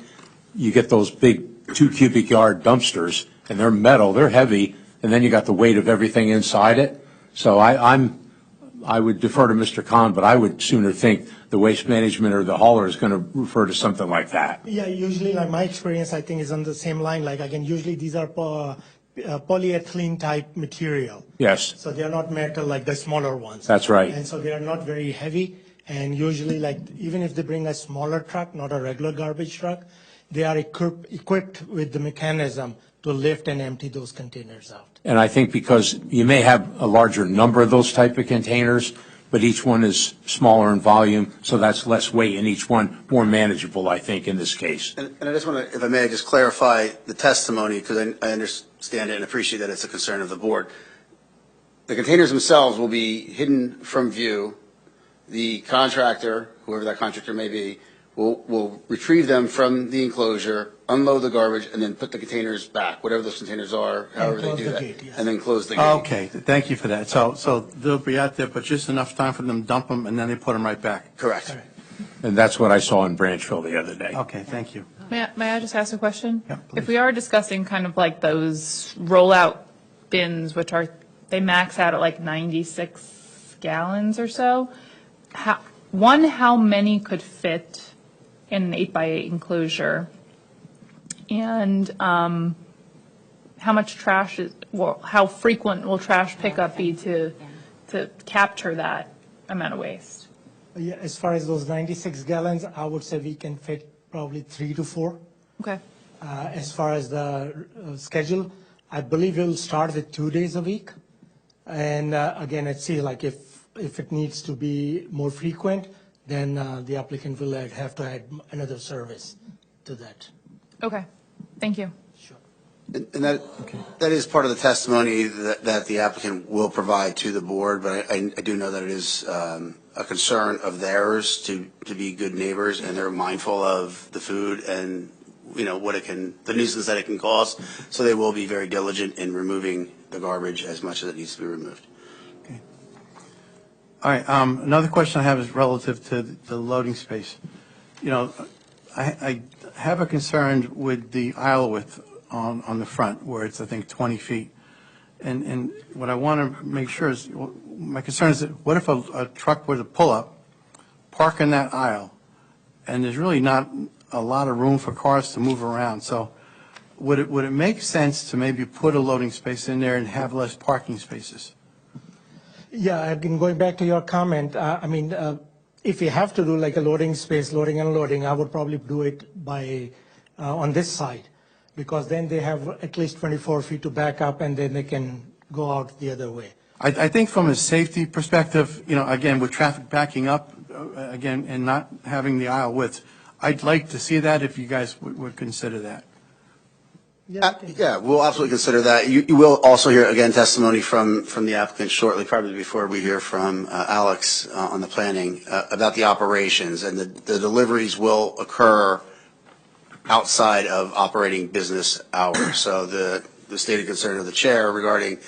you get those big 2 cubic yard dumpsters, and they're metal, they're heavy, and then you got the weight of everything inside it. So I would defer to Mr. Khan, but I would sooner think the Waste Management or the hauler is going to refer to something like that. Yeah, usually, like my experience, I think is on the same line. Like again, usually these are polyethylene type material. Yes. So they are not metal like the smaller ones. That's right. And so they are not very heavy. And usually, like even if they bring a smaller truck, not a regular garbage truck, they are equipped with the mechanism to lift and empty those containers out. And I think because you may have a larger number of those type of containers, but each one is smaller in volume, so that's less weight in each one, more manageable, I think, in this case. And I just want to, if I may, just clarify the testimony, because I understand it and appreciate that it's a concern of the board. The containers themselves will be hidden from view. The contractor, whoever that contractor may be, will retrieve them from the enclosure, unload the garbage, and then put the containers back, whatever those containers are, however they do that. And then close the gate. Okay, thank you for that. So they'll be out there, but just enough time for them to dump them, and then they put them right back. Correct. And that's what I saw in Branchville the other day. Okay, thank you. May I just ask a question? Yeah, please. If we are discussing kind of like those rollout bins, which they max out at like 96 gallons or so, how many could fit in an 8x8 enclosure? And how much trash how frequent will trash pickup be to capture that amount of waste? Yeah, as far as those 96 gallons, I would say we can fit probably 3 to 4. Okay. As far as the schedule, I believe we'll start with 2 days a week. And again, let's see, like if it needs to be more frequent, then the applicant will have to add another service to that. Okay. Thank you. And that is part of the testimony that the applicant will provide to the board, but I do know that it is a concern of theirs to be good neighbors, and they're mindful of the food and, the nuisance that it can cause. So they will be very diligent in removing the garbage as much as it needs to be removed. Okay. All right, another question I have is relative to the loading space. I have a concern with the aisle width on the front, where it's, I think, 20 feet. And what I want to make sure is, my concern is that what if a truck were to pull up, park in that aisle, and there's really not a lot of room for cars to move around? So would it make sense to maybe put a loading space in there and have less parking spaces? Yeah, again, going back to your comment, if you have to do like a loading space, loading and unloading, I would probably do it on this side, because then they have at least 24 feet to back up, and then they can go out the other way. I think from a safety perspective, again, with traffic backing up, again, and not having the aisle width, I'd like to see that if you guys would consider that. Yeah, we'll absolutely consider that. You will also hear, again, testimony from the applicant shortly, probably before we hear from Alex on the planning about the operations. And the deliveries will occur outside of operating business hours. So the stated concern of the chair regarding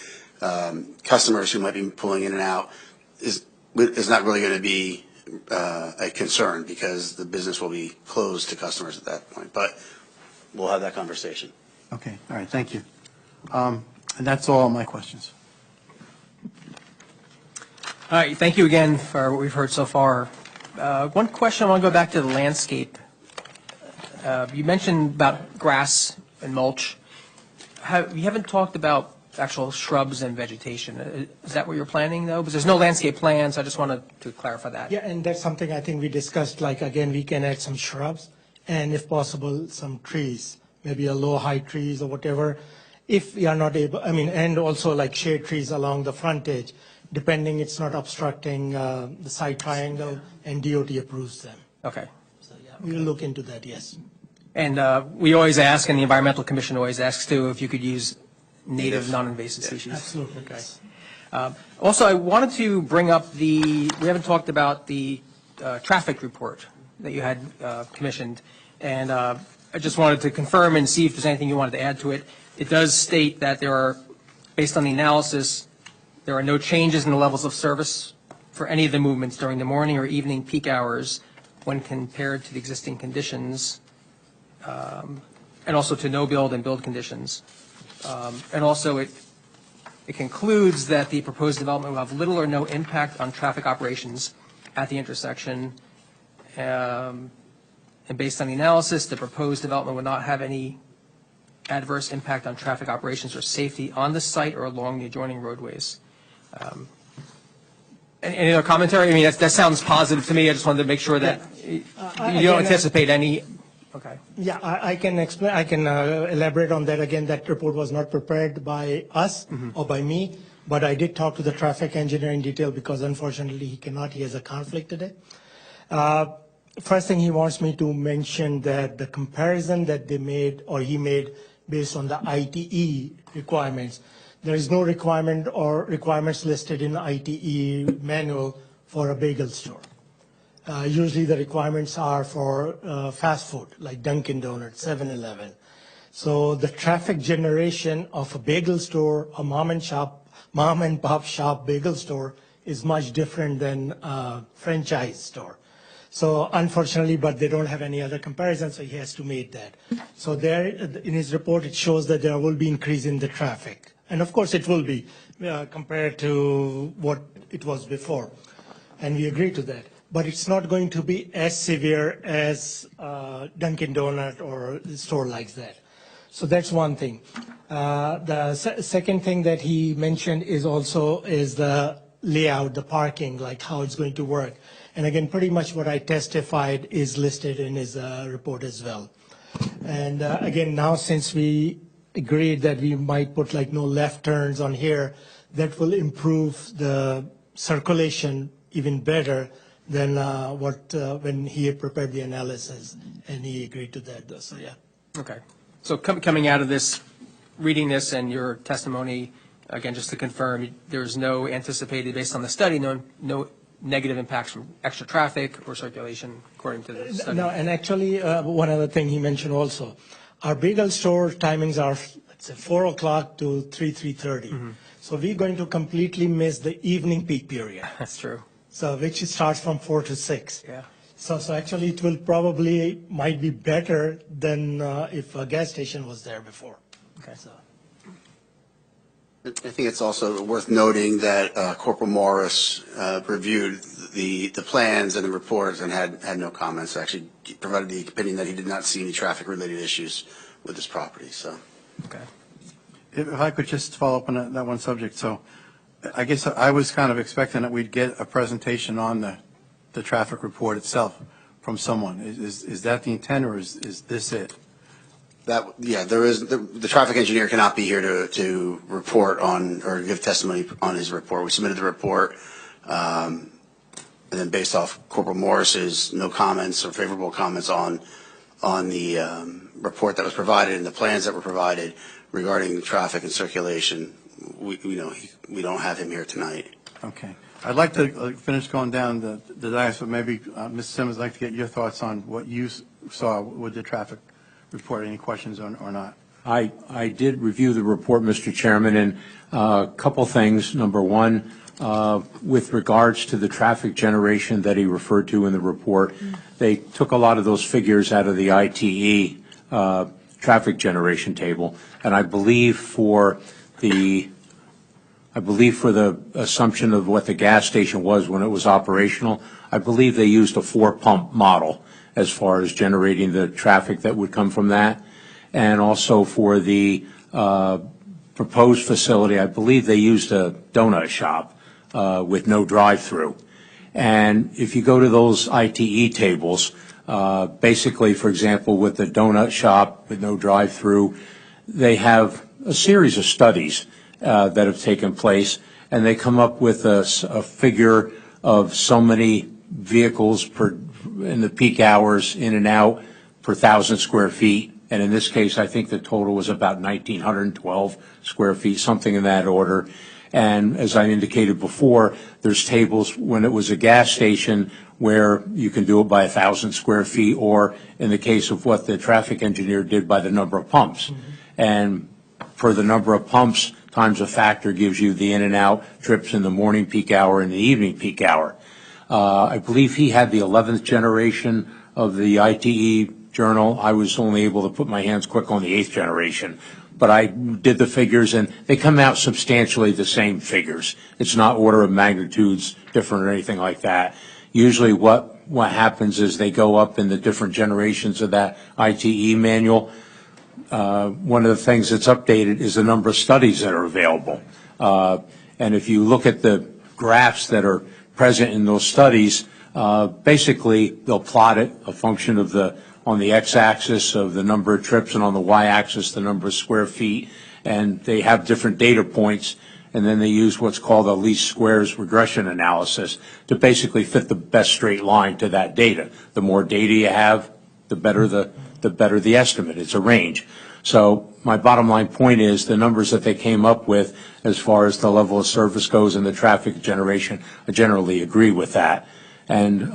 customers who might be pulling in and out is not really going to be a concern because the business will be closed to customers at that point. But we'll have that conversation. Okay, all right, thank you. And that's all my questions. All right, thank you again for what we've heard so far. One question, I want to go back to the landscape. You mentioned about grass and mulch. You haven't talked about actual shrubs and vegetation. Is that what you're planning, though? Because there's no landscape plan, so I just wanted to clarify that. Yeah, and that's something I think we discussed, like, again, we can add some shrubs and if possible, some trees, maybe a low height trees or whatever. If we are not able, I mean, and also like shade trees along the frontage, depending it's not obstructing the side triangle and DOT approves them. Okay. So, yeah, we will look into that, yes. And we always ask, and the Environmental Commission always asks too, if you could use native non-invasive species. Absolutely. Okay. Also, I wanted to bring up we haven't talked about the traffic report that you had commissioned. And I just wanted to confirm and see if there's anything you wanted to add to it. It does state that based on the analysis, there are no changes in the levels of service for any of the movements during the morning or evening peak hours when compared to the existing conditions, and also to no build and build conditions. And also it concludes that the proposed development will have little or no impact on traffic operations at the intersection. And based on the analysis, the proposed development would not have any adverse impact on traffic operations or safety on the site or along the adjoining roadways. Any other commentary? I mean, that sounds positive to me. I just wanted to make sure that you don't anticipate any. Okay. Yeah, I can explain. I can elaborate on that again. That report was not prepared by us or by me, but I did talk to the traffic engineer in detail because unfortunately he cannot. He has a conflict today. First thing he wants me to mention that the comparison that they made or he made based on the ITE requirements, there is no requirement or requirements listed in the ITE manual for a bagel store. Usually the requirements are for fast food like Dunkin' Donuts, 7-Eleven. So the traffic generation of a bagel store, a mom and pop shop bagel store is much different than a franchise store. So unfortunately, but they don't have any other comparison, so he has to make that. So there, in his report, it shows that there will be increase in the traffic. And of course, it will be compared to what it was before. And we agree to that. But it's not going to be as severe as Dunkin' Donut or a store like that. So that's one thing. The second thing that he mentioned is the layout, the parking, like how it's going to work. And again, pretty much what I testified is listed in his report as well. And again, now since we agreed that we might put like no left turns on here, that will improve the circulation even better than when he had prepared the analysis, and he agreed to that, though, so yeah. Okay. So coming out of this, reading this and your testimony, again, just to confirm, there's no anticipated, based on the study, no negative impacts from extra traffic or circulation, according to the study? No, and actually, one other thing he mentioned also, our bagel store timings are, let's say, 4 o'clock to 3:30. Mm-hmm. So we're going to completely miss the evening peak period. That's true. So which starts from 4 to 6. Yeah. So actually, it will might be better than if a gas station was there before. Okay. So. I think it's also worth noting that Corporal Morris reviewed the plans and the reports and had no comments. Actually, he provided the opinion that he did not see any traffic-related issues with this property. So, okay. If I could just follow up on that one subject. So, I guess I was kind of expecting that we'd get a presentation on the traffic report itself from someone. Is that the intent, or is this it? There is the traffic engineer cannot be here to report on or give testimony on his report. We submitted the report, And then based off Corporal Morris's no comments or favorable comments on the report that was provided and the plans that were provided regarding traffic and circulation, we don't have him here tonight. Okay. I'd like to finish going down the dais, but maybe Ms. Simmons, I'd like to get your thoughts on what you saw with the traffic report. Any questions or not? I did review the report, Mr. Chairman, and a couple things. Number one, with regards to the traffic generation that he referred to in the report, they took a lot of those figures out of the ITE traffic generation table, and I believe for the assumption of what the gas station was when it was operational, I believe they used a 4-pump model as far as generating the traffic that would come from that. And also for the proposed facility, I believe they used a donut shop with no drive-through. And if you go to those ITE tables, basically, for example, with the donut shop with no drive-through, they have a series of studies that have taken place, and they come up with a figure of so many vehicles in the peak hours in and out per 1,000 square feet. And in this case, I think the total was about 1,912 square feet, something in that order. And as I indicated before, there's tables when it was a gas station where you can do it by 1,000 square feet, or in the case of what the traffic engineer did, by the number of pumps. And per the number of pumps times a factor gives you the in and out trips in the morning peak hour and the evening peak hour. I believe he had the 11th generation of the ITE journal. I was only able to put my hands quick on the 8th generation. But I did the figures, and they come out substantially the same figures. It's not order of magnitudes different or anything like that. Usually what happens is they go up in the different generations of that ITE manual. One of the things that's updated is the number of studies that are available. And if you look at the graphs that are present in those studies, basically they'll plot it, a function of on the x-axis of the number of trips, and on the y-axis the number of square feet, and they have different data points, and then they use what's called a least squares regression analysis to basically fit the best straight line to that data. The more data you have, the better the estimate. It's a range. So my bottom line point is the numbers that they came up with as far as the level of service goes and the traffic generation, I generally agree with that. And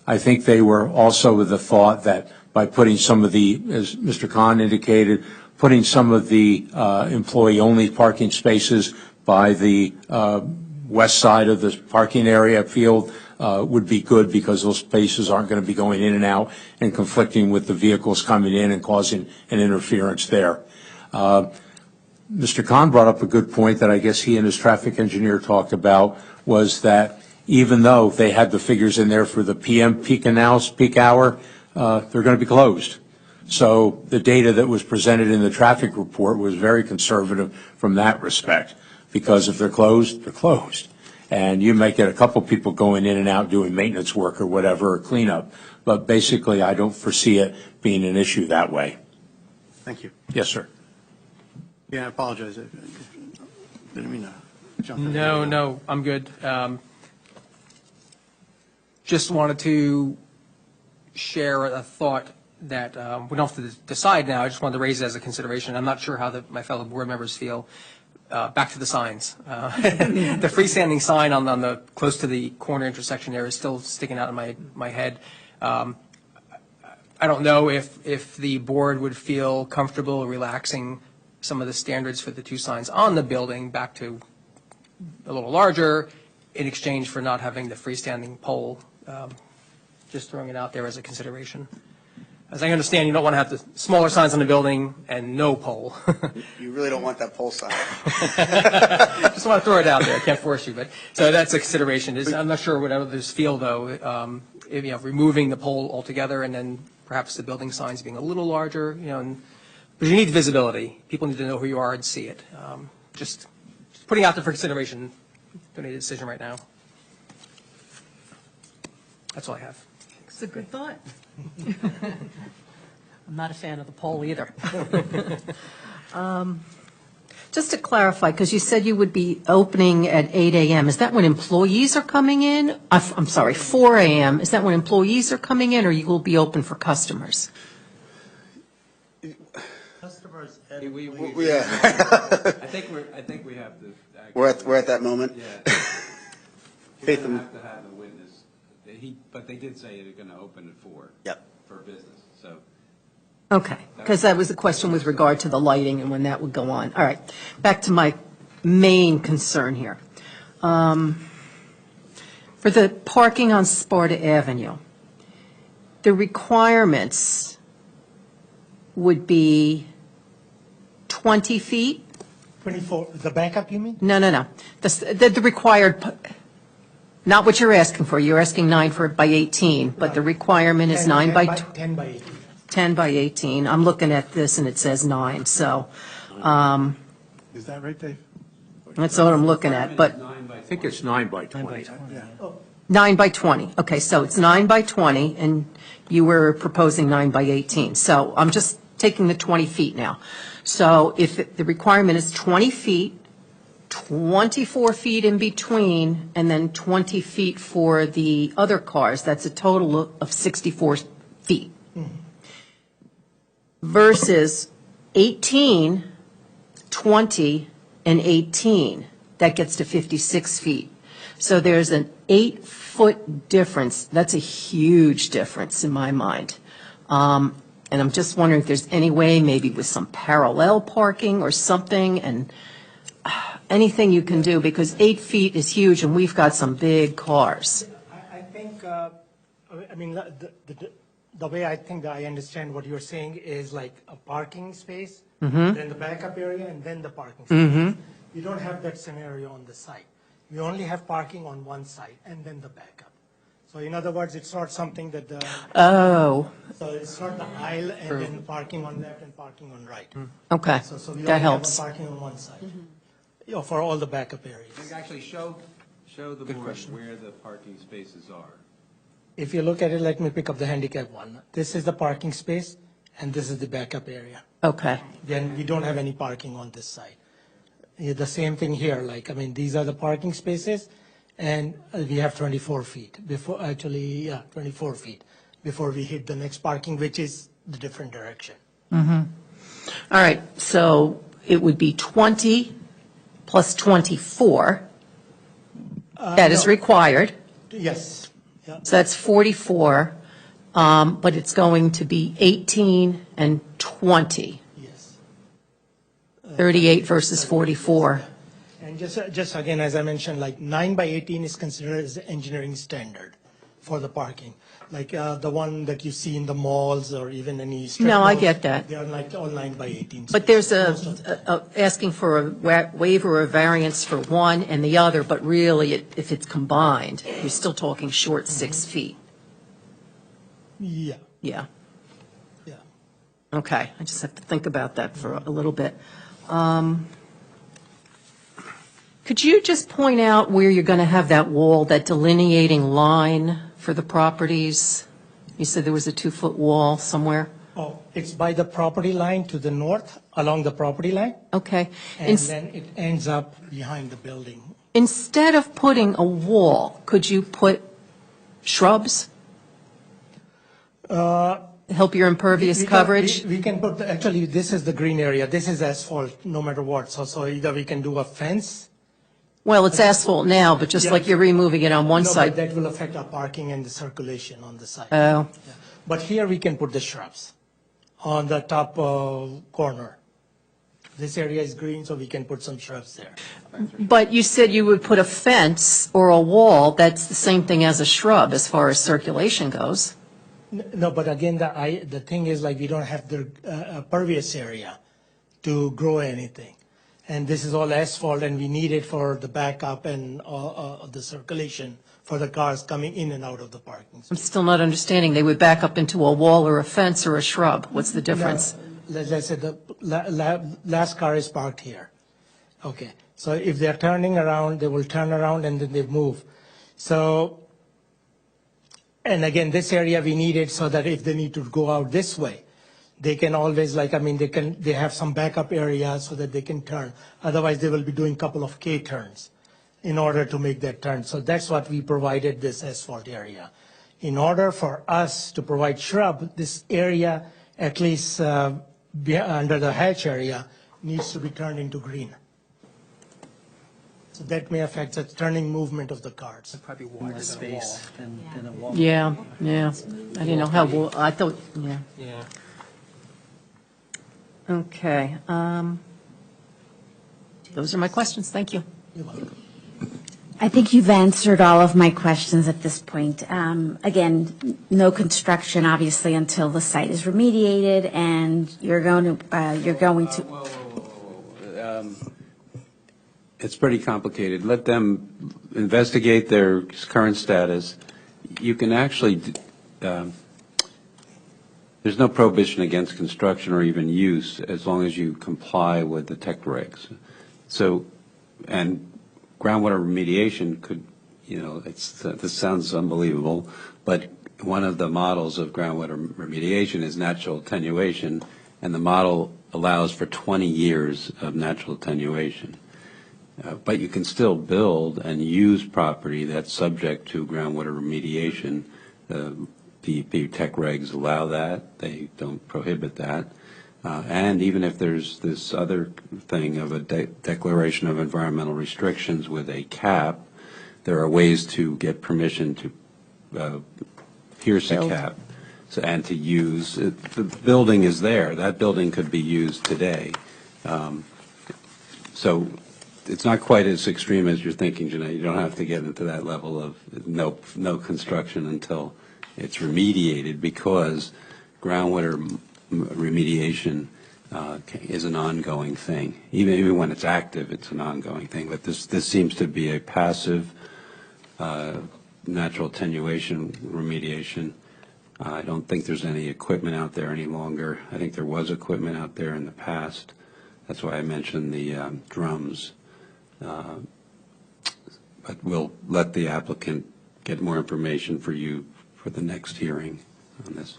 I think they were also with the thought that by putting some of the, as Mr. Khan indicated, putting some of the employee-only parking spaces by the west side of the parking area field would be good, because those spaces aren't going to be going in and out and conflicting with the vehicles coming in and causing an interference there. Mr. Khan brought up a good point that I guess he and his traffic engineer talked about, was that even though they had the figures in there for the PM peak hour, they're going to be closed. So the data that was presented in the traffic report was very conservative from that respect, because if they're closed, they're closed. And you might get a couple people going in and out doing maintenance work or whatever, or cleanup. But basically, I don't foresee it being an issue that way. Thank you. Yes, sir. Yeah, I apologize. Didn't mean to jump in. No, I'm good. Just wanted to share a thought that we don't have to decide now. I just wanted to raise it as a consideration. I'm not sure how my fellow board members feel. Back to the signs. The freestanding sign on the close to the corner intersection there is still sticking out in my head. I don't know if the board would feel comfortable relaxing some of the standards for the two signs on the building back to a little larger in exchange for not having the freestanding pole. Just throwing it out there as a consideration. As I understand, you don't want to have the smaller signs on the building and no pole. You really don't want that pole sign. Just want to throw it out there. I can't force you, but so that's a consideration. I'm not sure what others feel, though. Removing the pole altogether, and then perhaps the building signs being a little larger. But you need visibility. People need to know who you are and see it. Just putting out there for consideration. Don't need a decision right now. That's all I have. It's a good thought. I'm not a fan of the poll either. Just to clarify, because you said you would be opening at 8 a.m., is that when employees are coming in? I'm sorry, 4 a.m., is that when employees are coming in, or you will be open for customers? Customers. I think we have to. We're at that moment? Yeah. Faith You're going and- to have to have the witness. But they did say they're going to open at 4. Yep. For business, so. Okay, because that was a question with regard to the lighting and when that would go on. All right, back to my main concern here. For the parking on Sparta Avenue, the requirements would be 20 feet? 24, the backup, you mean? No. The required, not what you're asking for. You're asking 9 by 18, but the requirement is 9 by 10 by 18. 10 by 18. I'm looking at this and it says 9, so Is that right, Dave? that's what I'm looking at, but I think it's 9 by 20. 9 by 20. Okay, so it's 9 by 20, and you were proposing 9 by 18. So I'm just taking the 20 feet now. So if the requirement is 20 feet, 24 feet in between, and then 20 feet for the other cars, that's a total of 64 feet. Versus 18, 20, and 18, that gets to 56 feet. So there's an 8-foot difference. That's a huge difference in my mind. And I'm just wondering if there's any way, maybe with some parallel parking or something, and anything you can do, because 8 feet is huge, and we've got some big cars. I think, I mean, the way I think I understand what you're saying is like a parking space, then the backup area, and then the parking space. You don't have that scenario on the site. We only have parking on one side, and then the backup. So in other words, it's not something that the... Oh, So it's not the aisle and then parking on left and parking on right. okay, So we that only helps. have parking on one side. For all the backup areas. Actually, show the board where the parking spaces are. If you look at it, let me pick up the handicap one. This is the parking space, and this is the backup area. Okay, Then we don't have any parking on this side. The same thing here, like, I mean, these are the parking spaces, and we have 24 feet before, 24 feet before we hit the next parking, which is the different direction. all right, so it would be 20 plus 24, that is No. required. Yes. Yeah. So that's 44, but it's going to be 18 and 20. Yes. 38 versus 44. And just again, as I mentioned, like 9 by 18 is considered as the engineering standard for the parking. Like the one that you see in the malls or even any strip No, I malls, get that. They are like all 9 by 18. But there's Most of asking for a waiver or variance for one and the other, but really, if it's combined, you're still talking short 6 feet. Yeah, Yeah, yeah. okay, I just have to think about that for a little bit. Could you just point out where you're going to have that wall, that delineating line for the properties? You said there was a 2-foot wall somewhere? Oh, it's by the property line to the north, along the property line, Okay. and then it ends up behind the building. Instead of putting a wall, could you put shrubs? Help your impervious coverage? We can put, actually, this is the green area, this is asphalt, no matter what, so either we can do a fence. Well, it's asphalt now, but just Yeah. like you're removing it on one No, but side. that will affect our parking and the circulation on the site. Oh, But here we can put the shrubs on the top corner. This area is green, so we can put some shrubs there. but you said you would put a fence or a wall, that's the same thing as a shrub as far as circulation goes. No, but again, the thing is like we don't have the pervious area to grow anything. And this is all asphalt and we need it for the backup and the circulation for the cars coming in and out of the parking I'm space. still not understanding. They would back up into a wall or a fence or a shrub. What's the difference? Now, let's say the last car is parked here. Okay, so if they're turning around, they will turn around and then they move. So, and again, this area we need it so that if they need to go out this way, they can always they have some backup area so that they can turn. Otherwise, they will be doing a couple of K turns in order to make that turn. So that's what we provided this asphalt area. In order for us to provide shrub, this area, at least under the hatch area, needs to be turned into green. So that may affect the turning movement of the cars. Probably Less space than a wall. Yeah, yeah. I didn't know how, I thought, yeah. Yeah. Okay. Those are my questions. Thank you. I think you've answered all of my questions at this point. Again, no construction, obviously, until the site is remediated, and you're going to. It's pretty complicated. Let them investigate their current status. You can actually, there's no prohibition against construction or even use as long as you comply with the tech regs. So, and groundwater remediation could, this sounds unbelievable, but one of the models of groundwater remediation is natural attenuation, and the model allows for 20 years of natural attenuation. But you can still build and use property that's subject to groundwater remediation. The DEP tech regs allow that. They don't prohibit that. And even if there's this other thing of a declaration of environmental restrictions with a cap, there are ways to get permission to pierce a cap and to use. The building is there. That building could be used today. So it's not quite as extreme as you're thinking, Janae. You don't have to get into that level of no construction until it's remediated, because groundwater remediation is an ongoing thing. Even when it's active, it's an ongoing thing. But this seems to be a passive natural attenuation remediation. I don't think there's any equipment out there any longer. I think there was equipment out there in the past. That's why I mentioned the drums. But we'll let the applicant get more information for you for the next hearing on this.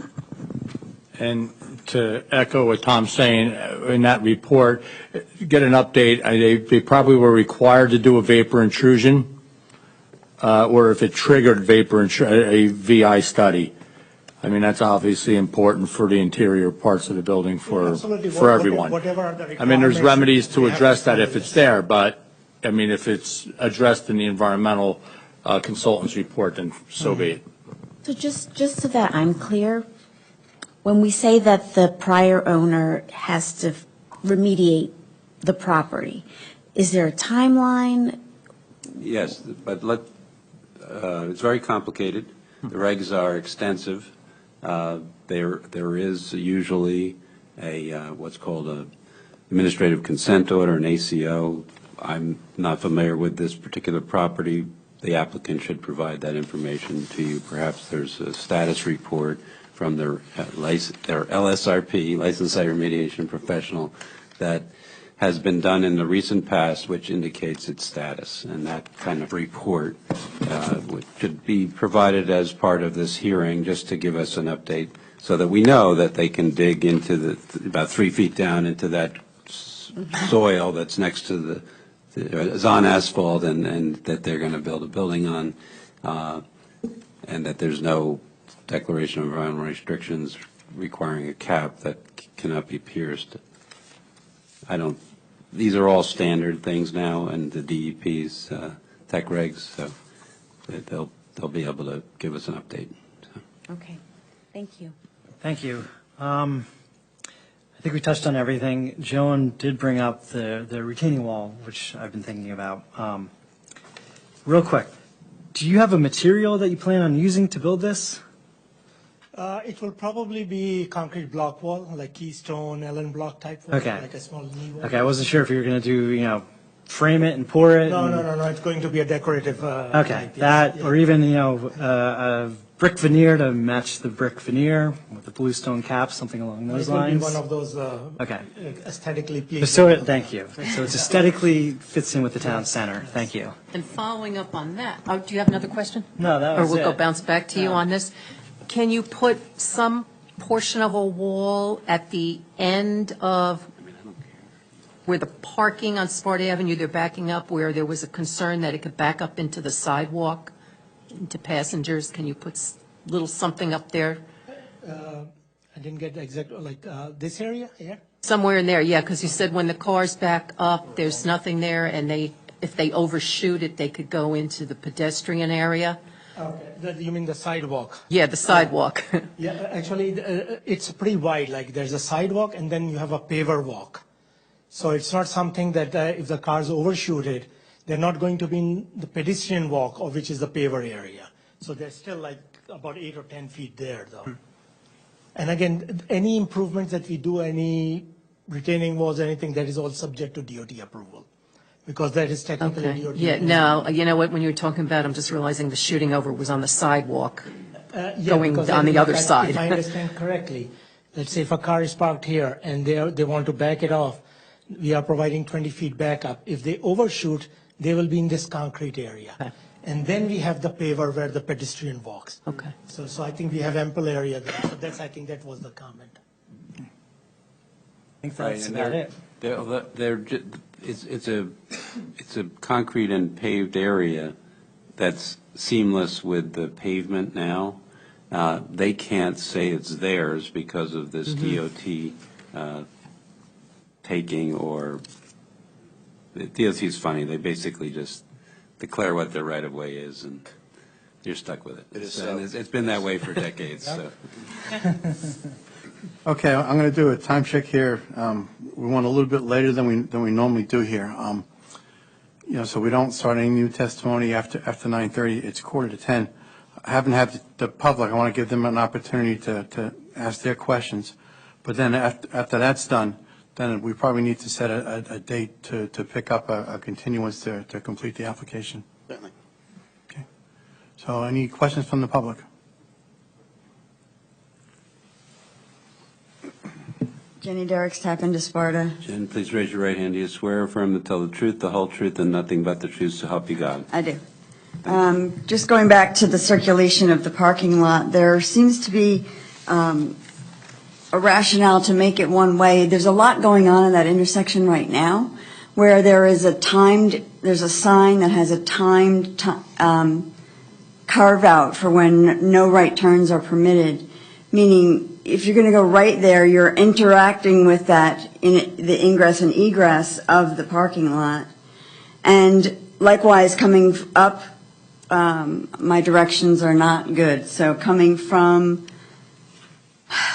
And to echo what Tom's saying, in that report, get an update. They probably were required to do a vapor intrusion, or if it triggered a VI study. I mean, that's obviously important for the interior parts of the building for everyone. I mean, there's remedies to address that if it's there, but I mean, if it's addressed in the environmental consultant's report, then so be it. So just so that I'm clear, when we say that the prior owner has to remediate the property, is there a timeline? Yes, but it's very complicated. The regs are extensive. There is usually what's called an administrative consent order, an ACO. I'm not familiar with this particular property. The applicant should provide that information to you. Perhaps there's a status report from their LSRP, Licensed Site Remediation Professional, that has been done in the recent past, which indicates its status. And that kind of report should be provided as part of this hearing, just to give us an update, so that we know that they can dig into about 3 feet down into that soil that's next to is on asphalt, and that they're going to build a building on, and that there's no declaration of environmental restrictions requiring a cap that cannot be pierced. These are all standard things now, and the DEP's tech regs, so they'll be able to give us an update. So. Okay, thank you. Thank you. I think we touched on everything. Joan did bring up the retaining wall, which I've been thinking about. Real quick, do you have a material that you plan on using to build this? It will probably be concrete block wall, like Keystone, Allen block type wall, Okay. like a small knee wall. Okay, I wasn't sure if you were going to do, frame it and pour it. No, and- no, it's going to be a decorative. Okay, type, yes. that, or even, a brick veneer to match the brick veneer with the bluestone cap, something along those It will be lines. one of those Okay. aesthetically pleasing. Thank you. So it aesthetically fits in with the town center. Thank you. And following up on that, do you have another question? No, that Or was we'll go it. bounce back to you No. on this. Can you put some portion of a wall at the end of where the parking on Sparta Avenue, they're backing up, where there was a concern that it could back up into the sidewalk, into passengers? Can you put little something up there? I didn't get the exact, like, this area here? Somewhere in there, yeah, because you said when the cars back up, there's nothing there, and if they overshoot it, they could go into the pedestrian area. Okay, you mean the sidewalk? Yeah, the sidewalk. Yeah, actually, it's pretty wide, like there's a sidewalk and then you have a paver walk. So it's not something that if the cars overshoot it, they're not going to be in the pedestrian walk, or which is the paver area. So they're still like about 8 or 10 feet there, though. And again, any improvements that we do, any retaining walls, anything, that is all subject to DOT approval, because that is technically Okay, DOT. yeah, no, you know what, when you were talking about, I'm just realizing the shooting over was on the sidewalk, going because on the other side. If I understand correctly, let's say if a car is parked here and they want to back it off, we are providing 20 feet backup. If they overshoot, they will be in this concrete area. Okay. And then we have the paver where the pedestrian walks. Okay. So I think we have ample area there. So that's, I think that was the comment. I think that's about it. It's a concrete and paved area that's seamless with the pavement now. They can't say it's theirs because of this DOT taking, or the DOT is funny. They basically just declare what their right-of-way is, and you're stuck with it. It is And so. it's been that way for decades, so. Okay, I'm going to do a time check here. We went a little bit later than we normally do here. So we don't start any new testimony after 9:30. It's 9:45. I haven't had the public. I want to give them an opportunity to ask their questions. But then after that's done, then we probably need to set a date to pick up a continuance to complete the application. Certainly. Okay. So any questions from the public? Jenny Derricks, tap into Sparta. Jen, please raise your right hand. Do you swear or affirm to tell the truth, the whole truth, and nothing but the truth, so help you God? I do. Just going back to the circulation of the parking lot, there seems to be a rationale to make it one way. There's a lot going on in that intersection right now, where there's a sign that has a timed carve out for when no right turns are permitted, meaning if you're going to go right there, you're interacting with that in the ingress and egress of the parking lot. And likewise, coming up, my directions are not good. So coming from,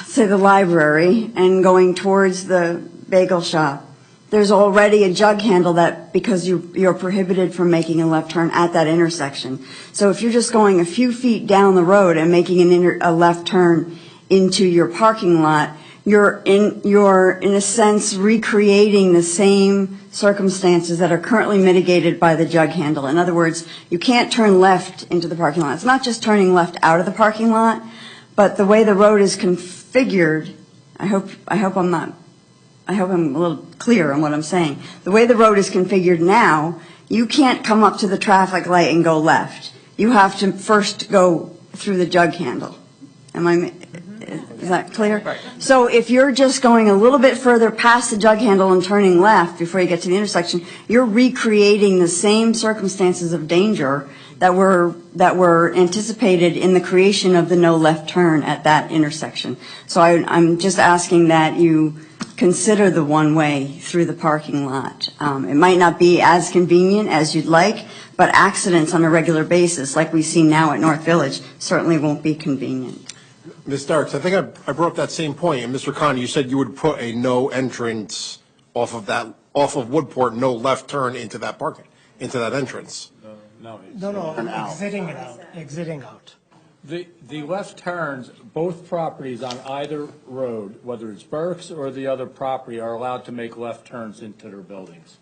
say, the library and going towards the bagel shop, there's already a jug handle that, because you're prohibited from making a left turn at that intersection. So if you're just going a few feet down the road and making a left turn into your parking lot, you're in a sense recreating the same circumstances that are currently mitigated by the jug handle. In other words, you can't turn left into the parking lot. It's not just turning left out of the parking lot, but the way the road is configured, I hope I'm a little clear on what I'm saying. The way the road is configured now, you can't come up to the traffic light and go left. You have to first go through the jug handle. Is that clear? Right. So if you're just going a little bit further past the jug handle and turning left before you get to the intersection, you're recreating the same circumstances of danger that were anticipated in the creation of the no left turn at that intersection. So I'm just asking that you consider the one way through the parking lot. It might not be as convenient as you'd like, but accidents on a regular basis, like we see now at North Village, certainly won't be convenient. Ms. Derricks, I think I brought up that same point, and Mr. Khan, you said you would put a no entrance off of Woodport, no left turn into that entrance. No, exiting out. The left turns, both properties on either road, whether it's Burke's or the other property, are allowed to make left turns into their buildings.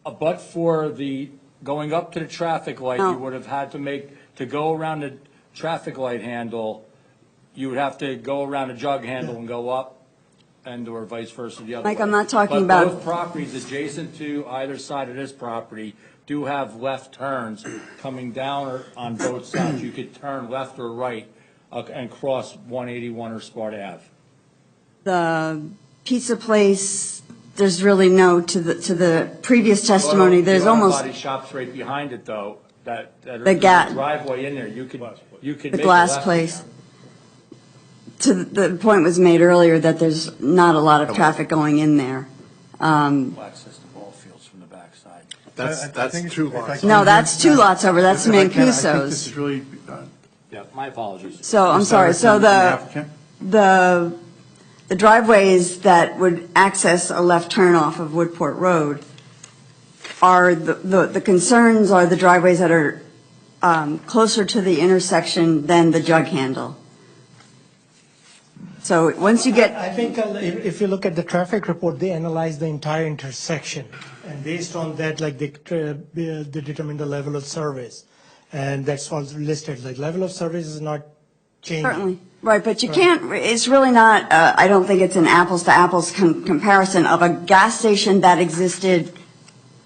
But for the going up to the traffic light, you would have had to go around the traffic light handle, you would have to go around a jug handle and go up, and or vice versa the other way. Mike, I'm not talking But about. both properties adjacent to either side of this property do have left turns coming down or on both sides. You could turn left or right and cross 181 or Sparta Ave? The pizza place, there's really no, to the previous testimony, there's The auto almost body shop's right behind it, though, that The there's ga- a driveway in there. You could the make a glass left place. there. To the point was made earlier that there's not a lot of traffic going in there. Access to ball fields from the backside. That's two lots. No, that's two lots over, that's If I can, I think this Mancuso's. is really, Yeah, my apologies. So, I'm sorry, so applicant? the driveways that would access a left turn off of Woodport Road are, the concerns are the driveways that are closer to the intersection than the jug handle. So once you get, I think if you look at the traffic report, they analyze the entire intersection. And based on that, like they determine the level of service. And that's all listed, like level of service is not changing. certainly, right, but you can't, it's really not, I don't think it's an apples-to-apples comparison of a gas station that existed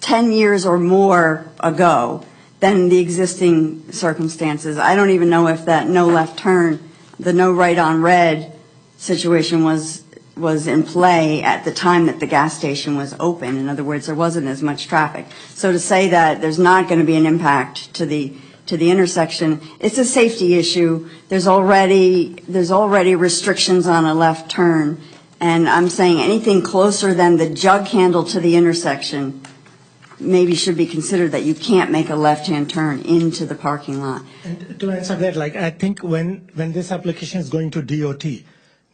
10 years or more ago than the existing circumstances. I don't even know if that no left turn, the no right on red situation was in play at the time that the gas station was open. In other words, there wasn't as much traffic. So to say that there's not going to be an impact to the intersection, it's a safety issue. There's already restrictions on a left turn. And I'm saying anything closer than the jug handle to the intersection maybe should be considered, that you can't make a left-hand turn into the parking lot. And to answer that, like, I think when this application is going to DOT,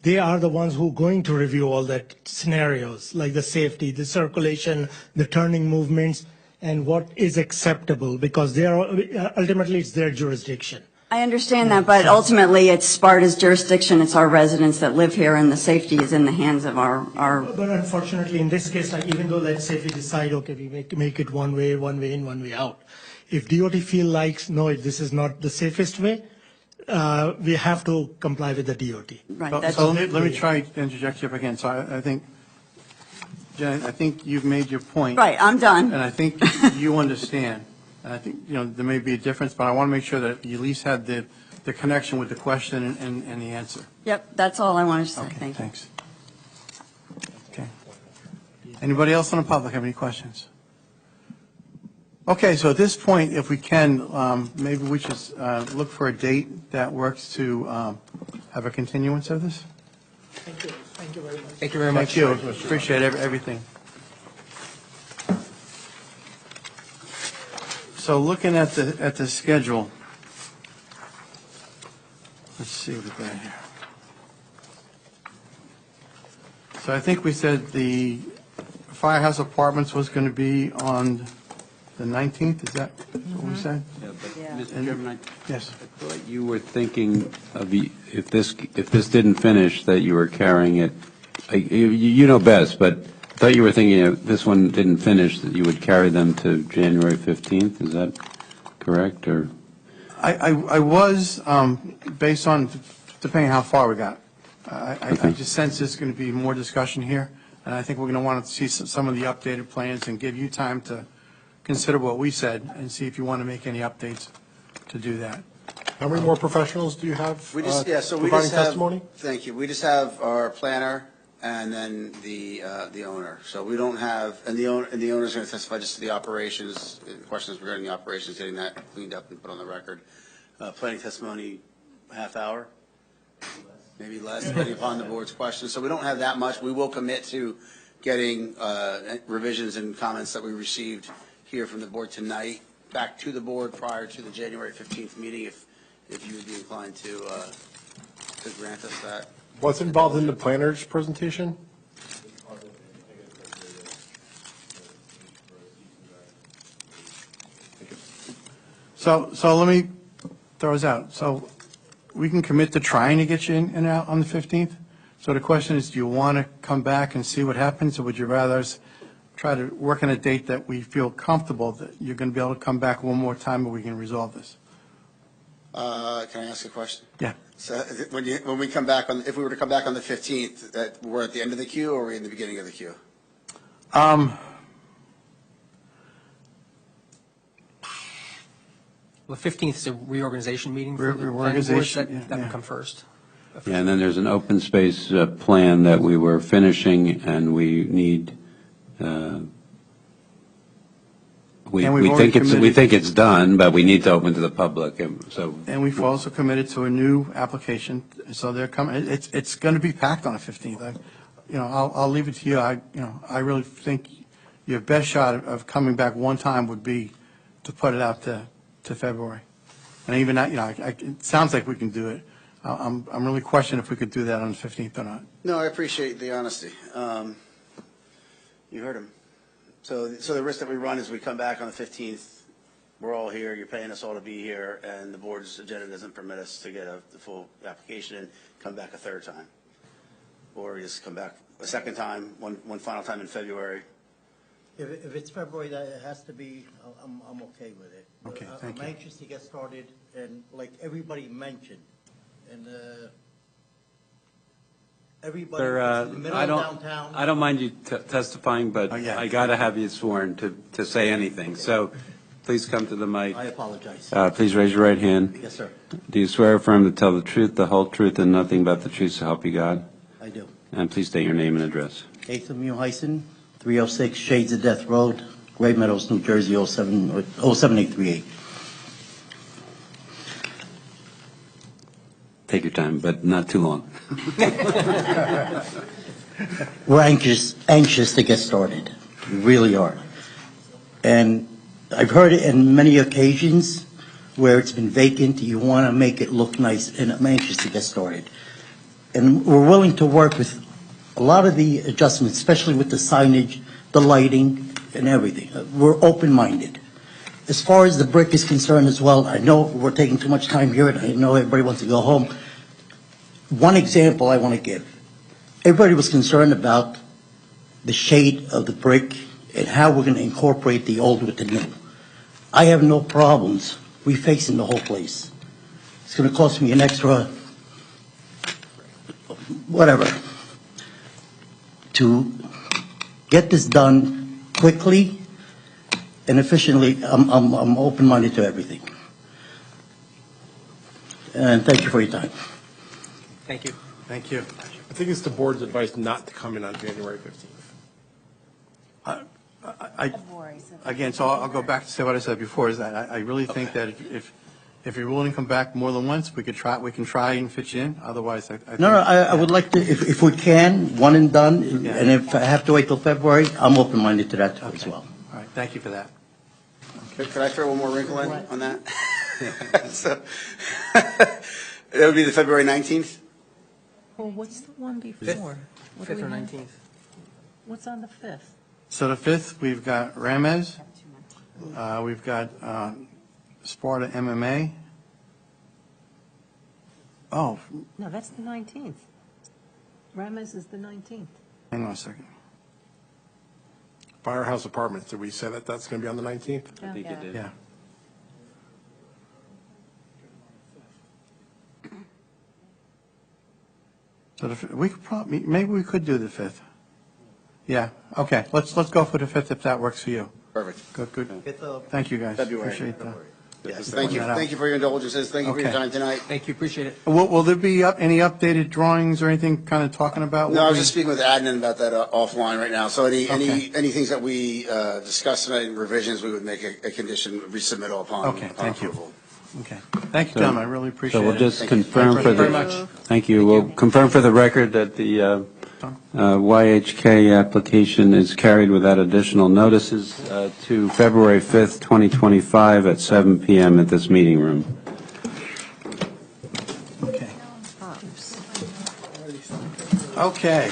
they are the ones who are going to review all that scenarios, like the safety, the circulation, the turning movements, and what is acceptable, because they are, ultimately it's their jurisdiction. I understand that, but ultimately it's Sparta's jurisdiction, it's our residents that live here, and the safety is in the hands of our But unfortunately, in this case, like, even though, let's say if we decide, okay, we make it one way in, one way out, if DOT feel like, no, this is not the safest way, we have to comply with the DOT. Right, So let me try to interject here if I can. So I think, Jen, I think you've made your point. Right, I'm done. And I think you understand. And I think, there may be a difference, but I want to make sure that you at least had the connection with the question and the answer. Yep, that's all I wanted to say. Okay, Thank you. thanks. Okay. Anybody else on the public have any questions? Okay, so at this point, if we can, maybe we should look for a date that works to have a continuance of this. Thank you. Thank you very much. Thank you very much. Thank you. Appreciate everything. So looking at the schedule, let's see what we got here. So I think we said the Firehouse Apartments was going to be on the 19th, is that what we said? Yeah, but, Yeah. Mr. Chairman, Yes. I thought you were thinking of, if this didn't finish, that you were carrying it, you know best, but I thought you were thinking if this one didn't finish, that you would carry them to January 15th, is that correct, or? I was, based on, depending how far we got. I just sense there's going to be more discussion here, and I think we're going to want to see some of the updated plans and give you time to consider what we said and see if you want to make any updates to do that. How many more professionals do you have We just, yeah, so we providing just have, testimony? thank you, we just have our planner and then the owner. So we don't have, and the owner's going to testify just to the operations, questions regarding the operations, getting that cleaned up and put on the record. Planning testimony, half hour, maybe less, depending upon the board's questions. So we don't have that much. We will commit to getting revisions and comments that we received here from the board tonight back to the board prior to the January 15th meeting, if you would be inclined to grant us that. What's involved in the planner's presentation? So let me throw this out. So we can commit to trying to get you in and out on the 15th? So the question is, do you want to come back and see what happens, or would you rather us try to work on a date that we feel comfortable that you're going to be able to come back one more time and we can resolve this? Can I ask a question? Yeah. So when we come back on, if we were to come back on the 15th, that we're at the end of the queue, or are we in the beginning of the queue? The 15th is a reorganization meeting for the planning board. Reorganization, That yeah. would come first. Yeah, and then there's an open space plan that we were finishing, and we need, we And we've already think we committed- think it's done, but we need to open to the public, and so. And we've also committed to a new application, so they're coming, it's going to be packed on the 15th. I'll leave it to you. I really think your best shot of coming back one time would be to put it out to February. And even that, it sounds like we can do it. I'm really questioning if we could do that on the 15th or not. No, I appreciate the honesty. You heard him. So the risk that we run is we come back on the 15th, we're all here, you're paying us all to be here, and the board's agenda doesn't permit us to get the full application and come back a third time. Or we just come back a second time, one final time in February. If it's February, that it has to be, I'm okay with it. Okay, thank you. I'm anxious to get started, and like everybody mentioned, and everybody in the middle of downtown. I don't mind you testifying, but I got to have you sworn to say anything. So please come to the mic. I apologize. Please raise your right hand. Yes, sir. Do you swear or affirm to tell the truth, the whole truth, and nothing but the truth, so help you God? I do. And please state your name and address. Atham Muhison, 306 Shades of Death Road, Great Meadows, New Jersey, 07838. Take your time, but not too long. We're anxious to get started. We really are. And I've heard it in many occasions where it's been vacant, you want to make it look nice, and I'm anxious to get started. And we're willing to work with a lot of the adjustments, especially with the signage, the lighting, and everything. We're open-minded. As far as the brick is concerned as well, I know we're taking too much time here, and I know everybody wants to go home. One example I want to give. Everybody was concerned about the shade of the brick and how we're going to incorporate the old with the new. I have no problems refacing the whole place. It's going to cost me an extra, whatever, to get this done quickly and efficiently. I'm open-minded to everything. And thank you for your time. Thank you. Thank you. I think it's the board's advice not to come in on January 15th. Again, so I'll go back to say what I said before, is that I really think that if you're willing to come back more than once, we can try and fit you in. Otherwise, I think. No, I would like to, if we can, one and done, and if I have to wait till February, I'm open-minded to that as well. All right, thank you for that. Could I throw one more wrinkle in on that? So, that would be the February 19th? Well, what's the one before? What do 5th we or have? 19th? What's on the 5th? So the 5th, we've got Ramez, we've got Sparta MMA. Oh, No, that's the 19th. Ramez is the 19th. hang on a second. Firehouse Apartments, did we say that that's going to be on the 19th? I think you did. Yeah. So we could probably, maybe we could do the 5th. Yeah, okay, let's go for the 5th if that works for you. Perfect. Good. It's, Thank you, guys. Appreciate Appreciate that. Yes, thank you. Thank you for your indulgences. Thank you for your Okay. time tonight. Thank you, appreciate it. Will there be any updated drawings or anything kind of talking about? No, what I was we- just speaking with Adnan about that offline right now. So any things that we discussed tonight, revisions, we would make a condition, resubmittal upon Okay, thank you. approval. Okay. Thank you, gentlemen, I really appreciate it. So we'll just Thank you. confirm Thank for you very the. much. Thank you. We'll confirm for the record that the YHK application is carried without additional notices to February 5th, 2025 at 7 PM at this meeting room. Okay. Okay.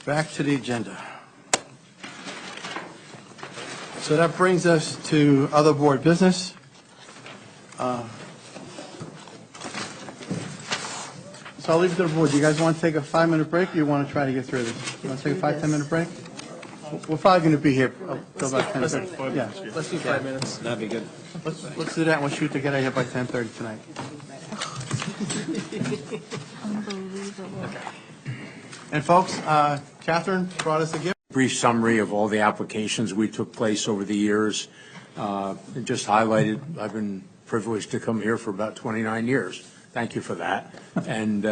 Back to the agenda. So that brings us to other board business. So I'll leave it to the board. Do you guys want to take a 5-minute break, or you want to try to get through this? You want to take a 5-10-minute break? We're probably going to be here till about 10:30. Yeah. Let's do 5 minutes. That'd be good. Let's do that, and we'll shoot to get out of here by 10:30 tonight. Unbelievable. And folks, Catherine brought us a gift. brief summary of all the applications we took place over the years. And just highlighted, I've been privileged to come here for about 29 years. Thank you for that. And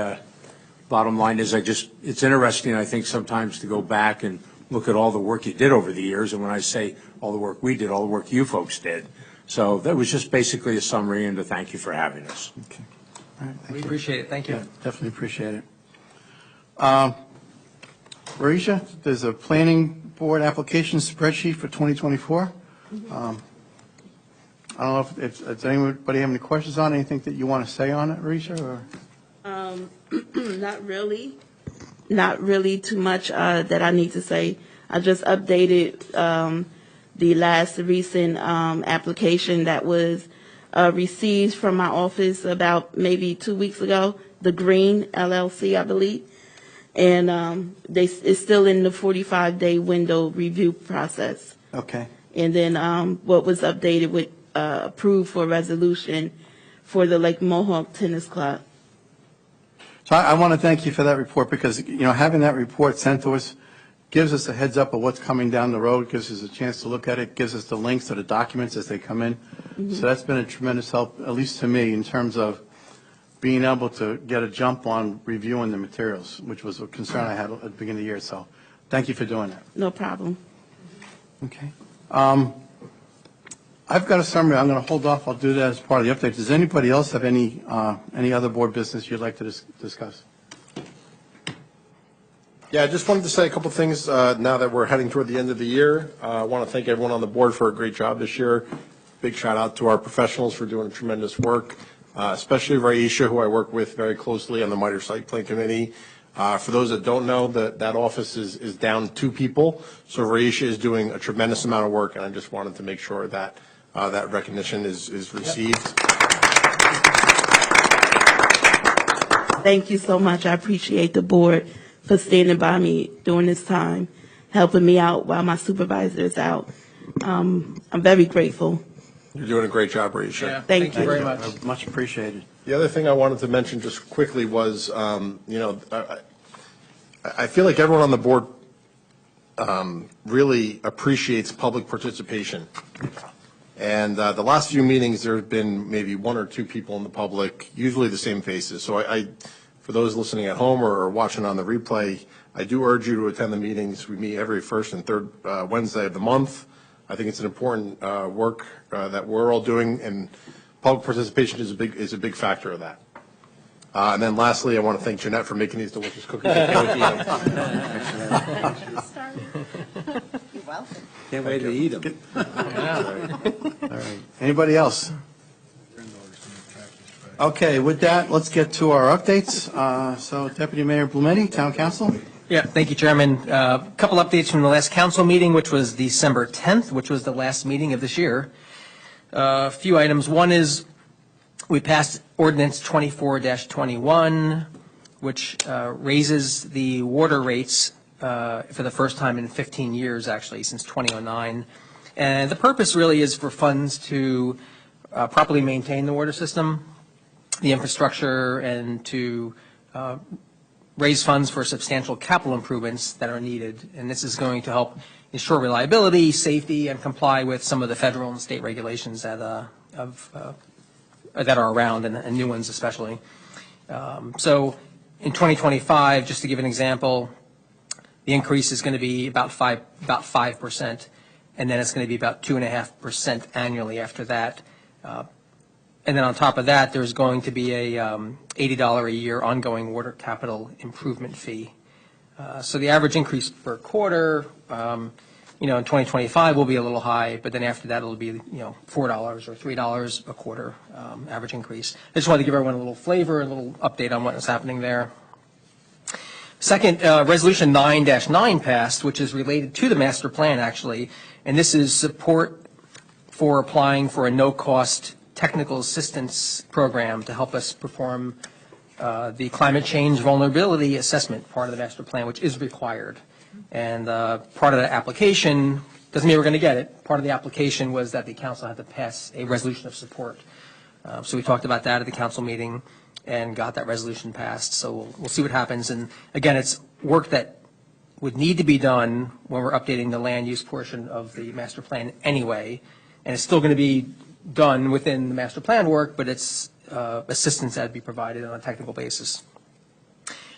bottom line is it's interesting, I think, sometimes to go back and look at all the work you did over the years. And when I say all the work we did, all the work you folks did. So that was just basically a summary and to thank you for having us. Okay. All right, thank We you. appreciate it. Thank you. Yeah, definitely appreciate it. Marisha, there's a planning board application spreadsheet for 2024. I don't know if does anybody have any questions on it, anything that you want to say on it, Marisha, or? Not really too much that I need to say. I just updated the last recent application that was received from my office about maybe 2 weeks ago, the Green LLC, I believe. And it's still in the 45-day window review process. Okay. And then what was updated with approved for resolution for the Lake Mohawk Tennis Club. So I want to thank you for that report because, having that report sent to us gives us a heads up of what's coming down the road, gives us a chance to look at it, gives us the links to the documents as they come in. So that's been a tremendous help, at least to me, in terms of being able to get a jump on reviewing the materials, which was a concern I had at the beginning of the year. So thank you for doing that. No problem. Okay. I've got a summary. I'm going to hold off. I'll do that as part of the update. Does anybody else have any other board business you'd like to discuss? Yeah, I just wanted to say a couple things now that we're heading toward the end of the year. I want to thank everyone on the board for a great job this year. Big shout out to our professionals for doing tremendous work, especially Raisha, who I work with very closely on the MITRE Site Plan Committee. For those that don't know, that office is down 2 people, so Raisha is doing a tremendous amount of work, and I just wanted to make sure that that recognition is received. Thank you so much. I appreciate the board for standing by me during this time, helping me out while my supervisor is out. I'm very grateful. You're doing a great job, Raisha. Yeah, Thank you very much. Much appreciated. The other thing I wanted to mention just quickly was, I feel like everyone on the board really appreciates public participation. And the last few meetings, there have been maybe 1 or 2 people in the public, usually the same faces. So for those listening at home or watching on the replay, I do urge you to attend the meetings. We meet every first and third Wednesday of the month. I think it's an important work that we're all doing, and public participation is a big factor of that. And then lastly, I want to thank Jeanette for making these delicious cookies. You're welcome. Can't wait to eat them. All right. Anybody else? Okay, with that, let's get to our updates. So Deputy Mayor Blumetti, Town Council. Yeah, thank you, Chairman. A couple updates from the last council meeting, which was December 10th, which was the last meeting of this year. A few items. One is we passed Ordinance 24-21, which raises the water rates for the first time in 15 years, actually, since 2009. And the purpose really is for funds to properly maintain the water system, the infrastructure, and to raise funds for substantial capital improvements that are needed. And this is going to help ensure reliability, safety, and comply with some of the federal and state regulations that are around, and new ones especially. So in 2025, just to give an example, the increase is going to be about 5%, and then it's going to be about 2.5% annually after that. And then on top of that, there's going to be a $80 a year ongoing water capital improvement fee. So the average increase per quarter, in 2025 will be a little high, but then after that it'll be, $4 or $3 a quarter average increase. I just wanted to give everyone a little flavor, a little update on what is happening there. Second, Resolution 9-9 passed, which is related to the master plan, actually, and this is support for applying for a no-cost technical assistance program to help us perform the climate change vulnerability assessment part of the master plan, which is required. And part of the application, doesn't mean we're going to get it, part of the application was that the council had to pass a resolution of support. So we talked about that at the council meeting and got that resolution passed. So we'll see what happens. And again, it's work that would need to be done when we're updating the land use portion of the master plan anyway, and it's still going to be done within the master plan work, but it's assistance that would be provided on a technical basis.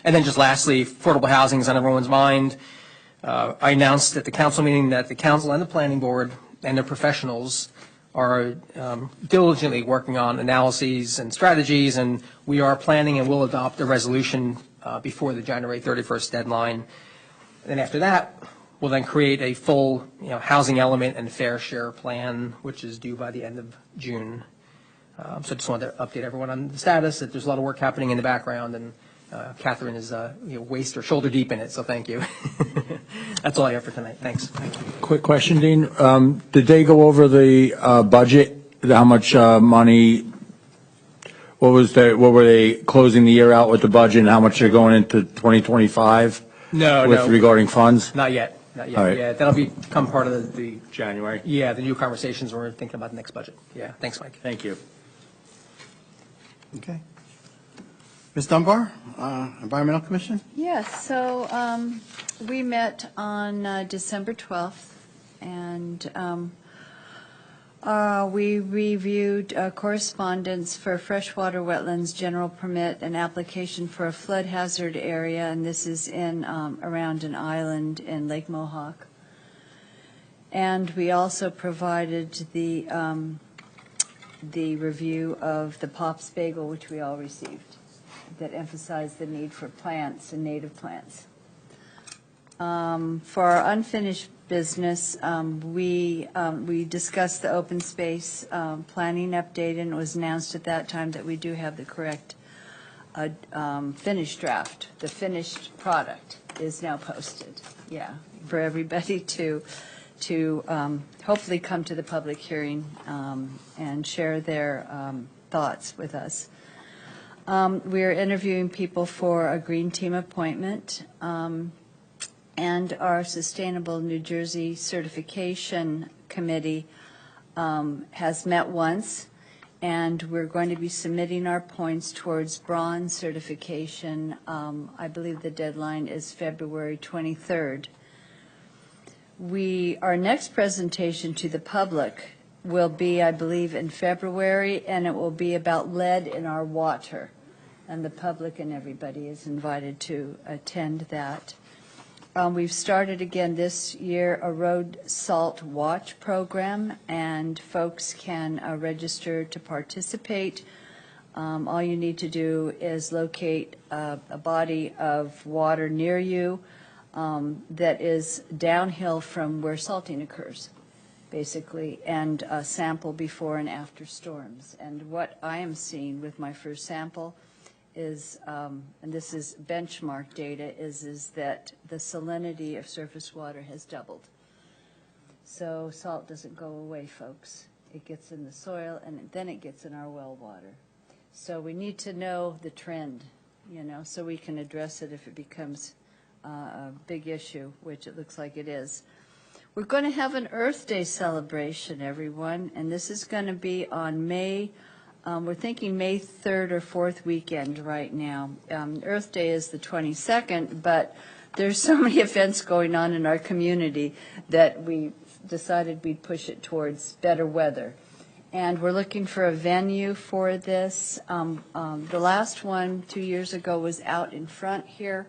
And then just lastly, affordable housing is on everyone's mind. I announced at the council meeting that the council and the planning board and their professionals are diligently working on analyses and strategies, and we are planning and will adopt a resolution before the January 31st deadline. And after that, we'll then create a full, housing element and fair share plan, which is due by the end of June. So I just wanted to update everyone on the status, that there's a lot of work happening in the background, and Catherine is waist or shoulder deep in it, so thank you. That's all I have for tonight. Thanks. Quick question, Dean. Did they go over the budget? How much money? What were they closing the year out with the budget, and how much they're going into 2025? No. Regarding funds? Not yet. Not yet. All right. Yeah, that'll become part of the January. Yeah, the new conversations we're thinking about the next budget. Yeah. Thanks, Mike. Thank you. Okay. Ms. Dunbar, Environmental Commission? Yes, so we met on December 12th, and we reviewed correspondence for freshwater wetlands general permit and application for a flood hazard area, and this is in around an island in Lake Mohawk. And we also provided the review of the Pops Bagel, which we all received, that emphasized the need for plants and native plants. For our unfinished business, we discussed the open space planning update, and it was announced at that time that we do have the correct finished draft. The finished product is now posted, for everybody to hopefully come to the public hearing and share their thoughts with us. We're interviewing people for a green team appointment, and our Sustainable New Jersey Certification Committee has met once, and we're going to be submitting our points towards bronze certification. I believe the deadline is February 23rd. Our next presentation to the public will be, I believe, in February, and it will be about lead in our water. And the public and everybody is invited to attend that. We've started again this year a road salt watch program, and folks can register to participate. All you need to do is locate a body of water near you that is downhill from where salting occurs, basically, and sample before and after storms. And what I am seeing with my first sample is, and this is benchmark data, is that the salinity of surface water has doubled. So salt doesn't go away, folks. It gets in the soil, and then it gets in our well water. So we need to know the trend, so we can address it if it becomes a big issue, which it looks like it is. We're going to have an Earth Day celebration, everyone, and this is going to be on we're thinking May 3rd or 4th weekend right now. Earth Day is the 22nd, but there's so many events going on in our community that we decided we'd push it towards better weather. And we're looking for a venue for this. The last one 2 years ago was out in front here,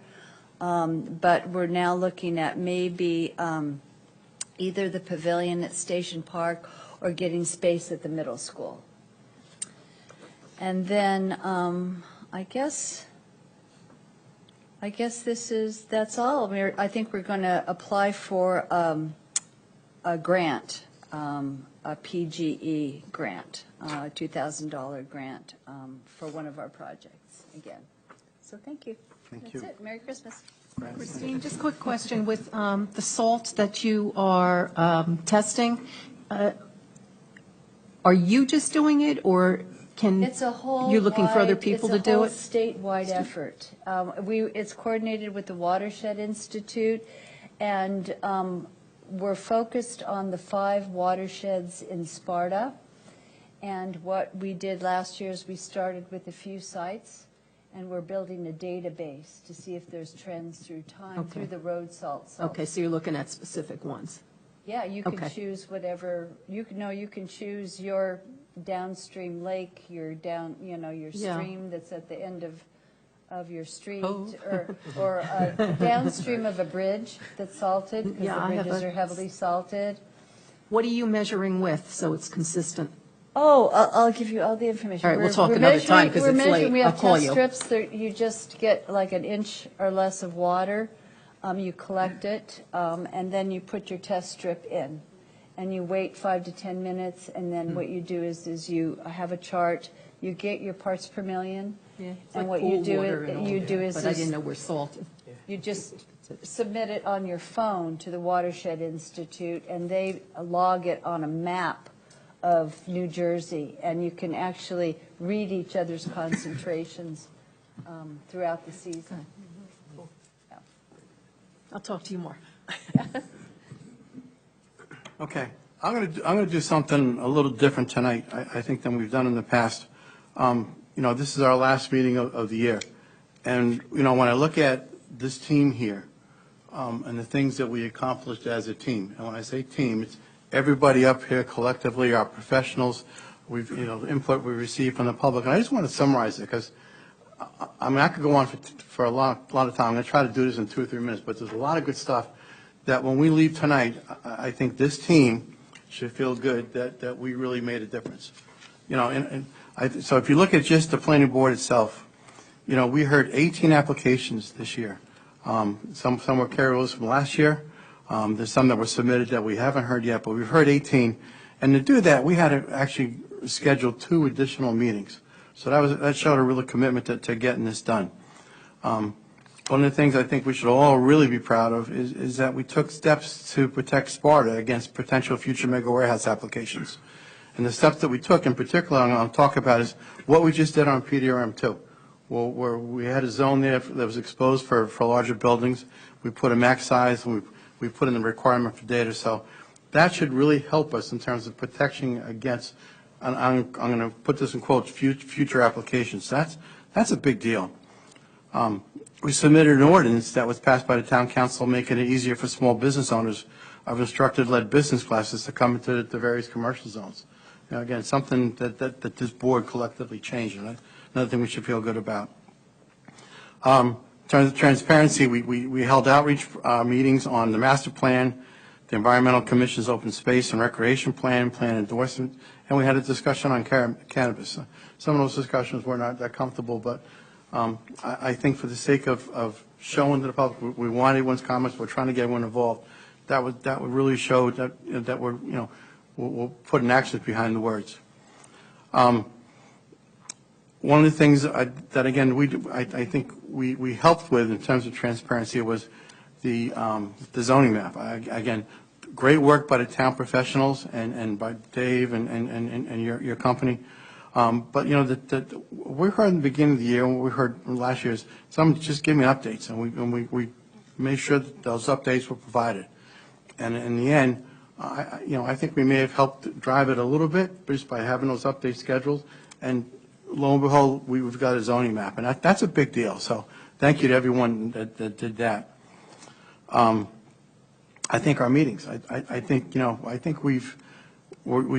but we're now looking at maybe either the pavilion at Station Park or getting space at the middle school. And then I guess that's all. I think we're going to apply for a grant, a PGE grant, a $2,000 grant for one of our projects again. So thank you. Thank That's you. it. Merry Christmas. Christine, just a quick question. With the salt that you are testing, are you just doing it, or It's a whole you're looking for other people to do it? It's a whole statewide effort. It's coordinated with the Watershed Institute, and we're focused on the 5 watersheds in Sparta. And what we did last year is we started with a few sites, and we're building a database to see if there's trends through time, Okay. through the road salt cells. Okay, so you're looking at specific ones. Yeah, you can Okay. choose whatever, you can choose your downstream lake, your your Yeah. stream that's at the end of your street, Oh. or downstream of a bridge that's salted, because Yeah, the I have bridges a- are heavily salted. What are you measuring with, so it's consistent? Oh, I'll give you all the information. All right, we'll We're- talk we're another time, measuring- 'cause we're it's measuring- late. We have I'll call test you. strips, you just get like an inch or less of water, you collect it, and then you put your test strip in. And you wait 5 to 10 minutes, and then what you do is you have a chart, you get your parts per million. Yeah, And what you do is But I didn't know we're salted. you just submit it on your phone to the Watershed Institute, and they log it on a map of New Jersey, and you can actually read each other's concentrations throughout the season. Yeah. I'll talk to you more. Okay, I'm going to do something a little different tonight, I think, than we've done in the past. This is our last meeting of the year. And, when I look at this team here, and the things that we accomplished as a team, and when I say team, it's everybody up here collectively, our professionals, the input we received from the public. And I just want to summarize it, because, I could go on for a lot of time. I'm going to try to do this in 2 or 3 minutes, but there's a lot of good stuff that when we leave tonight, I think this team should feel good that we really made a difference. So if you look at just the planning board itself, we heard 18 applications this year. Some were carryovers from last year. There's some that were submitted that we haven't heard yet, but we've heard 18. And to do that, we had to actually schedule 2 additional meetings. So that showed a real commitment to getting this done. One of the things I think we should all really be proud of is that we took steps to protect Sparta against potential future mega warehouse applications. And the steps that we took in particular, I'm going to talk about, is what we just did on PDRM 2, where we had a zone there that was exposed for larger buildings. We put a max size, and we put in the requirement for data. So that should really help us in terms of protection against, I'm going to put this in quotes, future applications. That's a big deal. We submitted an ordinance that was passed by the town council, making it easier for small business owners of instructor-led business classes to come into the various commercial zones. Again, something that this board collectively changed, and another thing we should feel good about. In terms of transparency, we held outreach meetings on the master plan, the Environmental Commission's open space and recreation plan endorsement, and we had a discussion on cannabis. Some of those discussions were not that comfortable, but I think for the sake of showing to the public, we want everyone's comments, we're trying to get everyone involved. That would really show that we'll put an action behind the words. One of the things that again I think we helped with in terms of transparency was the zoning map. Again, great work by the town professionals and by Dave and your company. But we heard in the beginning of the year, and what we heard last year is someone just give me updates, and we made sure that those updates were provided. And in the end, I think we may have helped drive it a little bit just by having those updates scheduled. And lo and behold, we've got a zoning map, and that's a big deal. So thank you to everyone that did that. I think our meetings. I think we've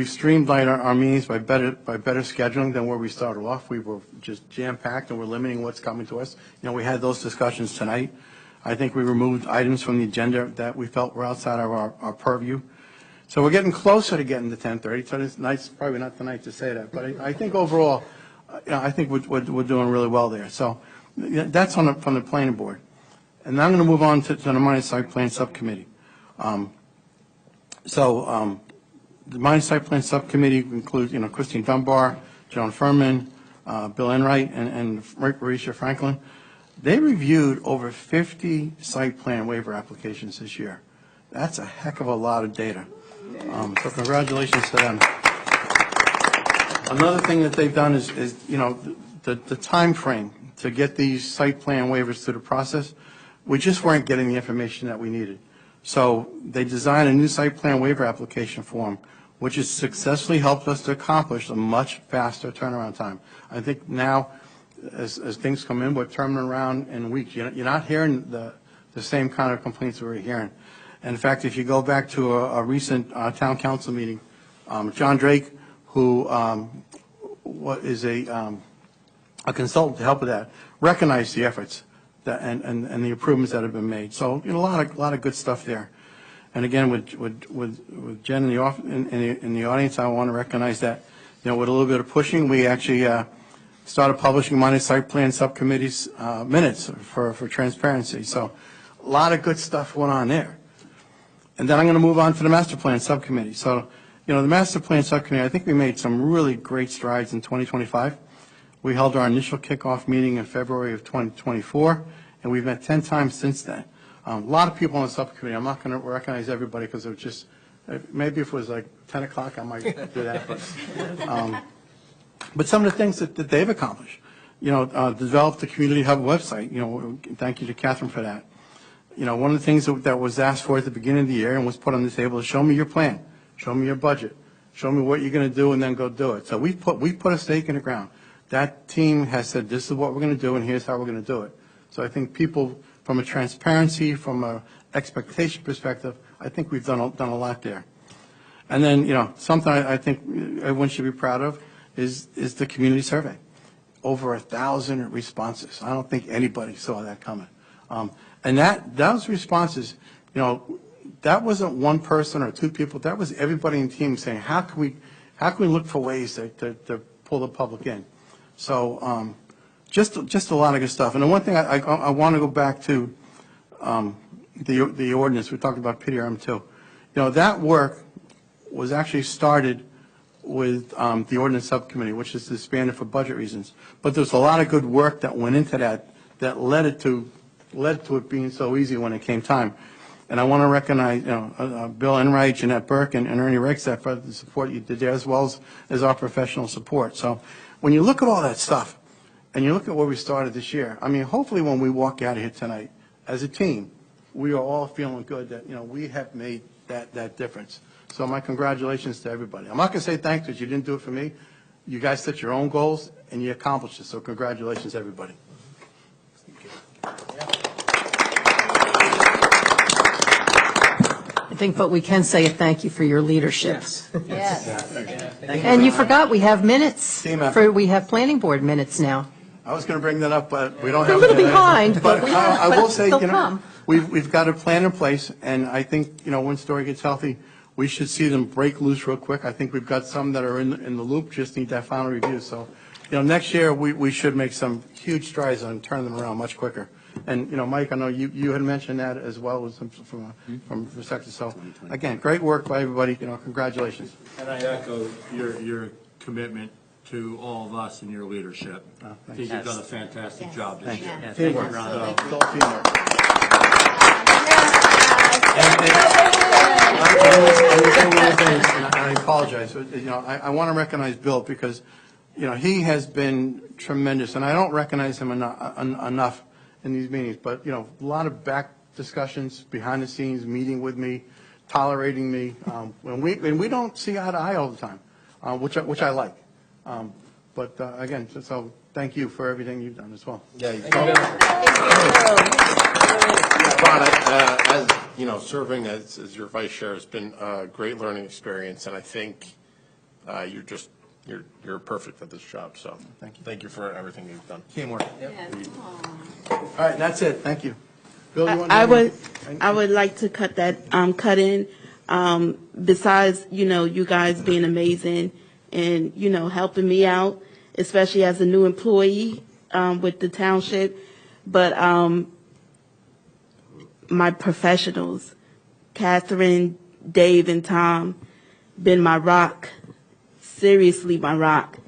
streamlined our meetings by better scheduling than where we started off. We were just jam-packed, and we're limiting what's coming to us. We had those discussions tonight. I think we removed items from the agenda that we felt were outside of our purview. So we're getting closer to getting to 10:30. So this night's probably not the night to say that, but I think overall, I think we're doing really well there. So that's from the planning board. And now I'm going to move on to the minor site plan subcommittee. The minor site plan subcommittee includes, Christine Dunbar, Joan Furman, Bill Enright, and Marisha Franklin. They reviewed over 50 site plan waiver applications this year. That's a heck of a lot of data. So congratulations to them. Another thing that they've done is the time frame to get these site plan waivers through the process. We just weren't getting the information that we needed. So they designed a new site plan waiver application form, which has successfully helped us to accomplish a much faster turnaround time. I think now as things come in, we're turning around in weeks. You're not hearing the same kind of complaints we're hearing. In fact, if you go back to a recent town council meeting, John Drake, who is a consultant to help with that, recognized the efforts and the improvements that have been made. So, a lot of good stuff there. And again, with Jen in the audience, I want to recognize that, with a little bit of pushing, we actually started publishing minor site plan subcommittees minutes for transparency. So, a lot of good stuff went on there. And then I'm going to move on to the master plan subcommittee. So, the master plan subcommittee, I think we made some really great strides in 2025. We held our initial kickoff meeting in February of 2024, and we've met 10 times since then. A lot of people on the subcommittee. I'm not going to recognize everybody because it was just, maybe if it was like 10 o'clock, I might do that. But some of the things that they've accomplished, developed the Community Hub website. Thank you to Catherine for that. One of the things that was asked for at the beginning of the year and was put on the table is show me your plan, show me your budget, show me what you're going to do, and then go do it. So we put a stake in the ground. That team has said, this is what we're going to do, and here's how we're going to do it. So I think people, from a transparency, from a expectation perspective, I think we've done a lot there. And then, something I think everyone should be proud of is the community survey. Over 1,000 responses. I don't think anybody saw that coming. And those responses, that wasn't one person or two people. That was everybody in the team saying, how can we look for ways to pull the public in? So just a lot of good stuff. And the one thing I want to go back to the ordinance. We talked about PDRM too. That work was actually started with the ordinance subcommittee, which is disbanded for budget reasons. But there's a lot of good work that went into that led to it being so easy when it came time. And I want to recognize, Bill Enright, Jeanette Burke, and Ernie Rexat for the support you did there, as well as our professional support. So when you look at all that stuff, and you look at where we started this year, I mean, hopefully when we walk out of here tonight, as a team, we are all feeling good that, we have made that difference. So my congratulations to everybody. I'm not going to say thanks because you didn't do it for me. You guys set your own goals, and you accomplished it. So congratulations, everybody. I think, but we can say a thank you for your leadership. Yes. And you forgot, we have minutes. Team effort. We have planning board minutes now. I was going to bring that up, but we don't We're have. a little behind, but I will say, they'll come. we've got a plan in place, and I think, when Story gets healthy, we should see them break loose real quick. I think we've got some that are in the loop, just need that final review. So, next year, we should make some huge strides on turning them around much quicker. And, Mike, I know you had mentioned that as well as from perspective. So, again, great work by everybody. Congratulations. And I echo your commitment to all of us and your leadership. I think you've done a fantastic job this year. Teamwork. It's all teamwork. And I apologize. I want to recognize Bill because, he has been tremendous, and I don't recognize him enough in these meetings. But a lot of back discussions, behind the scenes, meeting with me, tolerating me. When we don't see eye to eye all the time, which I like. But again, so thank you for everything you've done as well. Yeah, Ron, as serving as your vice chair has been a great learning experience, and I think you're perfect at this job. So thank you for everything you've done. Teamwork. All right, that's it. Thank you. Bill, you want to I would like to cut in. Besides, you guys being amazing and, helping me out, especially as a new employee with the township. But my professionals, Catherine, Dave, and Tom, been my rock. Seriously, my rock.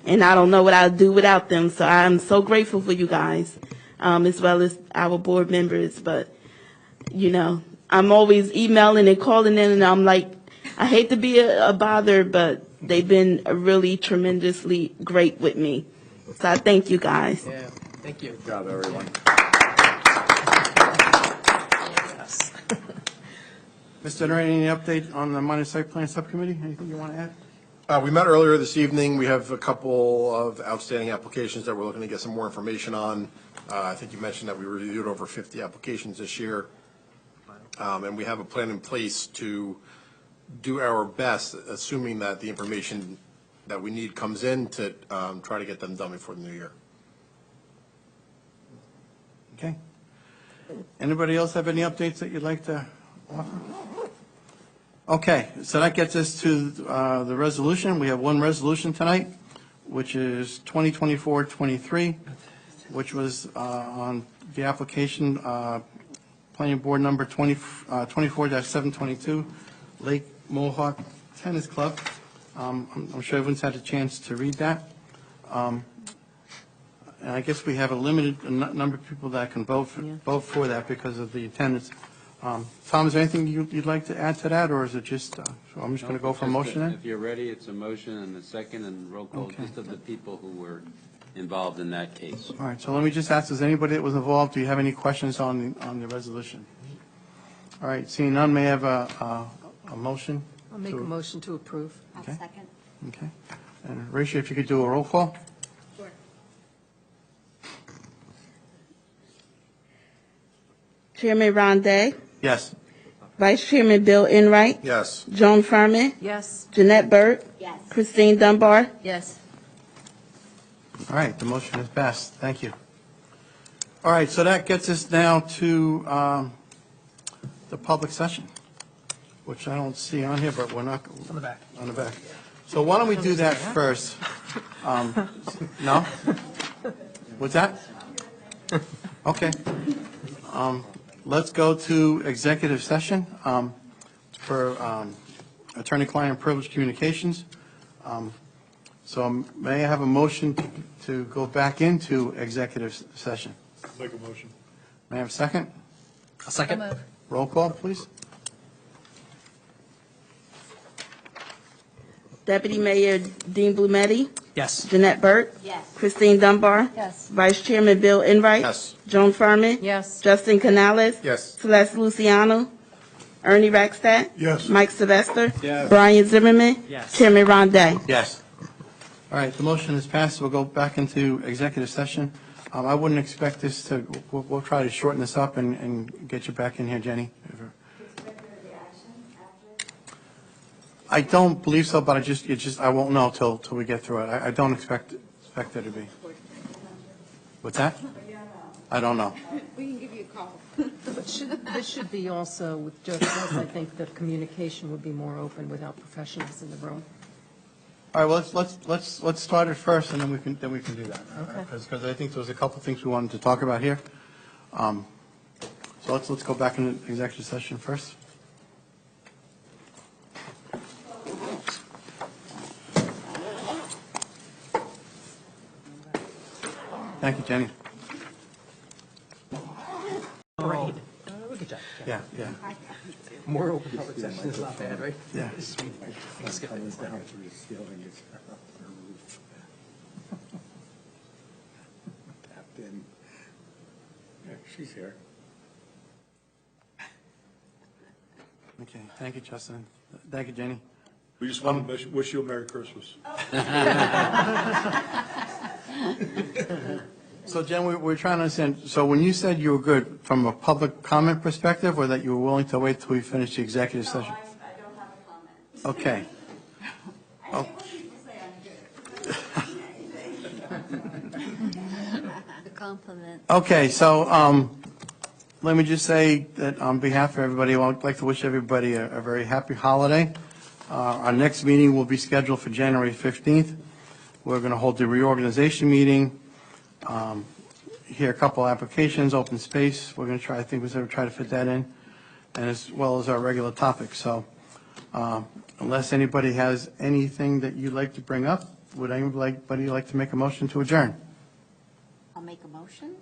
And I don't know what I'd do without them. So I'm so grateful for you guys, as well as our board members. But, I'm always emailing and calling in, and I'm like, I hate to be a bother, but they've been really tremendously great with me. So I thank you guys. Yeah, thank you. Good job, everyone. Mr. Enright, any update on the minor site plan subcommittee? Anything you want to add? We met earlier this evening. We have a couple of outstanding applications that we're looking to get some more information on. I think you mentioned that we reviewed over 50 applications this year. And we have a plan in place to do our best, assuming that the information that we need comes in, to try to get them done before the new year. Okay. Anybody else have any updates that you'd like to offer? Okay, so that gets us to the resolution. We have one resolution tonight, which is 2024-23, which was on the application, Planning Board number 24-722, Lake Mohawk Tennis Club. I'm sure everyone's had a chance to read that. And I guess we have a limited number of people that can vote for that because of the attendance. Tom, is there anything you'd like to add to that, or is it just, so I'm just going to go for a motion then? If you're ready, it's a motion and a second and roll call, just of the people who were involved in that case. All right, so let me just ask, does anybody that was involved, do you have any questions on the resolution? All right, seeing none, may I have a motion? I'll make a motion to approve. Okay. Okay. And Rachel, if you could do a roll call? Chairman Ron Day, Yes. Vice Chairman Bill Enright, Yes. Joan Furman, Yes. Jeanette Burt, Christine Dunbar. Yes. All right, the motion is passed. Thank you. All right, so that gets us now to the public session, which I don't see on here, but we're not. On the back. On the back. So why don't we do that first? No? What's that? Okay. Let's go to executive session for attorney-client privilege communications. So may I have a motion to go back into executive session? Make a motion. May I have a second? A second. Roll call, please. Deputy Mayor Dean Blumetti, Yes. Jeanette Burt, Christine Dunbar, Yes. Vice Chairman Bill Enright, Yes. Joan Furman, Yes. Justin Canales, Yes. Celeste Luciano, Ernie Rackstadt, Yes. Mike Sylvester, Yes. Brian Zimmerman, Yes. Chairman Ron Day. Yes. All right, the motion is passed. We'll go back into executive session. I wouldn't expect this to, we'll try to shorten this up and get you back in here, Jenny. I don't believe so, but I won't know till we get through it. I don't expect there to be. What's that? I don't know. We can give you a call. This should be also with Joe, because I think the communication would be more open without professionals in the room. All right, well, let's start it first, and then we can do that. Okay. Because I think there was a couple of things we wanted to talk about here. So let's go back into executive session first. Thank you, Jenny. Great. Look at that. Yeah. More open public session is not bad, right? Yeah. Let's get it. Tapped in. Yeah, she's here. Okay, thank you, Justin. Thank you, Jenny. We just want to wish you a Merry Christmas. So, Jen, we're trying to understand, so when you said you were good from a public comment perspective, or that you were willing to wait till we finish the executive session? I don't have a comment. Okay. I hate when people say I'm good. The compliment. Okay, so let me just say that on behalf of everybody, I'd like to wish everybody a very happy holiday. Our next meeting will be scheduled for January 15th. We're going to hold the reorganization meeting, hear a couple applications, open space. We're going to try, I think we're going to try to fit that in, and as well as our regular topics. So unless anybody has anything that you'd like to bring up, would anybody like to make a motion to adjourn? I'll make a motion.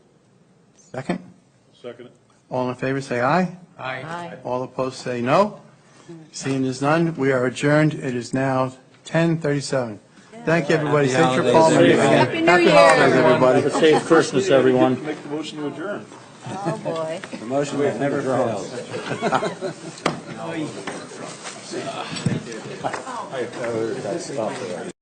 Second? Second. All in favor, say aye. Aye. All opposed, say no. Seeing as none, we are adjourned. It is now 10:37. Thank you, everybody. Safe trip home. Happy New Year. holidays, everybody. Have a safe Christmas, everyone. Make the motion to adjourn. Oh, boy. The motion never fails. I know that stuff.